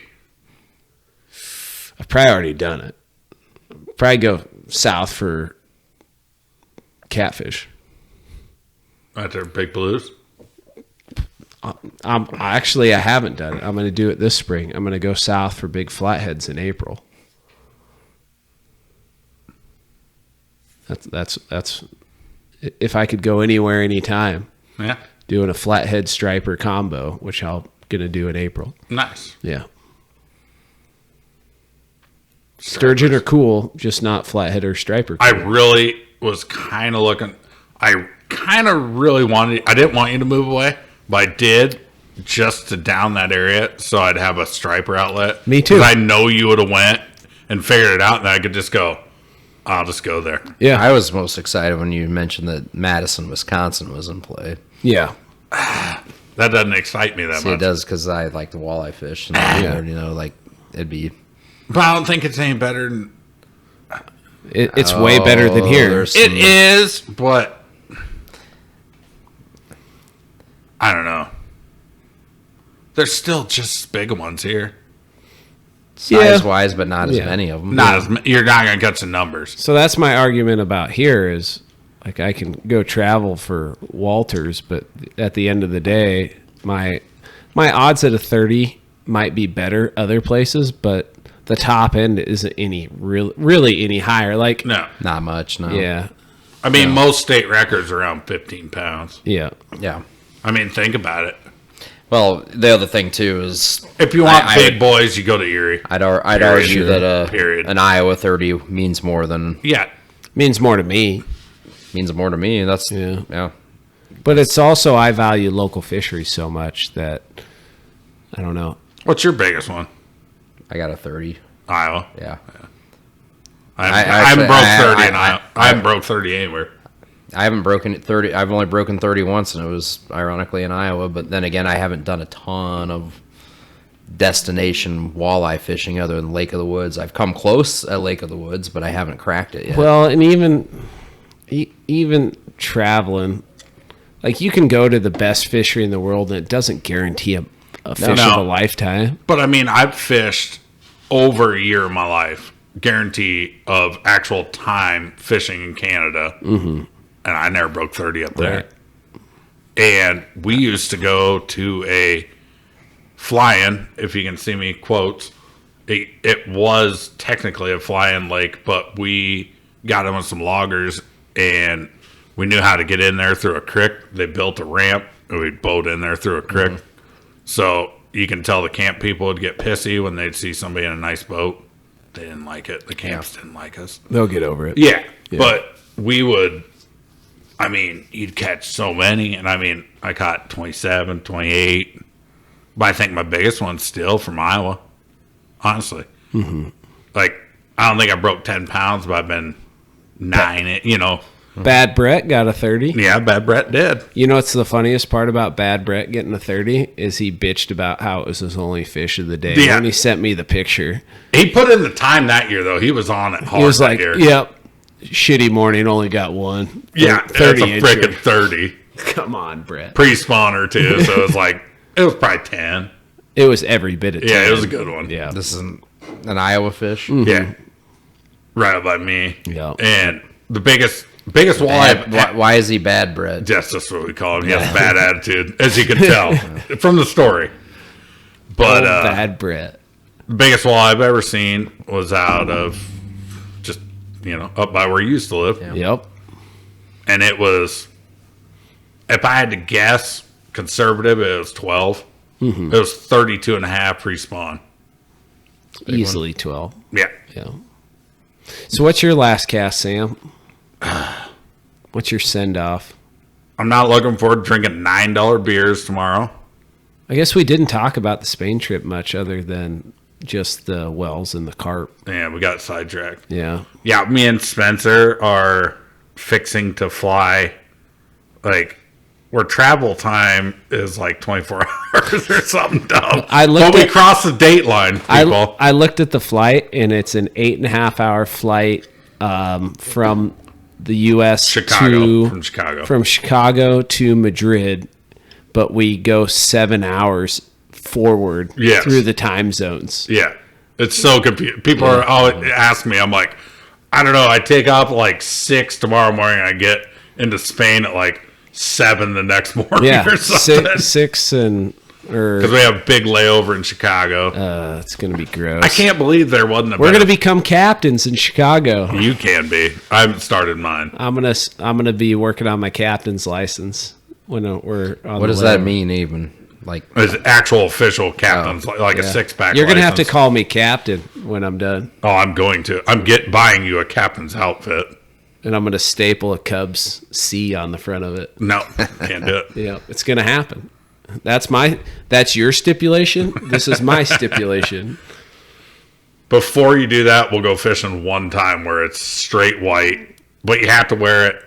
I've probably already done it. Probably go south for catfish. Right there, Big Blues. I haven't done it. I'm going to do it this spring. I'm going to go south for big flatheads in April. That's if I could go anywhere, anytime, Yeah, doing a flathead striper combo, which I'm going to do in April. nice. Yeah. Sturgeon are cool, just not flathead or striper. I Cool. really was kind of looking. I kind of really wanted. I didn't want you to move away, but I did just to down that area so I'd have a striper outlet. Me too. 'Cause I know you would have went and figured it out, and I could just go. I'll just go there. Yeah. I was most excited when you mentioned that Madison, Wisconsin was in play. Yeah. That doesn't excite me that See, it much. does because I like the walleye fish. And I already know, like, it'd be... But I don't think it's any better than It's way better than here. there's it some- is. But I don't know. There's still just as big ones here. size-wise, but not as Yeah. many of them. You're not gonna catch the numbers. So that's my argument about here is like I can go travel for Walters, but at the end of the day, my odds at a 30 might be better other places, but the top end isn't any really any higher. Like No. Not much, no. yeah, I mean, most state records are around 15 pounds. Yeah. Yeah. I mean, think about it. Well, the other thing too is If you want big boys, you go to Erie. I'd argue that Period. an Iowa 30 means more than Means more to me. That's Yeah. But it's also, I value local fisheries so much that, I don't know. What's your biggest one? I got a 30. Iowa. Yeah. I haven't broke 30 in Iowa. I haven't broke 30 anywhere. I haven't broken it 30. I've only broken 30 once, and it was ironically in Iowa. But then again, I haven't done a ton of destination walleye fishing other than Lake of the Woods. I've come close at Lake of the Woods, but I haven't cracked it yet. Well, and even traveling, like you can go to the best fishery in the world, and it doesn't guarantee a fish of a lifetime. But I mean, I've fished over a year of my life, guarantee of actual time fishing in Canada. Mm-hmm. And I never broke 30 up there. Right. And we used to go to a fly-in, if you can see me, quotes. It was technically a fly-in lake, but we got in with some loggers, and we knew how to get in there through a creek. They built a ramp, and we'd boat in there through a creek. Mm-hmm. So you can tell the camp people would get pissy when they'd see somebody in a nice boat. They didn't like it. The camps didn't like us. They'll get over it. Yeah. But we would... I mean, you'd catch so many, and I mean, I caught 27, 28. But I think my biggest one's still from Iowa, honestly. Mm-hmm. Like, I don't think I broke 10 pounds, but I've been 9, Bad Brett got a 30. Yeah, Bad Brett did. You know what's the funniest part about Bad Brett getting a 30 is he bitched about how it was his only fish of the day. Yeah. When he sent me the picture. He put in the time that year, though. He was on it hard. He was like, year. Yep. Shitty morning, only got one. Yeah, 30 that's a freaking 30. Come on, Brett. Pre-spawner, too, so it was like, it was probably 10. It was every bit of 10. Yeah, it was a good one. Yeah. This is an Iowa fish? Mm-hmm. Yeah. Right up by me. Yeah. And the biggest walleye... Why is he bad, Brett? That's what we call him. He has a bad attitude, as you can tell from the story. But Bad Brett. The biggest walleye I've ever seen was out of up by where you used to live. Yeah. Yep. And it was, if I had to guess, conservative, it was 12. Mm-hmm. It was 32 and a half pre-spawn. Easily 12. Yeah. Yeah. So what's your last cast, Sam? What's your send-off? I'm not looking forward to drinking $9 beers tomorrow. I guess we didn't talk about the Spain trip much other than just the wells and the carp. Yeah, we got sidetracked. Yeah. Yeah, me and Spencer are fixing to fly, like, where travel time is like 24 hours or something dumb. But we crossed the date line, people. I looked at the flight, and it's an 8.5-hour flight from the U.S. from Chicago to Madrid, but we go 7 hours forward through the time zones. Yeah. It's so confusing. People are always ask me, I'm like, I don't know. I take off like 6 tomorrow morning. I get into Spain at like 7 the next morning or something. 6 because we have a big layover in Chicago. It's going to be gross. I can't believe there wasn't We're going to become captains in Chicago. You can be. I haven't started mine. I'm gonna be working on my captain's license when we're on. What does that mean even? Like as actual official captains, like a 6-pack. You're gonna have to call me captain when I'm done. Oh, I'm going to. I'm buying you a captain's outfit, and I'm gonna staple a Cubs C on the front of it. No, can't do it. Yeah, it's gonna happen. That's your stipulation. This is my stipulation. Before you do that, we'll go fishing one time where it's straight white, but you have to wear it.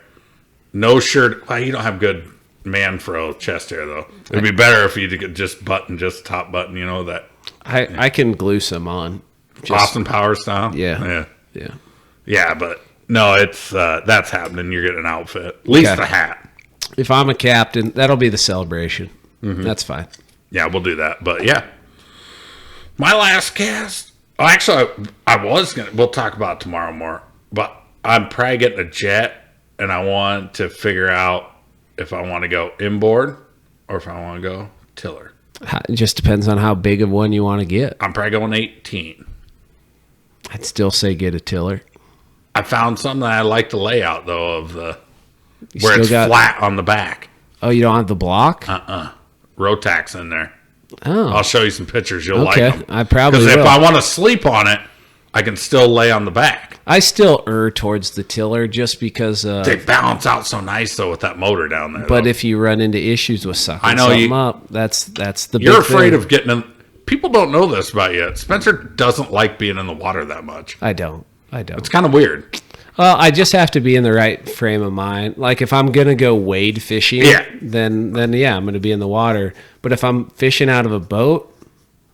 No shirt. Well, you don't have good man fro chest hair though. It'd be better if you could just top button. You know that. I can glue some on. Austin Powers style. Yeah. But no, it's that's happening. You're getting an outfit, at least a hat. If I'm a captain, that'll be the celebration. Mm-hmm. That's fine. Yeah, we'll do that. But yeah, my last cast. Oh, actually, I was gonna. We'll talk about it tomorrow more. But I'm probably getting a jet, and I want to figure out if I want to go inboard or if I want to go tiller. It just depends on how big of one you want to get. I'm probably going 18. I'd still say get a tiller. I found something that I like the layout though of the where it's flat on the back. Oh, you don't have the block? Rotax in there. Oh. I'll show you some pictures. You'll like them. I probably will. Because if I want to sleep on it, I can still lay on the back. I still err towards the tiller just because... they balance out so nice, though, with that motor down there. But if you run into issues with sucking something up, that's the big You're afraid thing. of getting in... People don't know this about you. Spencer doesn't like being in the water that much. I don't. It's kind of weird. Well, I just have to be in the right frame of mind. Like, if I'm going to go wade fishing, then yeah, I'm going to be in the water. But if I'm fishing out of a boat,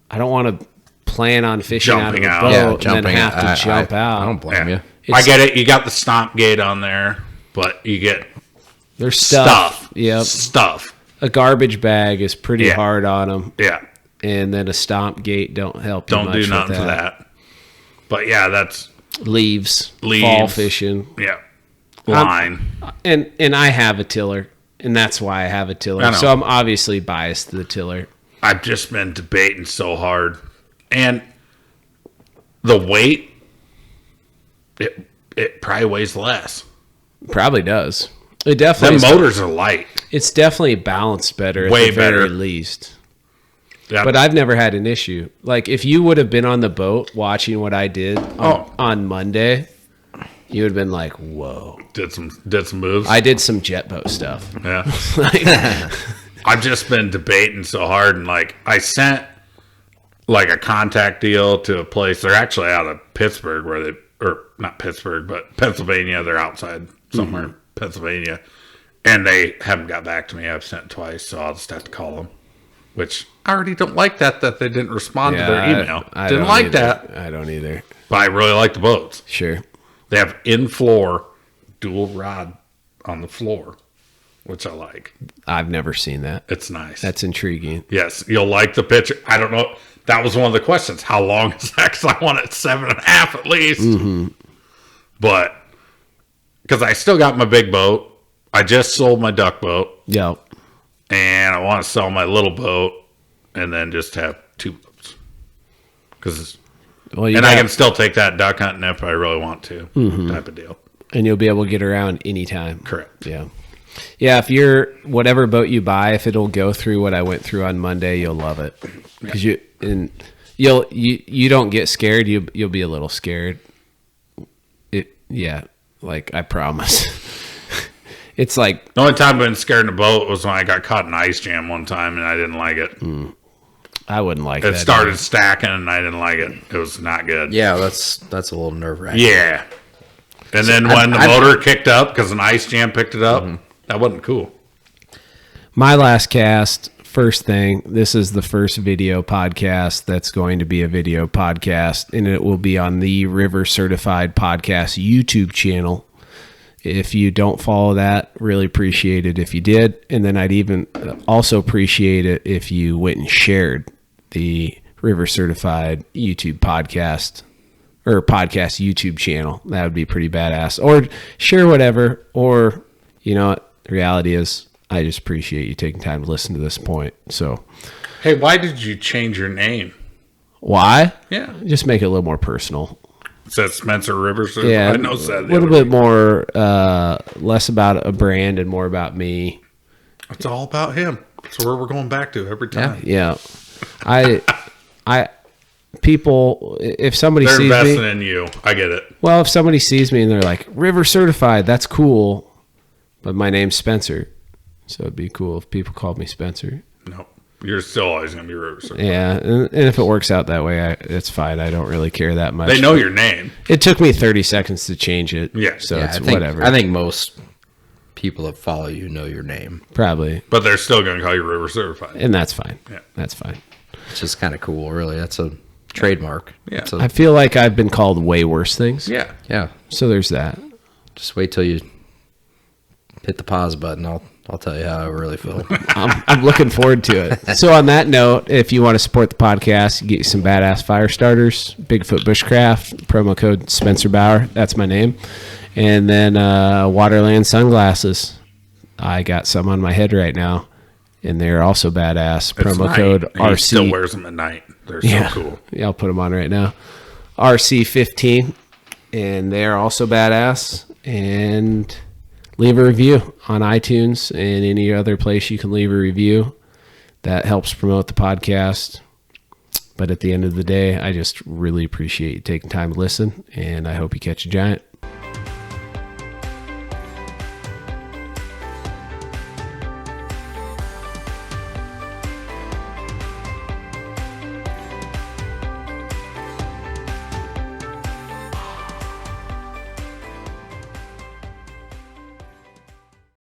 I don't want to plan on fishing Jumping out out. of a boat and then have to jump out. I don't blame you. I get it. You got the stomp gate on there, but you get There's stuff. Yep. Stuff. A garbage bag is pretty hard on them. Yeah. And then a stomp gate don't help you much. Don't do nothing for that. But yeah, that's... Leaves. Fall fishing. Yeah. Line. And I have a tiller, and that's why I have a tiller. So I'm obviously biased to the tiller. I've just been debating so hard. And the weight, it probably weighs less. Probably does. It definitely. The motors are light. It's definitely balanced better. Way at the better. very least. Yeah. But I've never had an issue. Like, if you would have been on the boat watching what I did on Monday, you would have been like, whoa. Did some moves. I did some jet boat stuff. Yeah. I've just been debating so hard, and like I sent like a contact deal to a place. They're actually out of Pittsburgh, or not Pittsburgh, but Pennsylvania. They're outside somewhere, Pennsylvania, and they haven't got back to me. I've sent twice, so I'll just have to call them. Which I already don't like that they didn't respond to their email. I didn't don't like either. that. I don't either. But I really like the boats. Sure. They have in-floor dual rod on the floor, which I like. I've never seen that. It's nice. That's intriguing. Yes, you'll like the picture. I don't know. That was one of the questions. How long is that? Because I want it 7.5 at least. Mm-hmm. But because I still got my big boat. I just sold my duck boat. Yep. And I want to sell my little boat and then just have two boats. I can still take that duck hunting if I really want to, type of deal. And you'll be able to get around anytime. Correct. Yeah. Yeah, if you're, whatever boat you buy, if it'll go through what I went through on Monday, you'll love it. Because you don't get scared, you'll be a little scared. Like, I promise. It's like... The only time I've been scared in a boat was when I got caught in an ice jam one time, and I didn't like it. I wouldn't like that. It started stacking, and I didn't like it. It was not good. Yeah, that's a little nerve-wracking. Yeah. And then when the motor kicked up, because an ice jam picked it up, that wasn't cool. My last cast, first thing, this is the first video podcast that's going to be a video podcast, and it will be on the River Certified Podcast YouTube channel. If you don't follow that, really appreciate it if you did. And then I'd even also appreciate it if you went and shared the River Certified YouTube podcast or podcast YouTube channel. That would be pretty badass. Or share whatever. Or, you know what? The reality is, I just appreciate you taking time to listen to this point. So, hey, why did you change your name? Why? Yeah. Just make it a little more personal. It says Spencer Rivers. Yeah, I know that. A little bit more, less about a brand and more about me. It's all about him. That's where we're going back to every time. Yeah. People, if somebody they're sees investing me, in you. I get it. Well, if somebody sees me and they're like, River Certified, that's cool. But my name's Spencer. So it'd be cool if people called me Spencer. No. You're still always going to be River Certified. Yeah, and if it works out that way, it's fine. I don't really care that much. They know your name. It took me 30 seconds to change it. Yeah. So yeah, it's whatever. I think most people that follow you know your name. Probably. But they're still going to call you River Certified. And that's fine. Yeah. That's fine. It's just kind of cool, really. That's a trademark. Yeah. I feel like I've been called way worse things. Yeah. Yeah. So there's that. Just wait till you hit the pause button. I'll tell you how I really feel. I'm looking forward to it. So on that note, if you want to support the podcast, you get you some badass fire starters, Bigfoot Bushcraft, promo code Spencer Bauer. That's my name. And then Waterland sunglasses. I got some on my head right now, and they're also badass. Promo code RC. He still wears them at night. They're so cool. Yeah, I'll put them on right now. RC15, and they're also badass. And leave a review on iTunes and any other place you can leave a review. That helps promote the podcast. But at the end of the day, I just really appreciate you taking time to listen, and I hope you catch a giant.